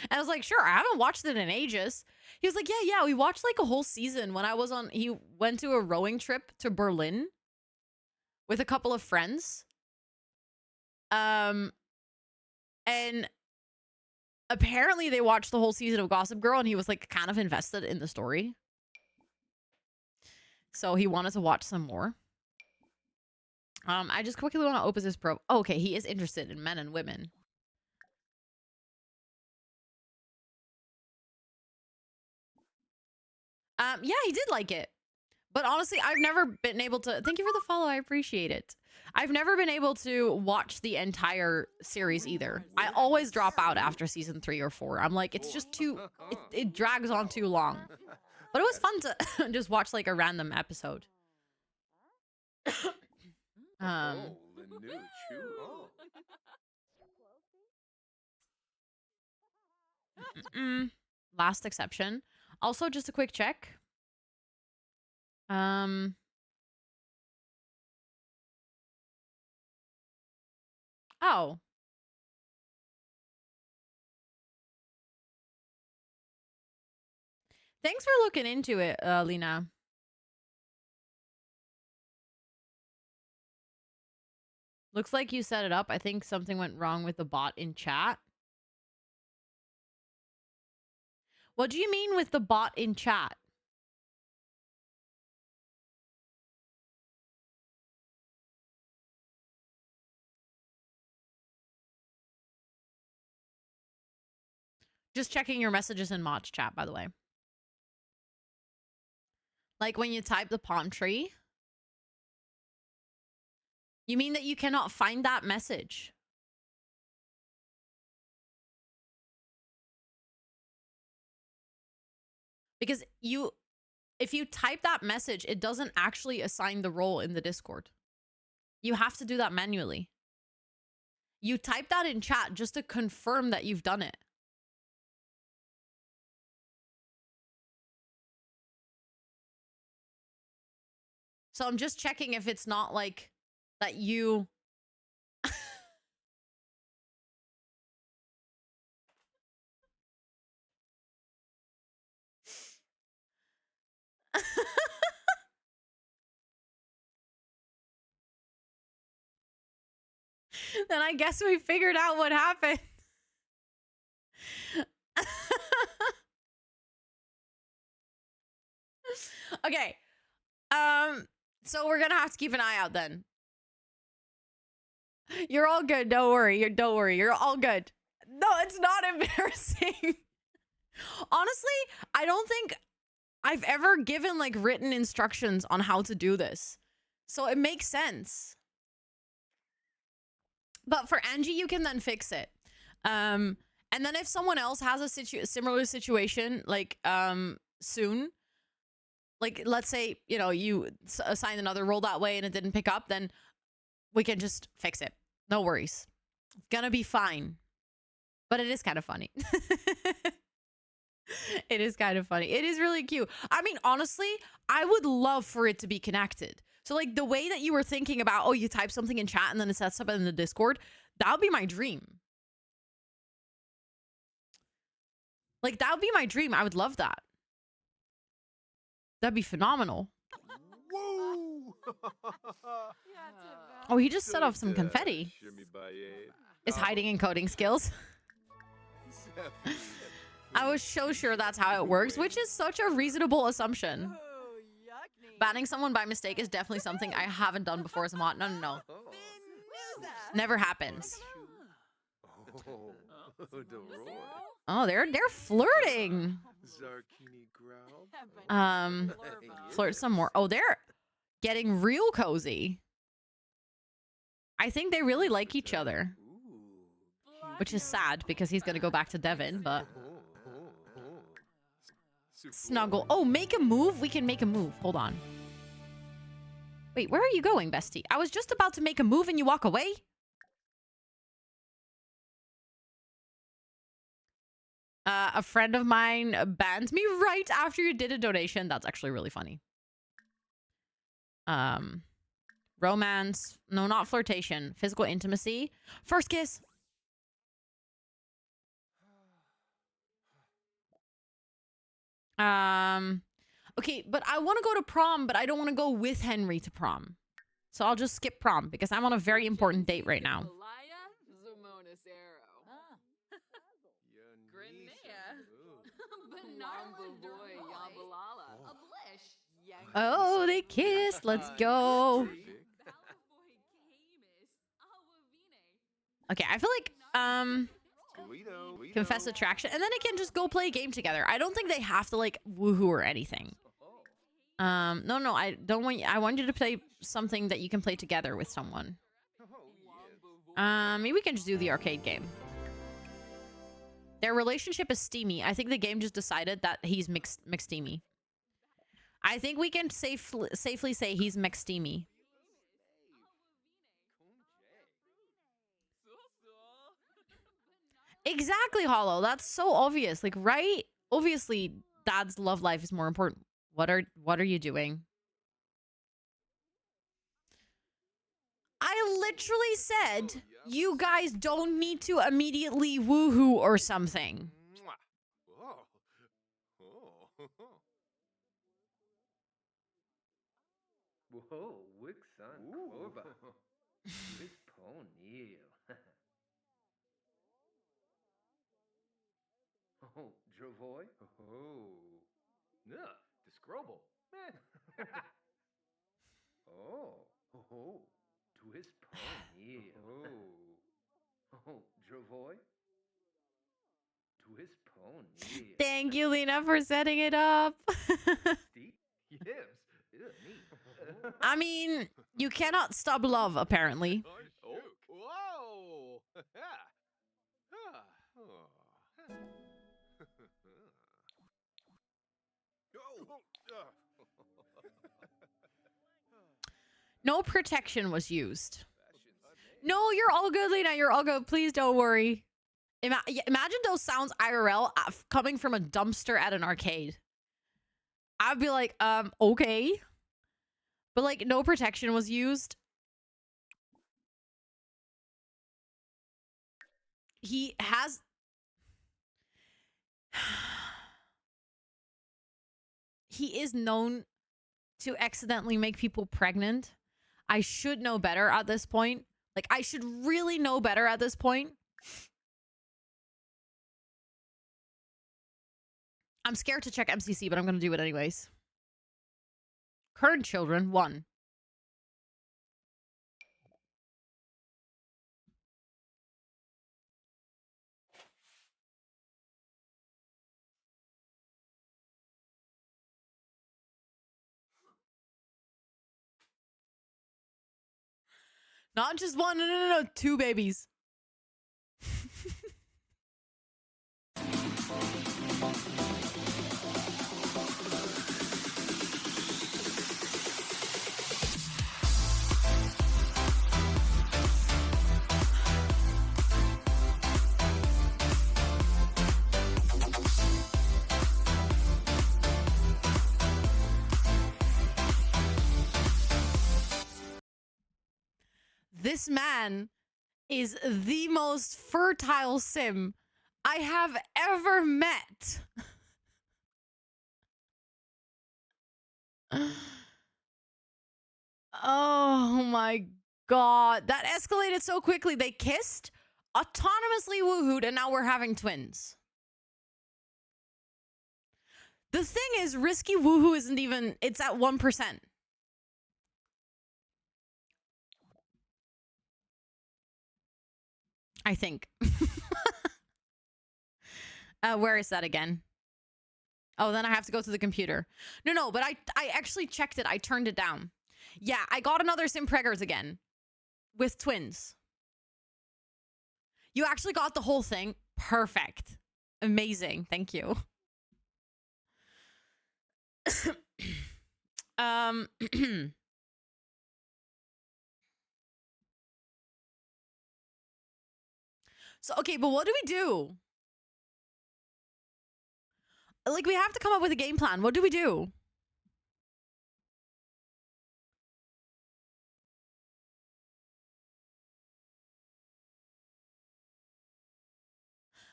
And I was like, sure, I haven't watched it in ages. He was like, yeah, we watched like a whole season when I was on, he went to a rowing trip to Berlin with a couple of friends. And apparently they watched the whole season of Gossip Girl, and he was like kind of invested in the story. So he wanted to watch some more. I just quickly want to open his pro. Oh, okay, he is interested in men and women. Yeah, he did like it. But honestly, I've never been able to... Thank you for the follow. I appreciate it. I've never been able to watch the entire series either. I always drop out after season 3 or 4. I'm like, it's just too... It drags on too long. But it was fun to just watch like a random episode. Last exception. Also, just a quick check. Oh. Thanks for looking into it, Lena. Looks like you set it up. I think something went wrong with the bot in chat. What do you mean with the bot in chat? Just checking your messages in Mot's chat, by the way. Like when you type the palm tree. You mean that you cannot find that message? Because if you type that message, it doesn't actually assign the role in the Discord. You have to do that manually. You type that in chat just to confirm that you've done it. So I'm just checking if it's not like that you... Then I guess we figured out what happened. Okay. So we're gonna have to keep an eye out then. You're all good. Don't worry. Don't worry. You're all good. No, it's not embarrassing. Honestly, I don't think I've ever given like written instructions on how to do this. So it makes sense. But for Angie, you can then fix it. And then if someone else has a similar situation, like soon, like let's say, you know, you assigned another role that way and it didn't pick up, then we can just fix it. No worries. It's gonna be fine. But it is kind of funny. It is kind of funny. It is really cute. I mean, honestly, I would love for it to be connected. So like the way that you were thinking about, oh, you type something in chat and then it sets up in the Discord, that would be my dream. Like that would be my dream. I would love that. That'd be phenomenal. Woo! Oh, he just set off some confetti. Is hiding in coding skills. I was so sure that's how it works, which is such a reasonable assumption. Banning someone by mistake is definitely something I haven't done before as a mod. No. Never happens. Oh, they're flirting. Flirt some more. Oh, they're getting real cozy. I think they really like each other. Which is sad because he's gonna go back to Devon, but... Snuggle. Oh, make a move? We can make a move. Hold on. Wait, where are you going, bestie? I was just about to make a move and you walk away? A friend of mine banned me right after you did a donation. That's actually really funny. Romance. No, not flirtation. Physical intimacy. First kiss. Okay, but I want to go to prom, but I don't want to go with Henry to prom. So I'll just skip prom because I'm on a very important date right now. Oh, they kissed. Let's go. Okay, I feel like confess attraction, and then they can just go play a game together. I don't think they have to like woohoo or anything. No, I don't want you. I want you to play something that you can play together with someone. Maybe we can just do the arcade game. Their relationship is steamy. I think the game just decided that he's McSteamy. I think we can safely say he's McSteamy. Exactly, Hollow. That's so obvious. Like, right? Obviously, Dad's love life is more important. What are you doing? I literally said you guys don't need to immediately woohoo or something. Whoa, Wixon Korba. This pony. Oh, Jovoy? Oh. Yeah, the Scrobble. Oh. Oh. Twist pony. Oh, Jovoy? Twist pony. Thank you, Lena, for setting it up. Steve? Yes. Me. I mean, you cannot stop love, apparently. Whoa! No protection was used. No, you're all good, Lena. You're all good. Please don't worry. Imagine those sounds IRL coming from a dumpster at an arcade. I'd be like, okay. But like, no protection was used. He has... He is known to accidentally make people pregnant. I should know better at this point. Like, I should really know better at this point. I'm scared to check MCC, but I'm going to do it anyways. Current children, 1. Not just 1, no, 2 babies. This man is the most fertile sim I have ever met. Oh my god. That escalated so quickly. They kissed, autonomously woohooed, and now we're having twins. The thing is, risky woohoo isn't even, it's at 1%. I think. Where is that again? Oh, then I have to go to the computer. No, but I actually checked it. I turned it down. Yeah, I got another Simpreggers again. With twins. You actually got the whole thing? Perfect. Amazing. Thank you. So, okay, but what do we do? Like, we have to come up with a game plan. What do we do?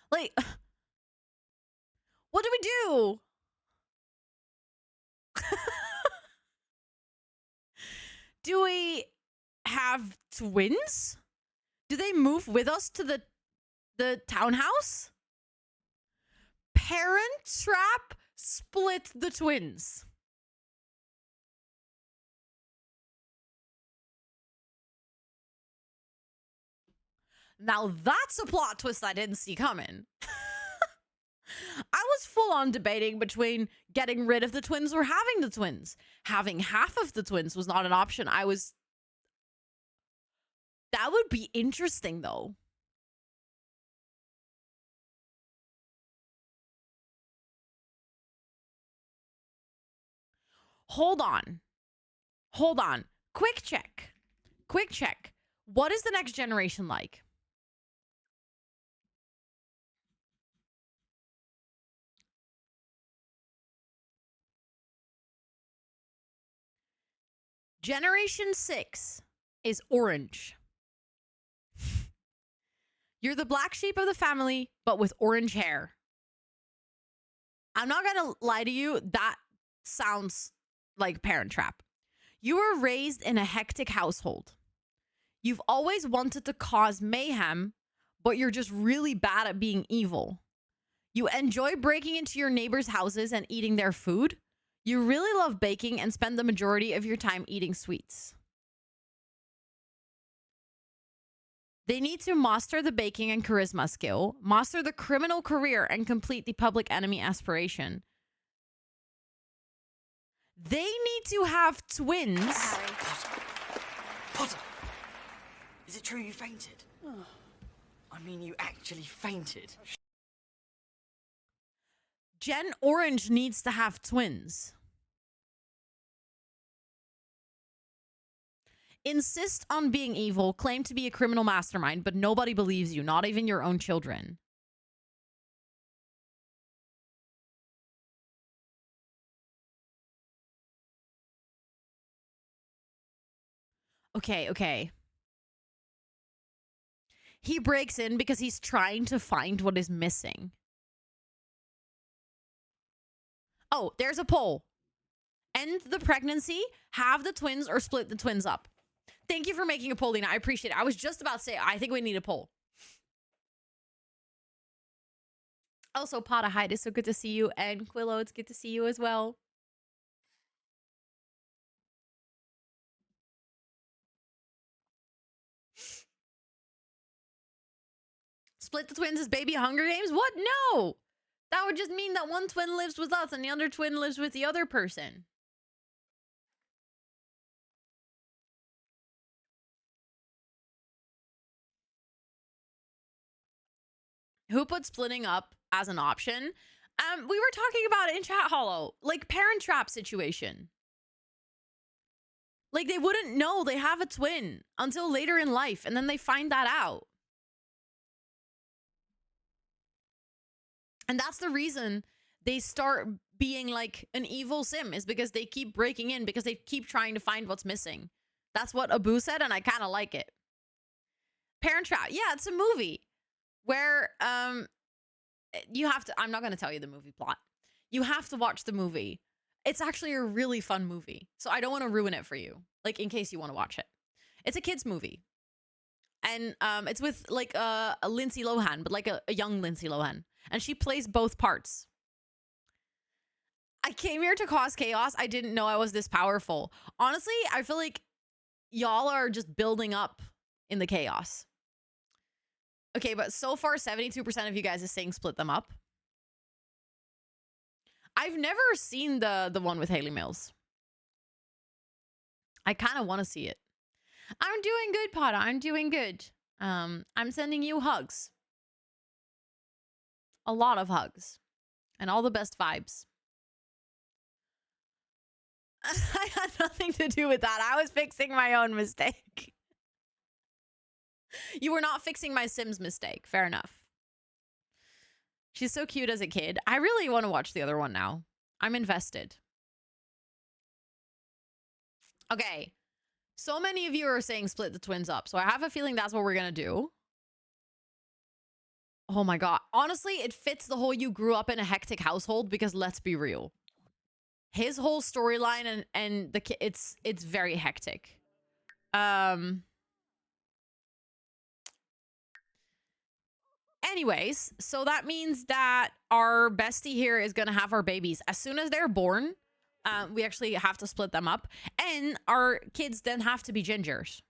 Like, what do we do? Do we have twins? Do they move with us to the townhouse? Parent trap, split the twins. Now that's a plot twist I didn't see coming. I was full on debating between getting rid of the twins or having the twins. Having half of the twins was not an option. That would be interesting though. Hold on. Quick check. What is the next generation like? Generation 6 is orange. You're the black sheep of the family, but with orange hair. I'm not gonna lie to you, that sounds like Parent Trap. You were raised in a hectic household. You've always wanted to cause mayhem, but you're just really bad at being evil. You enjoy breaking into your neighbors' houses and eating their food. You really love baking and spend the majority of your time eating sweets. They need to master the baking and charisma skill, master the criminal career, and complete the public enemy aspiration. They need to have twins. Harry. Potter! Is it true you fainted? I mean, you actually fainted. Jen Orange needs to have twins. Insist on being evil, claim to be a criminal mastermind, but nobody believes you, not even your own children. Okay. He breaks in because he's trying to find what is missing. Oh, there's a poll. End the pregnancy, have the twins, or split the twins up. Thank you for making a poll, Lena. I appreciate it. I was just about to say, I think we need a poll. Also, Pata, hi, it's so good to see you. And Quillo, it's good to see you as well. Split the twins as baby Hunger Games? What? No! That would just mean that one twin lives with us and the other twin lives with the other person. Who put splitting up as an option? We were talking about it in Chat Hollow. Like, Parent Trap situation. Like, they wouldn't know they have a twin until later in life, and then they find that out. And that's the reason they start being like an evil sim, is because they keep breaking in, because they keep trying to find what's missing. That's what Abu said, and I kind of like it. Parent Trap. Yeah, it's a movie where you have to, I'm not going to tell you the movie plot. You have to watch the movie. It's actually a really fun movie. So I don't want to ruin it for you, like in case you want to watch it. It's a kids movie. And it's with like a Lindsay Lohan, but like a young Lindsay Lohan. And she plays both parts. I came here to cause chaos. I didn't know I was this powerful. Honestly, I feel like y'all are just building up in the chaos. Okay, but so far, 72% of you guys is saying split them up. I've never seen the one with Haley Mills. I kind of want to see it. I'm doing good, Potter. I'm doing good. I'm sending you hugs. A lot of hugs. And all the best vibes. I had nothing to do with that. I was fixing my own mistake. You were not fixing my Sims mistake. Fair enough. She's so cute as a kid. I really want to watch the other one now. I'm invested. Okay. So many of you are saying split the twins up. So I have a feeling that's what we're going to do. Oh my God. Honestly, it fits the whole you grew up in a hectic household, because let's be real. His whole storyline and the it's very hectic. Anyways, so that means that our bestie here is going to have our babies. As soon as they're born, we actually have to split them up. And our kids then have to be gingers.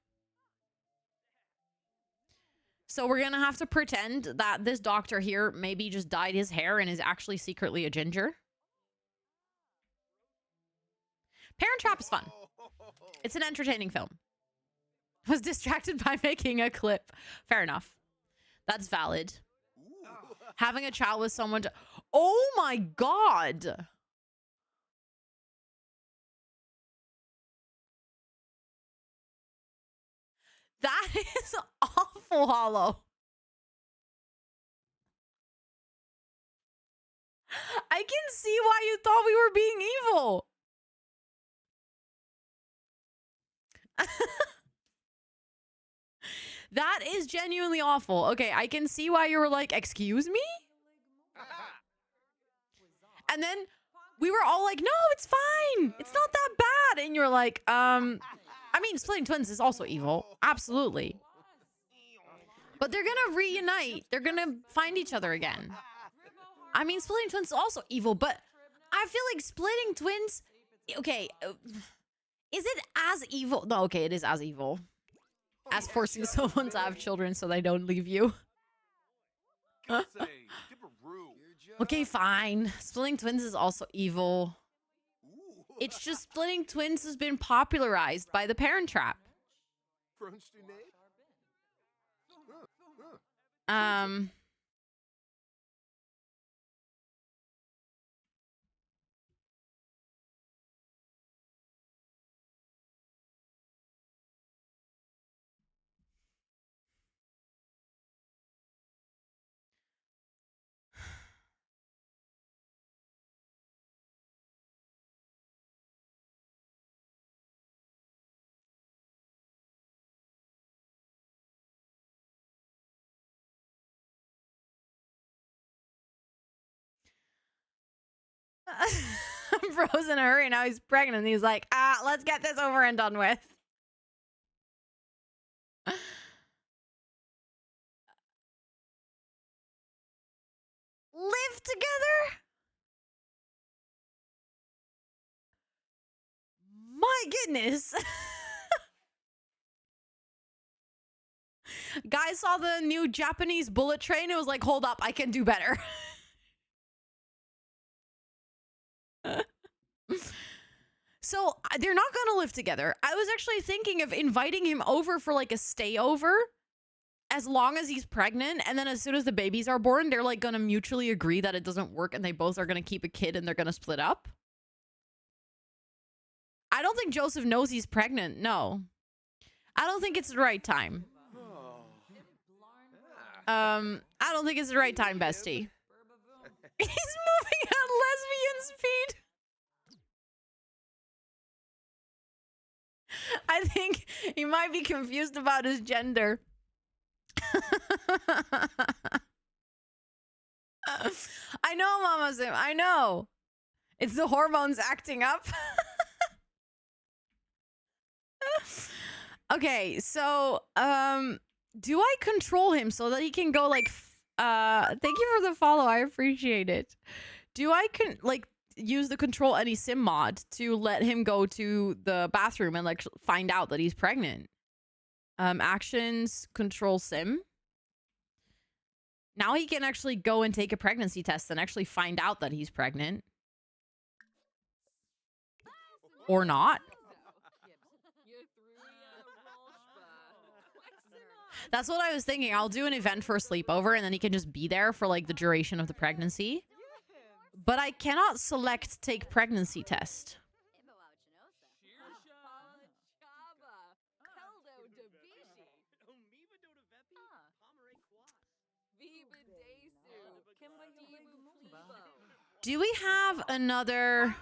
So we're going to have to pretend that this doctor here maybe just dyed his hair and is actually secretly a ginger. Parent Trap is fun. It's an entertaining film. Was distracted by making a clip. Fair enough. That's valid. Having a child with someone to... Oh my God. That is awful, Hollow. I can see why you thought we were being evil. That is genuinely awful. Okay, I can see why you were like, excuse me? And then we were all like, no, it's fine. It's not that bad. And you're like, I mean, splitting twins is also evil. Absolutely. But they're going to reunite. They're going to find each other again. I mean, splitting twins is also evil, but I feel like splitting twins... Okay, is it as evil? No, okay, it is as evil as forcing someone to have children so they don't leave you. Okay, fine. Splitting twins is also evil. It's just splitting twins has been popularized by the Parent Trap. Um. Frozen in a hurry. Now he's pregnant. He's like, let's get this over and done with. Live together? My goodness. Guys saw the new Japanese bullet train. It was like, hold up, I can do better. So they're not gonna live together. I was actually thinking of inviting him over for like a stayover as long as he's pregnant, and then as soon as the babies are born, they're like gonna mutually agree that it doesn't work and they both are gonna keep a kid and they're gonna split up. I don't think Joseph knows he's pregnant. No. I don't think it's the right time. I don't think it's the right time, bestie. He's moving at lesbian speed. I think he might be confused about his gender. I know, Mama Sim. I know. It's the hormones acting up. Okay, so do I control him so that he can go like thank you for the follow. I appreciate it. Do I use the control any sim mod to let him go to the bathroom and like find out that he's pregnant? Actions, control sim. Now he can actually go and take a pregnancy test and actually find out that he's pregnant. Or not. That's what I was thinking. I'll do an event for a sleepover and then he can just be there for like the duration of the pregnancy. But I cannot select take pregnancy test. Do we have another...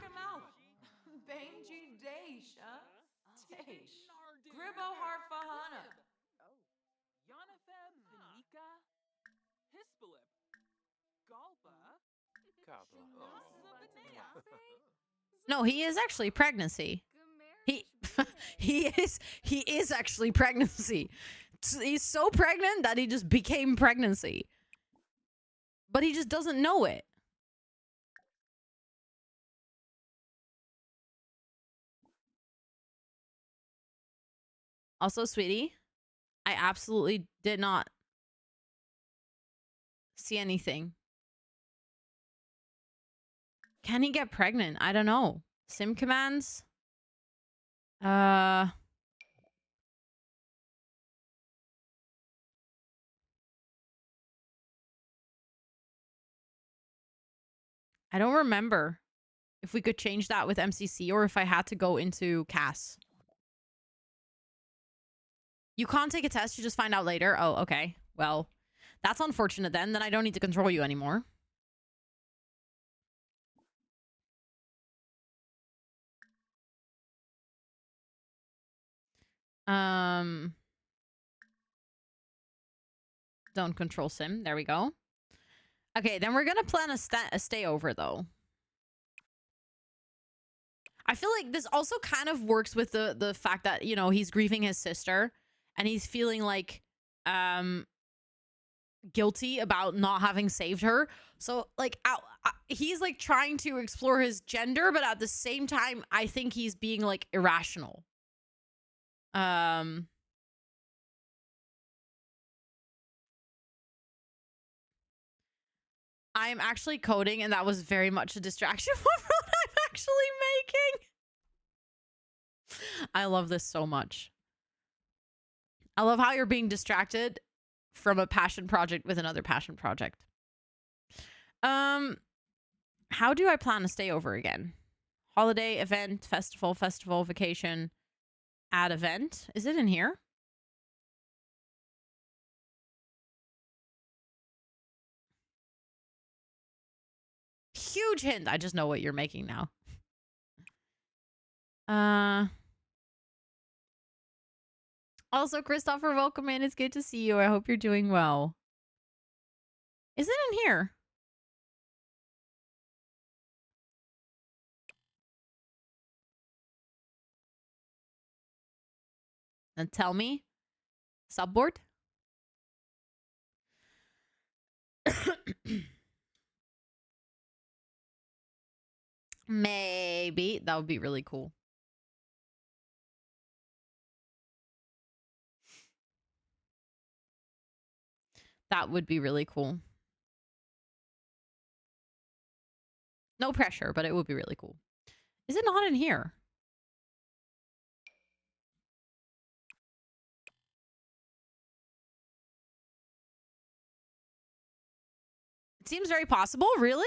No, he is actually pregnancy. He is actually pregnancy. He's so pregnant that he just became pregnancy. But he just doesn't know it. Also, sweetie, I absolutely did not see anything. Can he get pregnant? I don't know. Sim commands? I don't remember if we could change that with MCC or if I had to go into CAS. You can't take a test, you just find out later. Oh, okay. Well, that's unfortunate then. Then I don't need to control you anymore. Don't control sim. There we go. Okay, then we're gonna plan a stay over though. I feel like this also kind of works with the fact that, you know, he's grieving his sister and he's feeling like guilty about not having saved her. So like he's like trying to explore his gender, but at the same time I think he's being like irrational. I am actually coding and that was very much a distraction from what I'm actually making. I love this so much. I love how you're being distracted from a passion project with another passion project. How do I plan to stay over again? Holiday, event, festival, vacation, add event. Is it in here? Huge hint. I just know what you're making now. Also, Christopher, welcome in. It's good to see you. I hope you're doing well. Is it in here? Then tell me. Subboard? Maybe. That would be really cool. That would be really cool. No pressure, but it would be really cool. Is it not in here? It seems very possible. Really?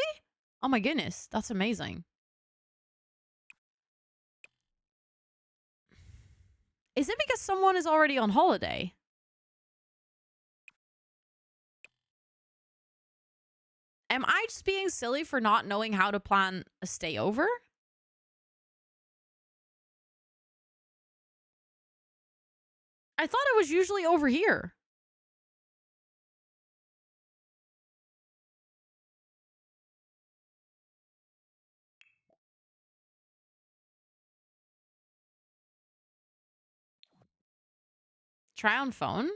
Oh my goodness. That's amazing. Is it because someone is already on holiday? Am I just being silly for not knowing how to plan a stay over? I thought it was usually over here. Try on phone.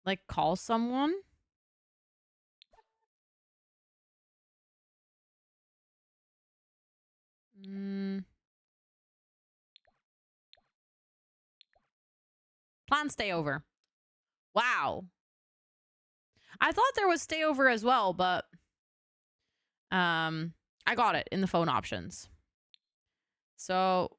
Like call someone. Plan stay over. Wow. I thought there was stay over as well, but I got it in the phone options. So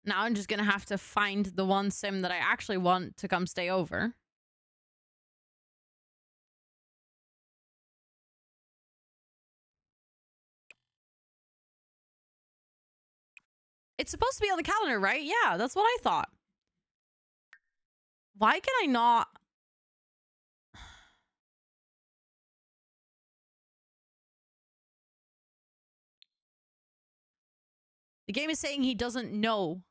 now I'm just going to have to find the one sim that I actually want to come stay over. It's supposed to be on the calendar, right? Yeah, that's what I thought. Why can I not? The game is saying he doesn't know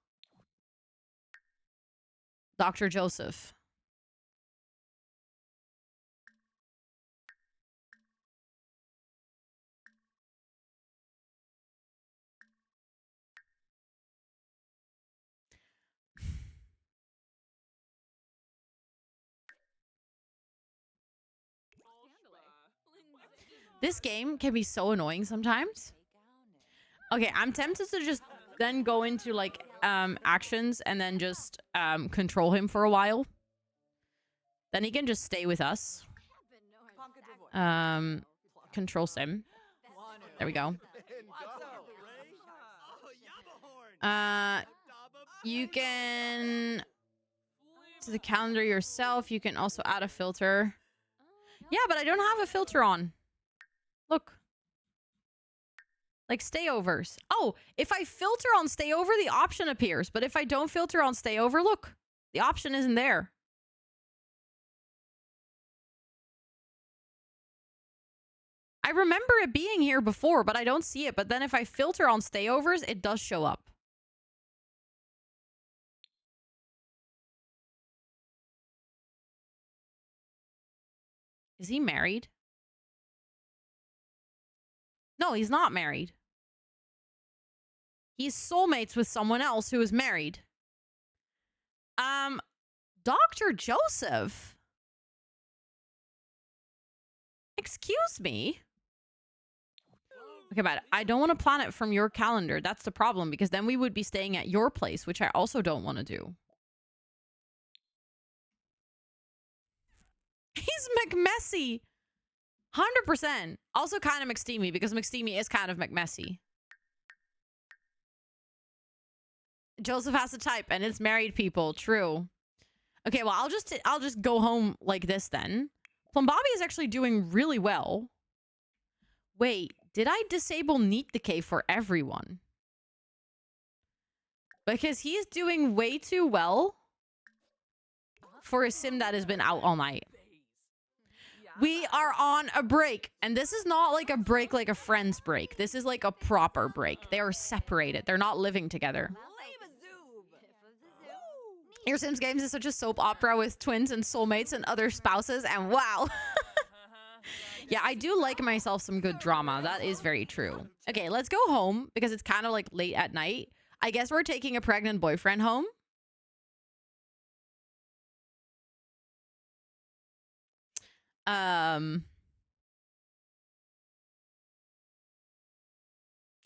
Dr. Joseph. This game can be so annoying sometimes. Okay, I'm tempted to just then go into like actions and then just control him for a while. Then he can just stay with us. Control sim. There we go. You can to the calendar yourself. You can also add a filter. Yeah, but I don't have a filter on. Look. Like stayovers. Oh, if I filter on stayover, the option appears. But if I don't filter on stayover, look. The option isn't there. I remember it being here before, but I don't see it. But then if I filter on stayovers, it does show up. Is he married? No, he's not married. He's soulmates with someone else who is married. Dr. Joseph. Excuse me? Okay, but I don't want to plan it from your calendar. That's the problem, because then we would be staying at your place, which I also don't want to do. He's McMessy. 100%. Also kind of McSteamy, because McSteamy is kind of McMessy. Joseph has to type, and it's married people. True. Okay, well, I'll just go home like this then. Plum Bobby is actually doing really well. Wait, did I disable Neat Decay for everyone? Because he's doing way too well for a sim that has been out all night. We are on a break, and this is not like a break like a friend's break. This is like a proper break. They are separated. They're not living together. Your Sims games is such a soap opera with twins and soulmates and other spouses, and wow. Yeah, I do like myself some good drama. That is very true. Okay, let's go home because it's kind of like late at night. I guess we're taking a pregnant boyfriend home.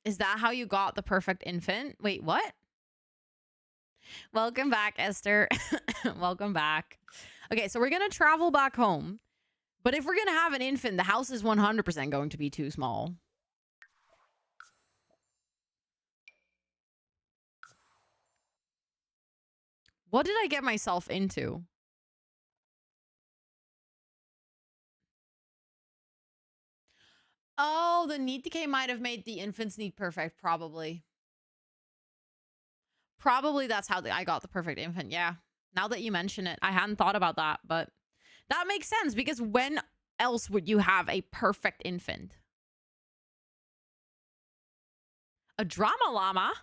Is that how you got the perfect infant? Wait, what? Welcome back, Esther. Welcome back. Okay, so we're going to travel back home. But if we're going to have an infant, the house is 100% going to be too small. What did I get myself into? Oh, the Neat Decay might have made the infant's need perfect, probably. Probably that's how I got the perfect infant, yeah. Now that you mention it, I hadn't thought about that, but that makes sense because when else would you have a perfect infant? A drama llama?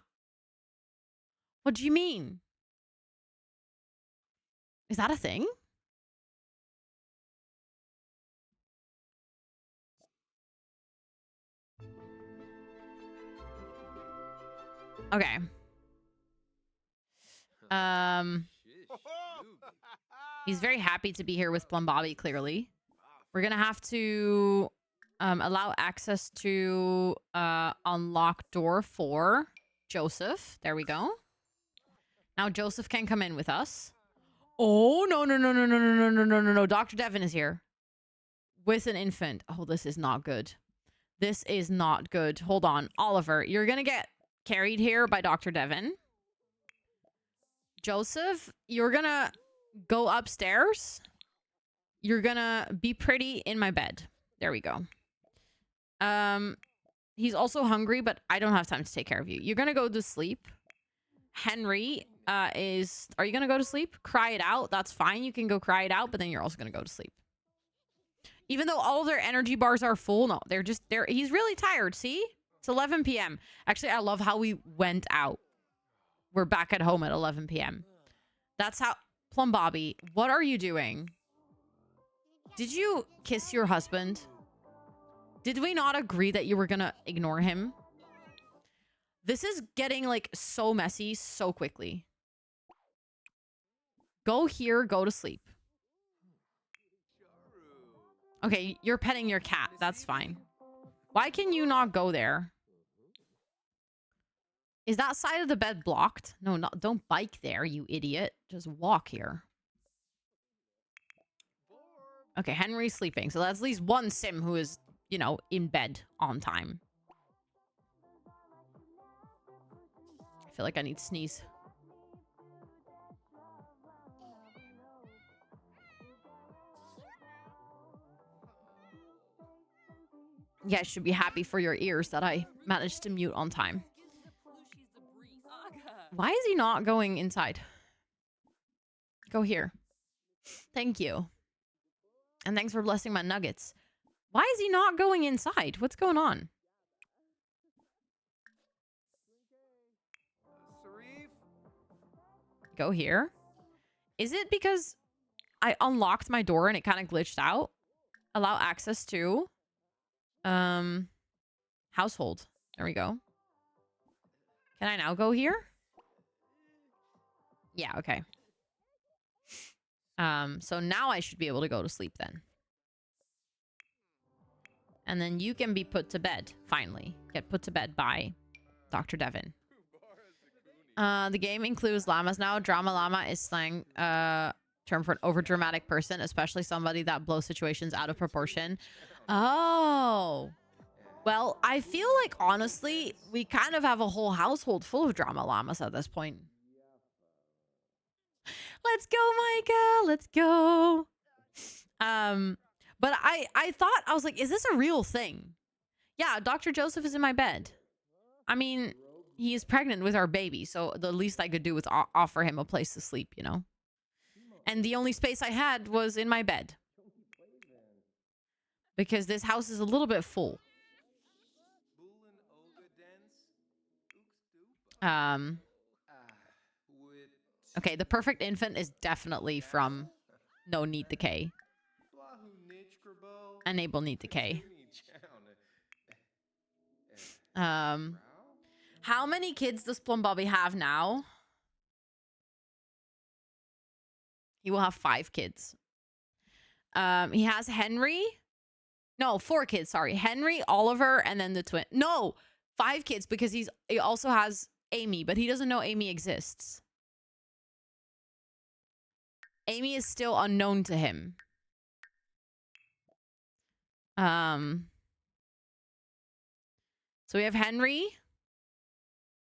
What do you mean? Is that a thing? Okay. He's very happy to be here with Plum Bobby, clearly. We're gonna have to allow access to unlock door 4. Joseph. There we go. Now Joseph can come in with us. Oh, no, no, no, no, no, no, no, no, no, no, no. Dr. Devin is here. With an infant. Oh, this is not good. This is not good. Hold on. Oliver, you're gonna get carried here by Dr. Devin. Joseph, you're gonna go upstairs. You're gonna be pretty in my bed. There we go. He's also hungry, but I don't have time to take care of you. You're gonna go to sleep. Henry are you gonna go to sleep? Cry it out. That's fine. You can go cry it out, but then you're also gonna go to sleep. Even though all of their energy bars are full, no, he's really tired. See? It's 11 p.m. Actually, I love how we went out. We're back at home at 11 p.m. That's how... Plum Bobby, what are you doing? Did you kiss your husband? Did we not agree that you were gonna ignore him? This is getting, like, so messy so quickly. Go here, go to sleep. Okay, you're petting your cat. That's fine. Why can you not go there? Is that side of the bed blocked? No, don't bike there, you idiot. Just walk here. Okay, Henry's sleeping. So that's at least one sim who is, you know, in bed on time. I feel like I need to sneeze. You guys should be happy for your ears that I managed to mute on time. Why is he not going inside? Go here. Thank you. And thanks for blessing my nuggets. Why is he not going inside? What's going on? Go here. Is it because I unlocked my door and it kind of glitched out? Allow access to household. There we go. Can I now go here? Yeah, okay. So now I should be able to go to sleep then. And then you can be put to bed, finally. Get put to bed by Dr. Devin. The game includes llamas now. Drama llama is slang term for an overdramatic person, especially somebody that blows situations out of proportion. Oh. Well, I feel like, honestly, we kind of have a whole household full of drama llamas at this point. Let's go, Micah. Let's go. But I thought, I was like, is this a real thing? Yeah, Dr. Joseph is in my bed. I mean, he is pregnant with our baby, so the least I could do was offer him a place to sleep, you know? And the only space I had was in my bed. Because this house is a little bit full. Okay, the perfect infant is definitely from No Need Decay. Enable Need Decay. How many kids does Plum Bobby have now? He will have 5 kids. He has Henry. No, 4 kids, sorry. Henry, Oliver, and then the twin. No, 5 kids because he also has Amy, but he doesn't know Amy exists. Amy is still unknown to him. So we have Henry,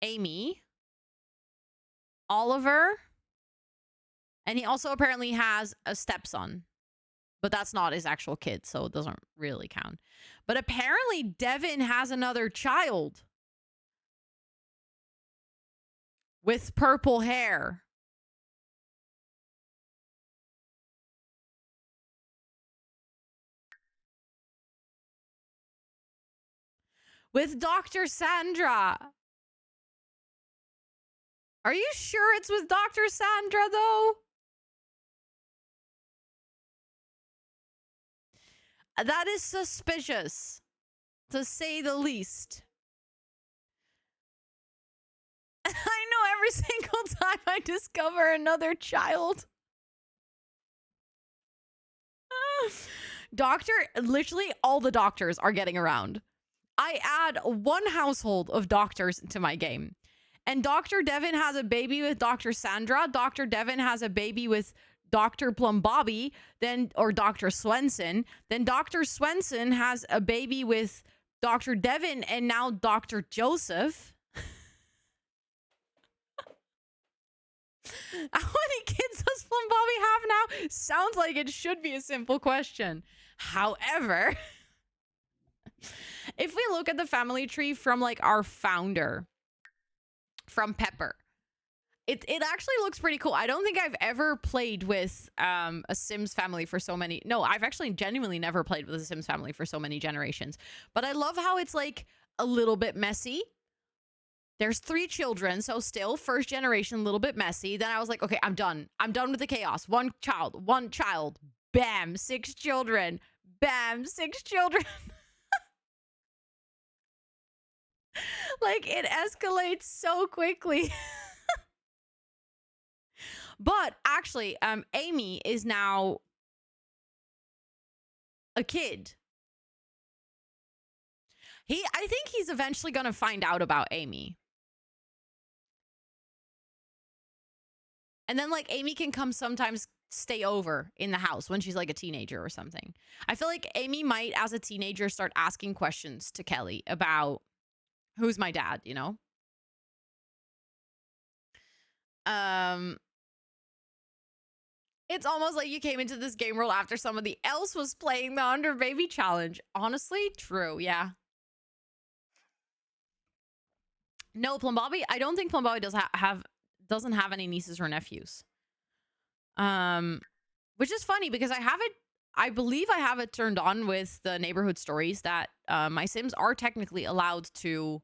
Amy, Oliver, and he also apparently has a stepson. But that's not his actual kid, so it doesn't really count. But apparently Devin has another child. With purple hair. With Dr. Sandra. Are you sure it's with Dr. Sandra, though? That is suspicious, to say the least. I know every single time I discover another child. Literally all the doctors are getting around. I add 1 household of doctors to my game. And Dr. Devin has a baby with Dr. Sandra. Dr. Devin has a baby with Dr. Plum Bobby, or Dr. Swenson. Then Dr. Swenson has a baby with Dr. Devin and now Dr. Joseph. How many kids does Plum Bobby have now? Sounds like it should be a simple question. However, if we look at the family tree from like our founder, from Pepper, it actually looks pretty cool. I don't think I've ever played with a Sims family for so many. No, I've actually genuinely never played with a Sims family for so many generations. But I love how it's like a little bit messy. There's 3 children, so still first generation, a little bit messy. Then I was like, okay, I'm done. I'm done with the chaos. 1 child. Bam, 6 children. Bam, 6 children. Like, it escalates so quickly. But actually, Amy is now a kid. I think he's eventually going to find out about Amy. And then, like, Amy can come sometimes stay over in the house when she's, like, a teenager or something. I feel like Amy might, as a teenager, start asking questions to Kelly about who's my dad, you know? It's almost like you came into this game world after somebody else was playing the Under Baby Challenge. Honestly, true, yeah. No, Plum Bobby, I don't think Plum Bobby doesn't have any nieces or nephews. Which is funny because I believe I have it turned on with the neighborhood stories that my Sims are technically allowed to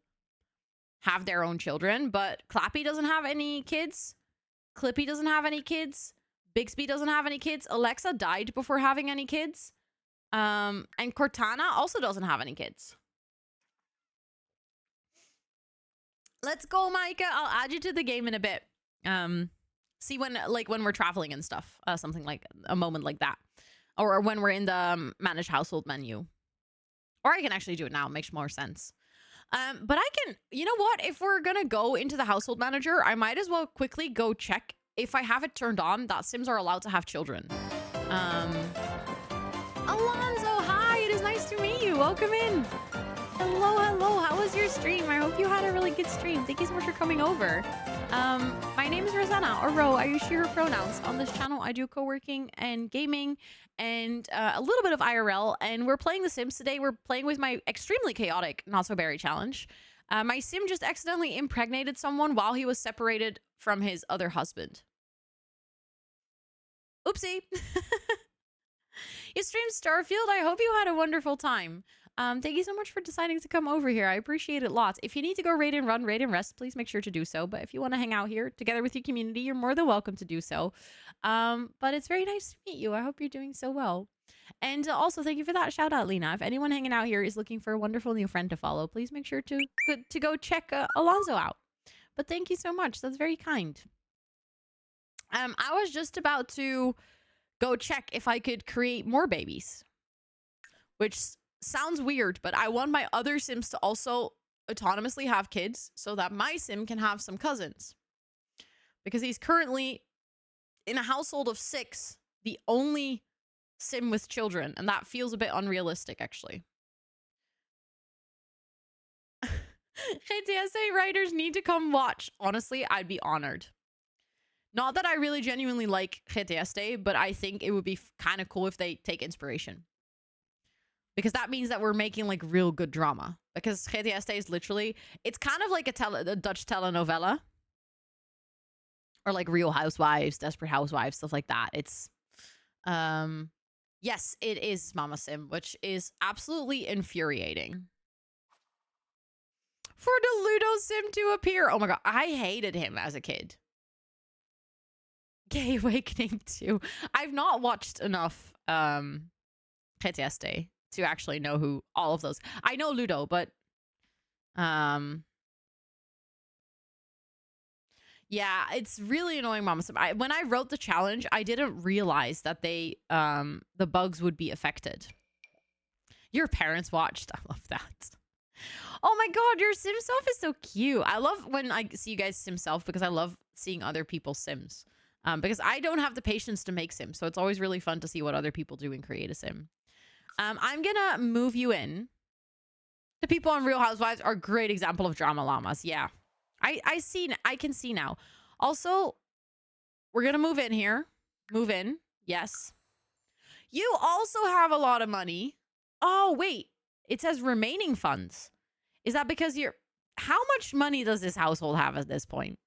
have their own children, but Clappy doesn't have any kids. Clippy doesn't have any kids. Bixby doesn't have any kids. Alexa died before having any kids. And Cortana also doesn't have any kids. Let's go, Micah. I'll add you to the game in a bit. See when we're traveling and stuff. Something like a moment like that. Or when we're in the manage household menu. Or I can actually do it now. It makes more sense. But I can, you know what? If we're going to go into the household manager, I might as well quickly go check if I have it turned on that Sims are allowed to have children. Alonzo, hi. It is nice to meet you. Welcome in. Hello, hello. How was your stream? I hope you had a really good stream. Thank you so much for coming over. My name is Rosanna, or Ro. I use she, her pronouns. On this channel, I do co-working and gaming and a little bit of IRL. And we're playing The Sims today. We're playing with my extremely chaotic Not So Berry challenge. My Sim just accidentally impregnated someone while he was separated from his other husband. Oopsie. You streamed Starfield. I hope you had a wonderful time. Thank you so much for deciding to come over here. I appreciate it lots. If you need to go raid and run, raid and rest, please make sure to do so. But if you want to hang out here together with your community, you're more than welcome to do so. But it's very nice to meet you. I hope you're doing so well. And also, thank you for that shout out, Lena. If anyone hanging out here is looking for a wonderful new friend to follow, please make sure to go check Alonzo out. But thank you so much. That's very kind. I was just about to go check if I could create more babies, which sounds weird, but I want my other Sims to also autonomously have kids so that my Sim can have some cousins. Because he's currently in a household of 6, the only Sim with children, and that feels a bit unrealistic, actually. GTSA writers need to come watch. Honestly, I'd be honored. Not that I really genuinely like GTSA, but I think it would be kind of cool if they take inspiration. Because that means that we're making like real good drama. Because GTSA is literally, it's kind of like a Dutch telenovela. Or like Real Housewives, Desperate Housewives, stuff like that. It's, yes, it is Mama Sim, which is absolutely infuriating. For the Ludo Sim to appear. Oh my god, I hated him as a kid. Gay Awakening 2. I've not watched enough GTSA to actually know who all of those. I know Ludo, but yeah, it's really annoying, Mama Sim. When I wrote the challenge, I didn't realize that they the bugs would be affected. Your parents watched. I love that. Oh my god, your Sim self is so cute. I love when I see you guys Sim self because I love seeing other people's Sims. Because I don't have the patience to make Sims, so it's always really fun to see what other people do and create a Sim. I'm gonna move you in. The people on Real Housewives are a great example of drama llamas. Yeah, I can see now. Also, we're gonna move in here. Move in. Yes. You also have a lot of money. Oh wait, it says remaining funds. Is that because you're? How much money does this household have at this point?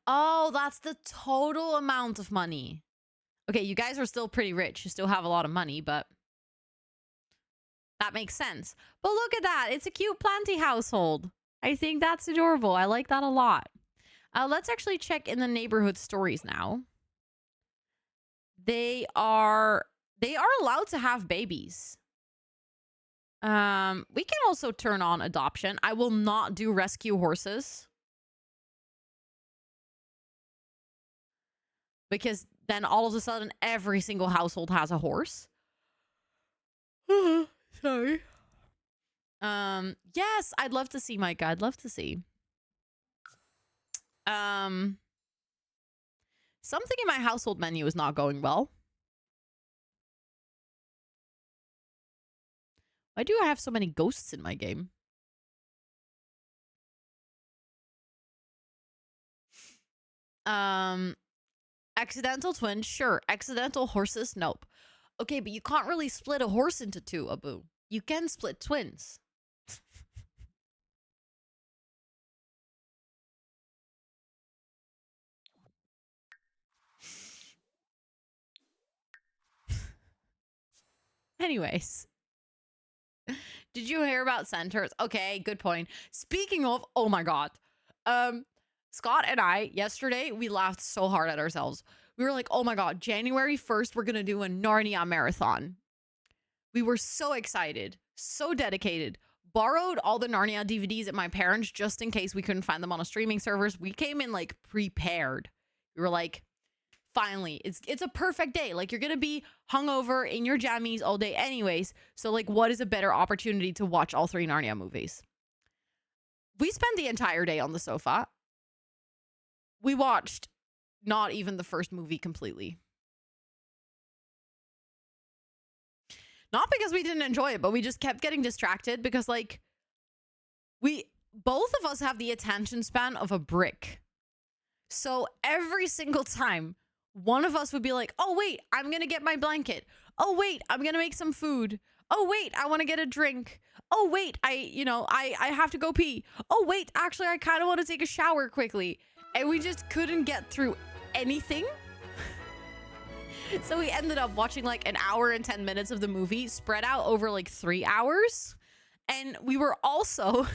Oh, that's the total amount of money. Okay, you guys are still pretty rich. You still have a lot of money, but that makes sense. But look at that. It's a cute planty household. I think that's adorable. I like that a lot. Let's actually check in the neighborhood stories now. They are allowed to have babies. We can also turn on adoption. I will not do rescue horses. Because then all of a sudden, every single household has a horse. Sorry. Yes, I'd love to see, Micah. I'd love to see. Something in my household menu is not going well. Why do I have so many ghosts in my game? Accidental twins, sure. Accidental horses, nope. Okay, but you can't really split a horse into 2, Abu. You can split twins. Anyways. Did you hear about centers? Okay, good point. Speaking of, oh my god. Scott and I, yesterday, we laughed so hard at ourselves. We were like, oh my god, January 1st, we're going to do a Narnia marathon. We were so excited, so dedicated. Borrowed all the Narnia DVDs at my parents just in case we couldn't find them on a streaming servers. We came in like prepared. We were like, finally, it's a perfect day. Like, you're gonna be hungover in your jammies all day anyways. So like, what is a better opportunity to watch all 3 Narnia movies? We spent the entire day on the sofa. We watched not even the first movie completely. Not because we didn't enjoy it, but we just kept getting distracted because, like, both of us have the attention span of a brick. So every single time, one of us would be like, oh, wait, I'm going to get my blanket. Oh, wait, I'm going to make some food. Oh, wait, I want to get a drink. Oh, wait, I have to go pee. Oh, wait, actually, I kind of want to take a shower quickly. And we just couldn't get through anything. So we ended up watching like an hour and 10 minutes of the movie spread out over like 3 hours. And we were also,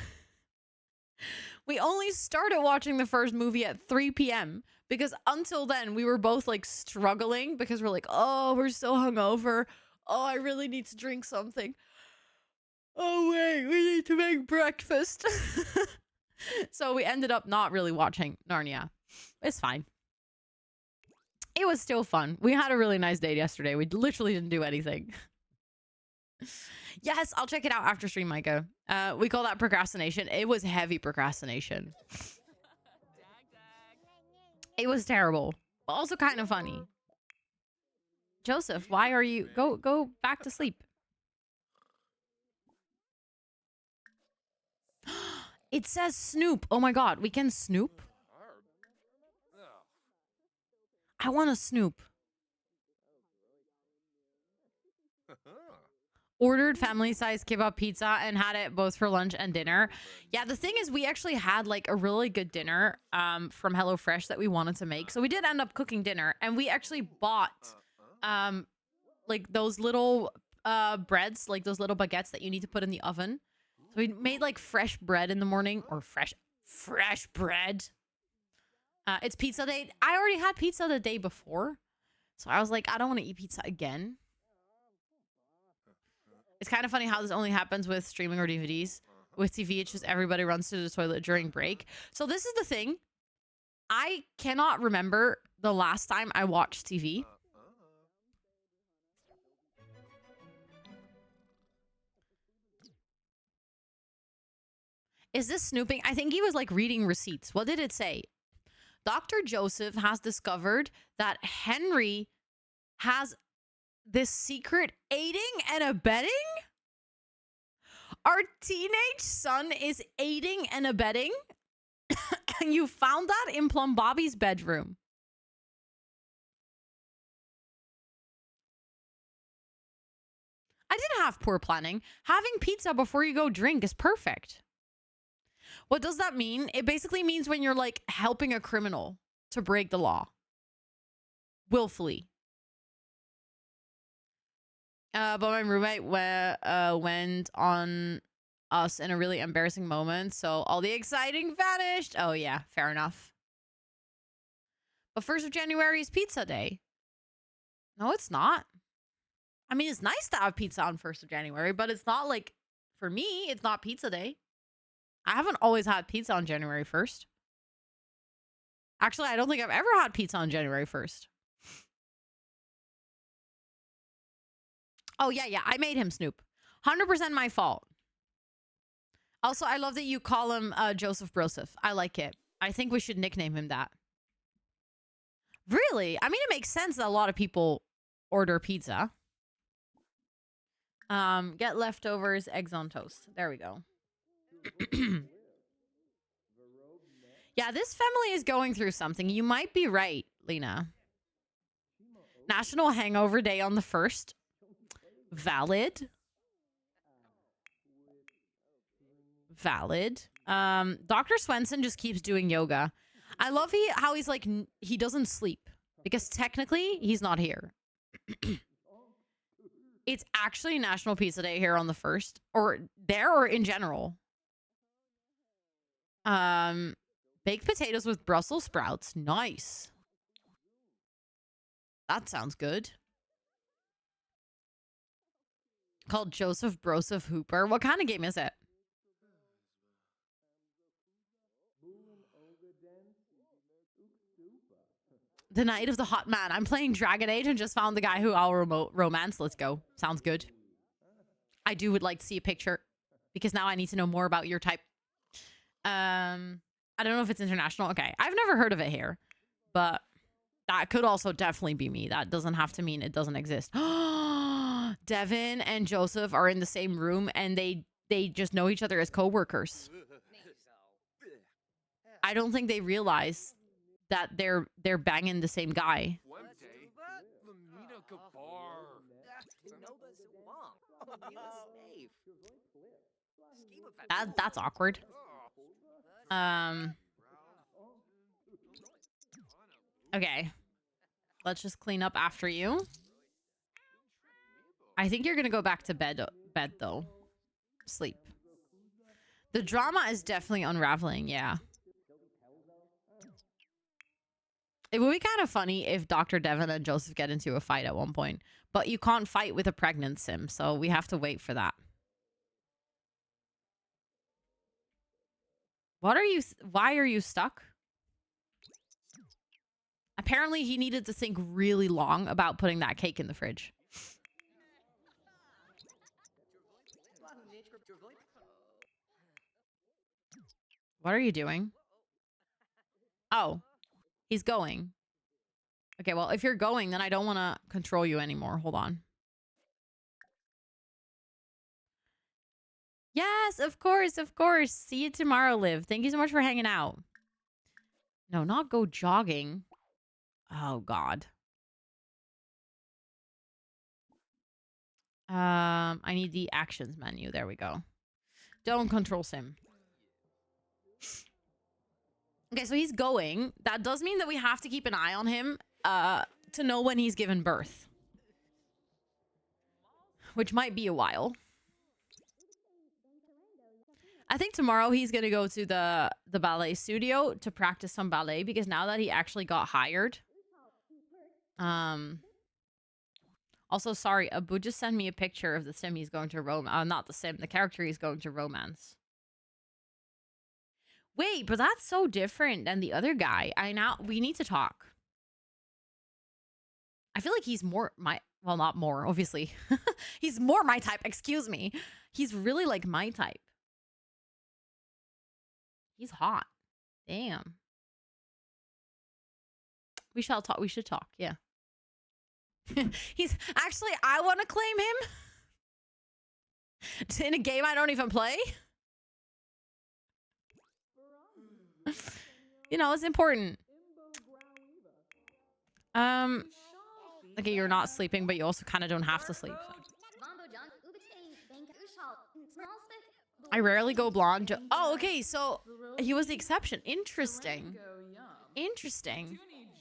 we only started watching the first movie at 3 p.m. because until then we were both like struggling because we're like, oh, we're so hungover. Oh, I really need to drink something. Oh, wait, we need to make breakfast. So we ended up not really watching Narnia. It's fine. It was still fun. We had a really nice day yesterday. We literally didn't do anything. Yes, I'll check it out after stream, Micah. We call that procrastination. It was heavy procrastination. It was terrible, but also kind of funny. Joseph, why are you... Go back to sleep. It says Snoop. Oh my god, we can Snoop? I want to Snoop. Ordered family-sized kebab pizza and had it both for lunch and dinner. Yeah, the thing is, we actually had like a really good dinner from HelloFresh that we wanted to make. So we did end up cooking dinner, and we actually bought like those little breads, like those little baguettes that you need to put in the oven. So we made like fresh bread in the morning, or fresh bread. It's pizza day. I already had pizza the day before, so I was like, I don't want to eat pizza again. It's kind of funny how this only happens with streaming or DVDs. With TV, it's just everybody runs to the toilet during break. So this is the thing. I cannot remember the last time I watched TV. Is this snooping? I think he was like reading receipts. What did it say? Dr. Joseph has discovered that Henry has this secret aiding and abetting? Our teenage son is aiding and abetting? And you found that in Plum Bobby's bedroom. I didn't have poor planning. Having pizza before you go drink is perfect. What does that mean? It basically means when you're like helping a criminal to break the law. Willfully. But my roommate went on us in a really embarrassing moment. So all the exciting vanished. Oh yeah, fair enough. But 1st of January is pizza day. No, it's not. I mean, it's nice to have pizza on 1st of January, but it's not like, for me, it's not pizza day. I haven't always had pizza on January 1st. Actually, I don't think I've ever had pizza on January 1st. Oh, yeah. I made him Snoop. 100% my fault. Also, I love that you call him Joseph Broseph. I like it. I think we should nickname him that. Really? I mean, it makes sense that a lot of people order pizza. Get leftovers, eggs on toast. There we go. Yeah, this family is going through something. You might be right, Lena. National Hangover Day on the 1st. Valid. Dr. Swenson just keeps doing yoga. I love how he's like, he doesn't sleep. Because technically, he's not here. It's actually National Pizza Day here on the 1st. Or in general. Baked potatoes with Brussels sprouts. Nice. That sounds good. Called Joseph Broseph Hooper. What kind of game is it? The Night of the Hot Man. I'm playing Dragon Age and just found the guy who I'll romance. Let's go. Sounds good. I would like to see a picture because now I need to know more about your type. I don't know if it's international. Okay. I've never heard of it here, but that could also definitely be me. That doesn't have to mean it doesn't exist. Devin and Joseph are in the same room and they just know each other as co-workers. I don't think they realize that they're banging the same guy. That's awkward. Okay. Let's just clean up after you. I think you're gonna go back to bed though. Sleep. The drama is definitely unraveling, yeah. It would be kind of funny if Dr. Devin and Joseph get into a fight at one point. But you can't fight with a pregnant sim, so we have to wait for that. Why are you stuck? Apparently he needed to think really long about putting that cake in the fridge. What are you doing? Oh, he's going. Okay, well, if you're going, then I don't want to control you anymore. Hold on. Yes, of course, of course. See you tomorrow, Liv. Thank you so much for hanging out. No, not go jogging. Oh, God. I need the actions menu. There we go. Don't control sim. Okay, so he's going. That does mean that we have to keep an eye on him to know when he's given birth. Which might be a while. I think tomorrow he's going to go to the ballet studio to practice some ballet because now that he actually got hired. Also, sorry, Abu just sent me a picture of the sim he's going to not the sim, the character he's going to romance. Wait, but that's so different than the other guy. We need to talk. I feel like he's more well, not more, obviously. He's more my type, excuse me. He's really like my type. He's hot. Damn. We shall talk. We should talk, yeah. He's actually, I want to claim him in a game I don't even play. You know, it's important. Okay, you're not sleeping, but you also kind of don't have to sleep. So. I rarely go blonde. Oh, okay, so he was the exception. Interesting. Interesting.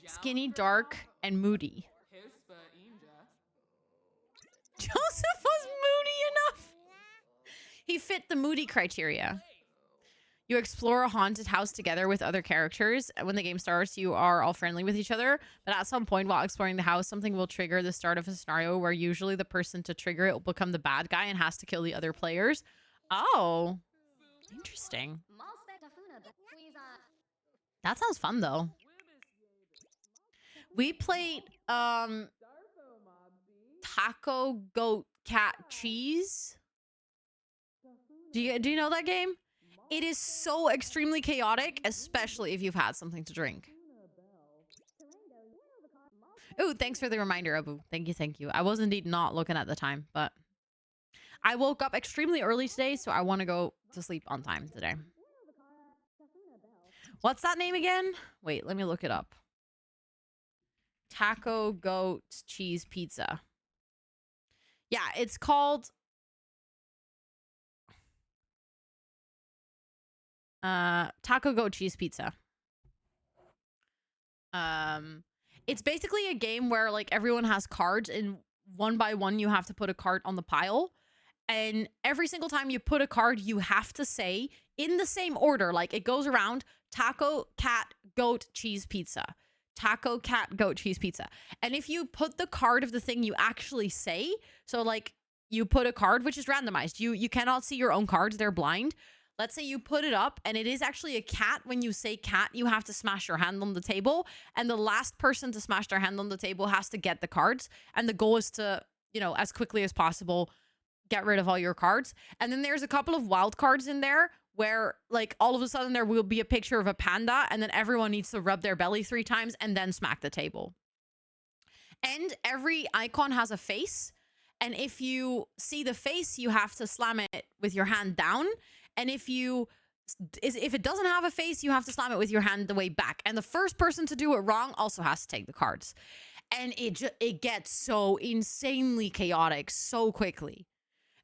Skinny, dark, and moody. Joseph was moody enough. He fit the moody criteria. You explore a haunted house together with other characters. When the game starts, you are all friendly with each other. But at some point while exploring the house, something will trigger the start of a scenario where usually the person to trigger it will become the bad guy and has to kill the other players. Oh, interesting. That sounds fun, though. We played Taco Goat Cat Cheese. Do you know that game? It is so extremely chaotic, especially if you've had something to drink. Ooh, thanks for the reminder, Abu. Thank you, thank you. I was indeed not looking at the time, but I woke up extremely early today, so I want to go to sleep on time today. What's that name again? Wait, let me look it up. Taco Goat Cheese Pizza. Yeah, it's called... Taco Goat Cheese Pizza. It's basically a game where like everyone has cards and one by one you have to put a card on the pile, and every single time you put a card you have to say in the same order, like it goes around: taco, cat, goat, cheese, pizza. Taco, cat, goat, cheese, pizza. And if you put the card of the thing you actually say, so like you put a card which is randomized, you cannot see your own cards, they're blind. let's say you put it up and it is actually a cat. When you say cat, you have to smash your hand on the table. And the last person to smash their hand on the table has to get the cards. And the goal is to, you know, as quickly as possible, get rid of all your cards. And then there's a couple of wild cards in there where like all of a sudden there will be a picture of a panda and then everyone needs to rub their belly 3 times and then smack the table. And every icon has a face. And if you see the face, you have to slam it with your hand down. And if it doesn't have a face, you have to slam it with your hand the way back. And the first person to do it wrong also has to take the cards. And it gets so insanely chaotic so quickly.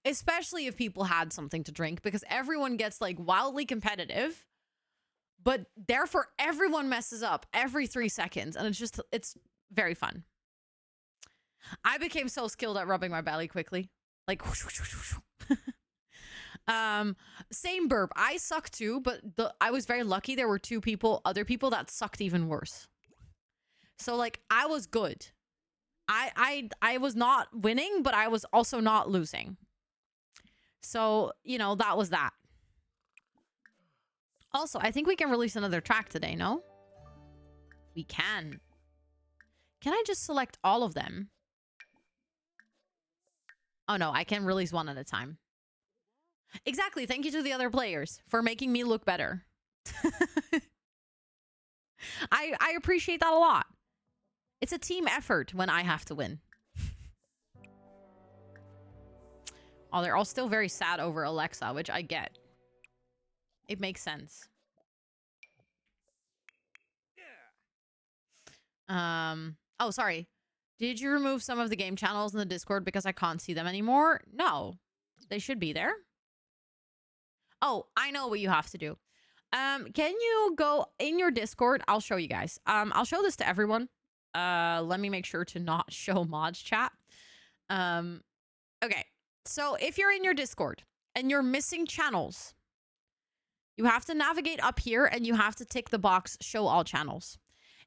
Especially if people had something to drink, because everyone gets like wildly competitive, but therefore everyone messes up every 3 seconds. And it's very fun. I became so skilled at rubbing my belly quickly. Like, same burp. I suck too, but I was very lucky. There were other people that sucked even worse. So like, I was good. I was not winning, but I was also not losing. So, you know, that was that. Also, I think we can release another track today, no? We can. Can I just select all of them? Oh no, I can release one at a time. Exactly. Thank you to the other players for making me look better. I appreciate that a lot. It's a team effort when I have to win. Oh, they're all still very sad over Alexa, which I get. It makes sense. Oh, sorry. Did you remove some of the game channels in the Discord because I can't see them anymore? No. They should be there. Oh, I know what you have to do. Can you go in your Discord? I'll show you guys. I'll show this to everyone. Let me make sure to not show mods chat. Okay. So if you're in your Discord and you're missing channels, you have to navigate up here and you have to tick the box, show all channels.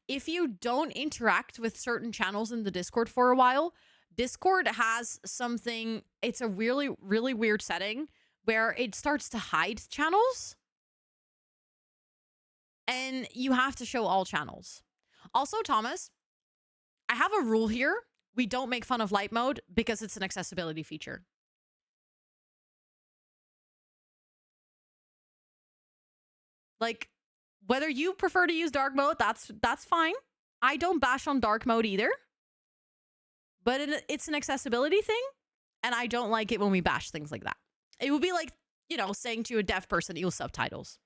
If you don't interact with certain channels in the Discord for a while, Discord has something, it's a really, really weird setting where it starts to hide channels. And you have to show all channels. Also, Thomas, I have a rule here. We don't make fun of light mode because it's an accessibility feature. Like, whether you prefer to use dark mode, that's fine. I don't bash on dark mode either. But it's an accessibility thing. And I don't like it when we bash things like that. It would be like, you know, saying to a deaf person, use subtitles.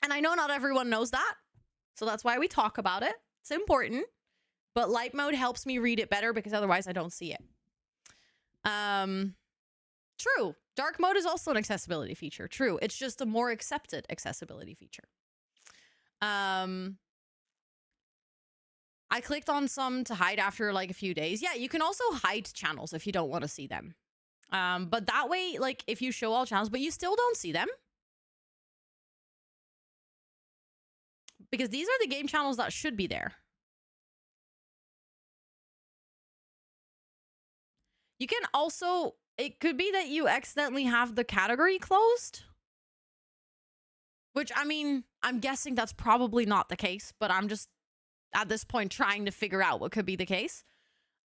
And I know not everyone knows that. So that's why we talk about it. It's important. But light mode helps me read it better because otherwise I don't see it. True. Dark mode is also an accessibility feature. True. It's just a more accepted accessibility feature. I clicked on some to hide after like a few days. Yeah, you can also hide channels if you don't want to see them. But that way, like if you show all channels, but you still don't see them. Because these are the game channels that should be there. You can also, it could be that you accidentally have the category closed. Which, I mean, I'm guessing that's probably not the case, but I'm just at this point trying to figure out what could be the case.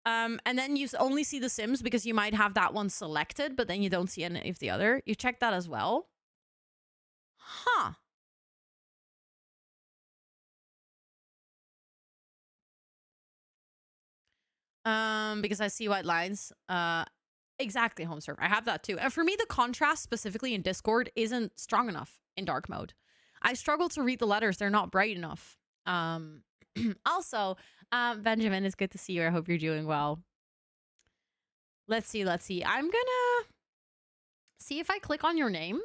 And then you only see the Sims because you might have that one selected, but then you don't see any of the other. You check that as well. Huh. Because I see white lines. Exactly, home server. I have that too. And for me, the contrast specifically in Discord isn't strong enough in dark mode. I struggle to read the letters. They're not bright enough. Also, Benjamin, it's good to see you. I hope you're doing well. Let's see. I'm gonna see if I click on your name.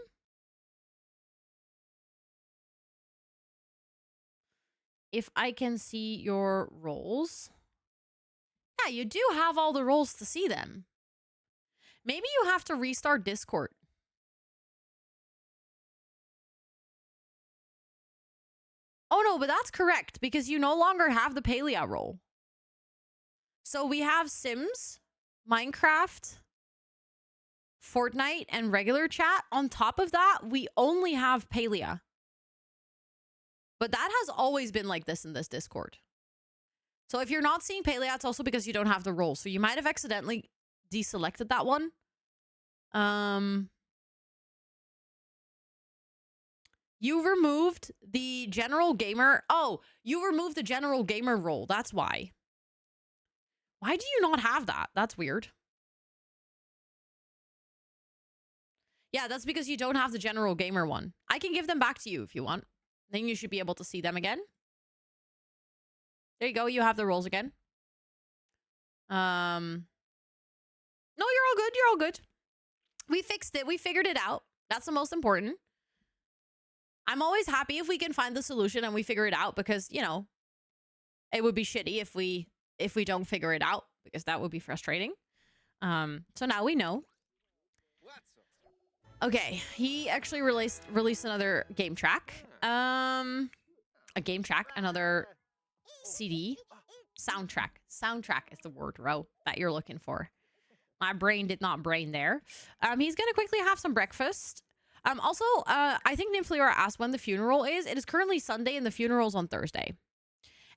If I can see your roles. Yeah, you do have all the roles to see them. Maybe you have to restart Discord. Oh no, but that's correct because you no longer have the Palea role. So we have Sims, Minecraft, Fortnite and regular chat. On top of that, we only have Palia. But that has always been like this in this Discord. So if you're not seeing Palia, it's also because you don't have the role. So you might have accidentally deselected that one. You removed the general gamer. Oh, you removed the general gamer role. That's why. Why do you not have that? That's weird. Yeah, that's because you don't have the general gamer one. I can give them back to you if you want. Then you should be able to see them again. There you go. You have the roles again. No, you're all good. You're all good. We fixed it. We figured it out. That's the most important. I'm always happy if we can find the solution and we figure it out because, you know, it would be shitty if we don't figure it out because that would be frustrating. So now we know. Okay, he actually released another game track. A game track, another CD. Soundtrack. Soundtrack is the word, Ro, that you're looking for. My brain did not brain there. He's gonna quickly have some breakfast. Also, I think Nymphleora asked when the funeral is. It is currently Sunday and the funeral's on Thursday.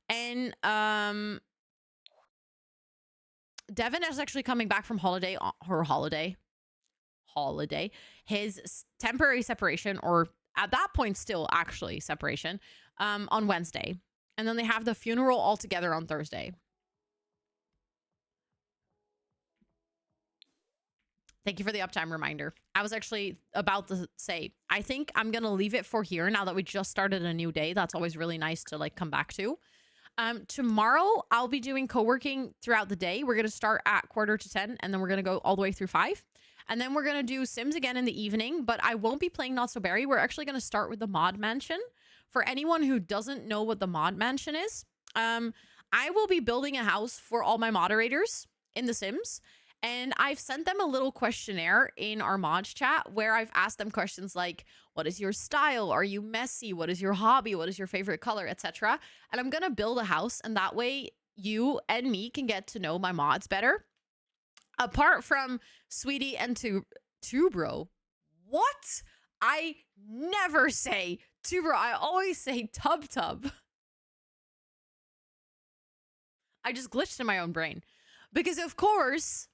And Devin is actually coming back from holiday, his temporary separation, or at that point still actually separation, on Wednesday. And then they have the funeral all together on Thursday. Thank you for the uptime reminder. I was actually about to say, I think I'm going to leave it for here now that we just started a new day. That's always really nice to like come back to. Tomorrow, I'll be doing co-working throughout the day. We're going to start at 9:45 and then we're going to go all the way through 5. And then we're going to do Sims again in the evening, but I won't be playing Not So Berry. We're actually going to start with the Mod Mansion. For anyone who doesn't know what the Mod Mansion is, I will be building a house for all my moderators in The Sims. And I've sent them a little questionnaire in our mods chat where I've asked them questions like, what is your style? Are you messy? What is your hobby? What is your favorite color, etc. And I'm going to build a house, and that way you and me can get to know my mods better. Apart from Sweetie and Tubro. What? I never say Tubro. I always say Tub Tub. I just glitched in my own brain. Because of course,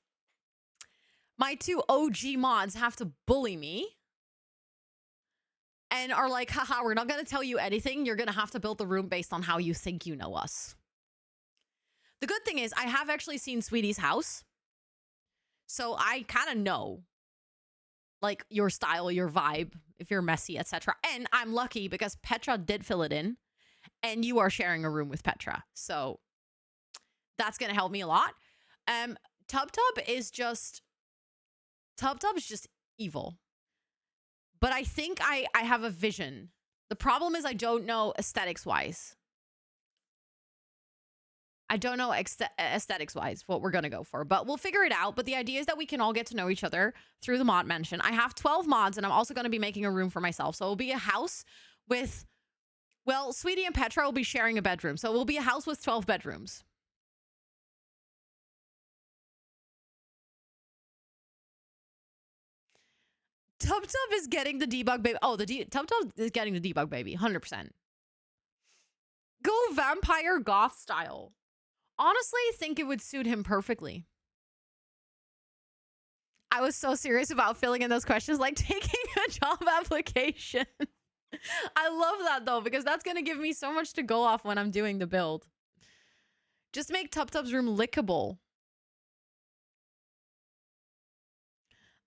my 2 OG mods have to bully me. And are like, haha, we're not going to tell you anything. You're going to have to build the room based on how you think you know us. The good thing is I have actually seen Sweetie's house. So I kind of know, like, your style, your vibe, if you're messy, etc. And I'm lucky because Petra did fill it in. And you are sharing a room with Petra. So that's going to help me a lot. Tub Tub is just evil. But I think I have a vision. The problem is I don't know aesthetics-wise. I don't know aesthetics-wise what we're going to go for, but we'll figure it out. But the idea is that we can all get to know each other through the mod mansion. I have 12 mods, and I'm also going to be making a room for myself. So it'll be a house with, well, Sweetie and Petra will be sharing a bedroom. So it will be a house with 12 bedrooms. Tub Tub is getting the debug baby. Oh, Tub Tub is getting the debug baby. 100%. Go vampire goth style. Honestly, I think it would suit him perfectly. I was so serious about filling in those questions, like taking a job application. I love that though, because that's going to give me so much to go off when I'm doing the build. Just make Tub Tub's room lickable.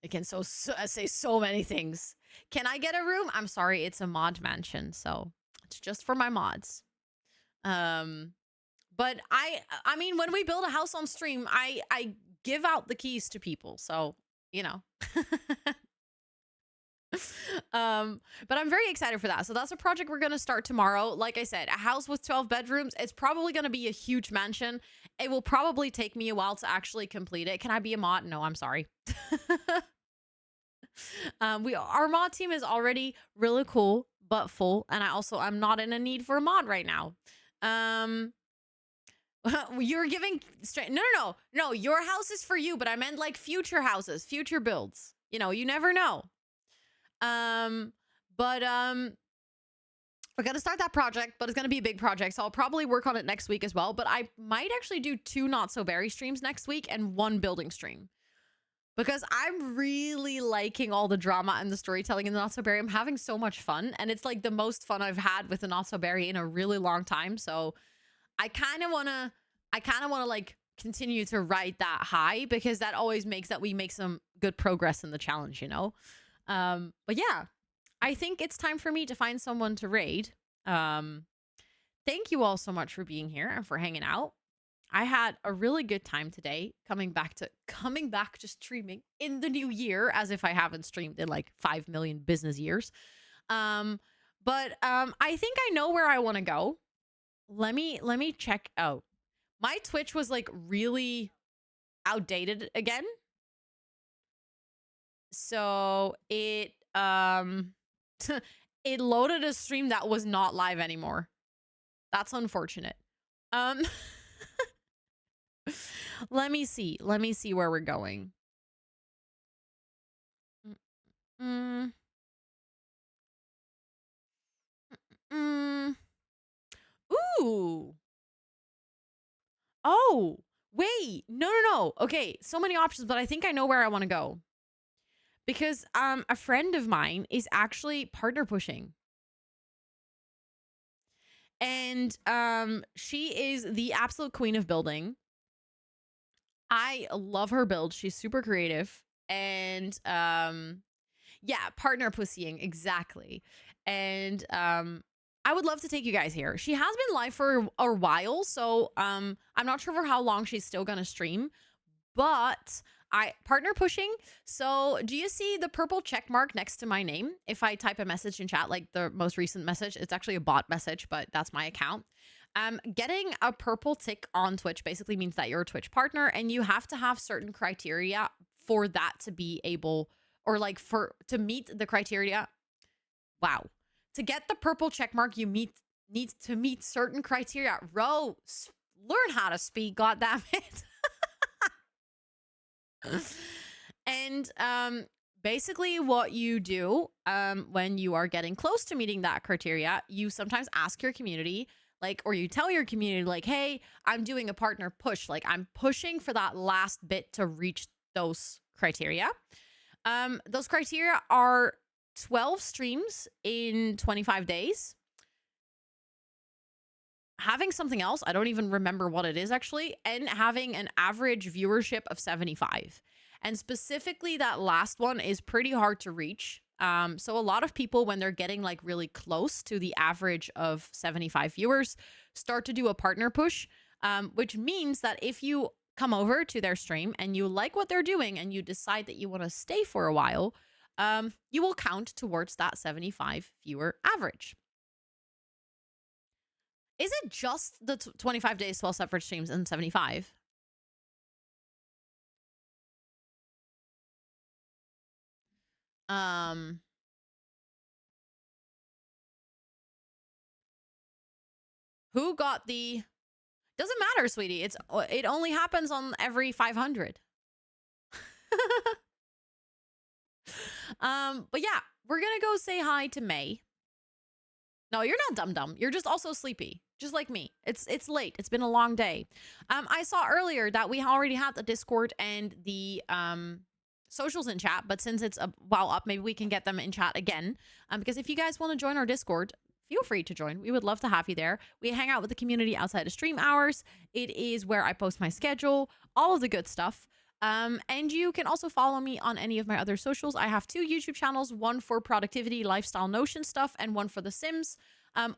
I can say so many things. Can I get a room? I'm sorry, it's a mod mansion, so it's just for my mods. But I mean, when we build a house on stream, I give out the keys to people, so you know. But I'm very excited for that. So that's a project we're gonna start tomorrow. Like I said, a house with 12 bedrooms. It's probably gonna be a huge mansion. It will probably take me a while to actually complete it. Can I be a mod? No, I'm sorry. Our mod team is already really cool but full, and I'm not in a need for a mod right now. You're giving straight. No. Your house is for you, but I meant like future houses, future builds. You know, you never know. But we're going to start that project, but it's going to be a big project. So I'll probably work on it next week as well. But I might actually do 2 Not So Berry streams next week and 1 building stream. Because I'm really liking all the drama and the storytelling in the Not So Berry. I'm having so much fun. And it's like the most fun I've had with the Not So Berry in a really long time. So I kind of want to like continue to ride that high, because that always makes that we make some good progress in the challenge, you know? But yeah, I think it's time for me to find someone to raid. Thank you all so much for being here and for hanging out. I had a really good time today coming back to streaming in the new year, as if I haven't streamed in like 5 million business years. But I think I know where I want to go. Let me check out. My Twitch was like really outdated again. So it it loaded a stream that was not live anymore. That's unfortunate. Let me see where we're going. Ooh. Oh, wait. No. Okay, so many options, but I think I know where I want to go. Because a friend of mine is actually partner pushing. And she is the absolute queen of building. I love her build. She's super creative. And yeah, partner pussying, exactly. And I would love to take you guys here. She has been live for a while, so I'm not sure for how long she's still gonna stream, but I partner pushing. So do you see the purple check mark next to my name? If I type a message in chat, like the most recent message, it's actually a bot message, but that's my account. Getting a purple tick on Twitch basically means that you're a Twitch partner, and you have to have certain criteria for that to be able, or like to meet the criteria. Wow. To get the purple check mark, you need to meet certain criteria. Rose, learn how to speak, goddammit. And basically what you do when you are getting close to meeting that criteria, you sometimes ask your community, like, or you tell your community, like, hey, I'm doing a partner push. Like, I'm pushing for that last bit to reach those criteria. Those criteria are 12 streams in 25 days. Having something else, I don't even remember what it is actually, and having an average viewership of 75. And specifically that last one is pretty hard to reach. So a lot of people, when they're getting like really close to the average of 75 viewers, start to do a partner push, which means that if you come over to their stream and you like what they're doing and you decide that you want to stay for a while, you will count towards that 75 viewer average. Is it just the 25 days, 12 separate streams, and 75? Who got the... Doesn't matter, sweetie. It only happens on every 500. But yeah, we're gonna go say hi to May. No, you're not dumb. You're just also sleepy, just like me. It's late. It's been a long day. I saw earlier that we already had the Discord and the socials in chat, but since it's a while up, maybe we can get them in chat again. Because if you guys want to join our Discord, feel free to join. We would love to have you there. We hang out with the community outside of stream hours. It is where I post my schedule, all of the good stuff. And you can also follow me on any of my other socials. I have 2 YouTube channels, one for productivity, lifestyle, Notion stuff, and one for The Sims.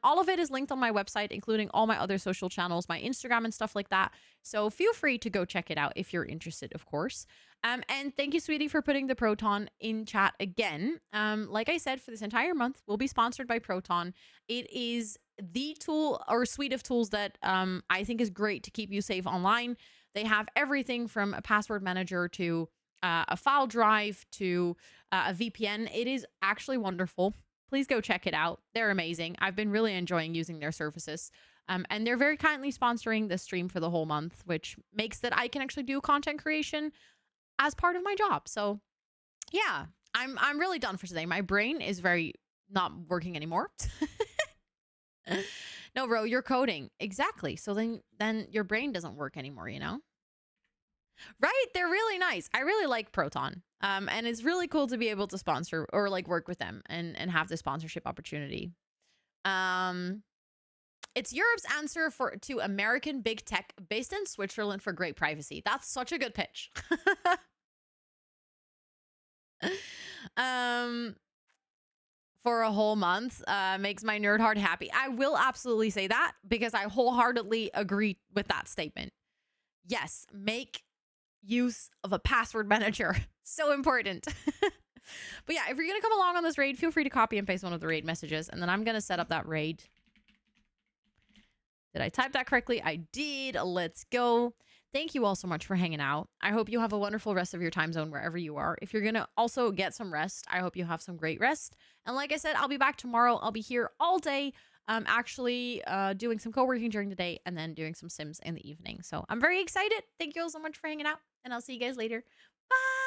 All of it is linked on my website, including all my other social channels, my Instagram and stuff like that. So feel free to go check it out if you're interested, of course. And thank you, sweetie, for putting the Proton in chat again. Like I said, for this entire month, we'll be sponsored by Proton. It is the tool or suite of tools that I think is great to keep you safe online. They have everything from a password manager to a file drive to a VPN. It is actually wonderful. Please go check it out. They're amazing. I've been really enjoying using their services. And they're very kindly sponsoring the stream for the whole month, which makes that I can actually do content creation as part of my job. So yeah, I'm really done for today. My brain is very not working anymore. No, bro, you're coding. Exactly. So then your brain doesn't work anymore, you know? Right? They're really nice. I really like Proton. And it's really cool to be able to sponsor or like work with them and have the sponsorship opportunity. It's Europe's answer to American big tech based in Switzerland for great privacy. That's such a good pitch. For a whole month makes my nerd heart happy. I will absolutely say that because I wholeheartedly agree with that statement. Yes, make use of a password manager. So important. But yeah, if you're going to come along on this raid, feel free to copy and paste one of the raid messages, and then I'm going to set up that raid. Did I type that correctly? I did. Let's go. Thank you all so much for hanging out. I hope you have a wonderful rest of your time zone wherever you are. If you're going to also get some rest, I hope you have some great rest. And like I said, I'll be back tomorrow. I'll be here all day, actually doing some co-working during the day and then doing some Sims in the evening. So I'm very excited. Thank you all so much for hanging out, and I'll see you guys later. Bye.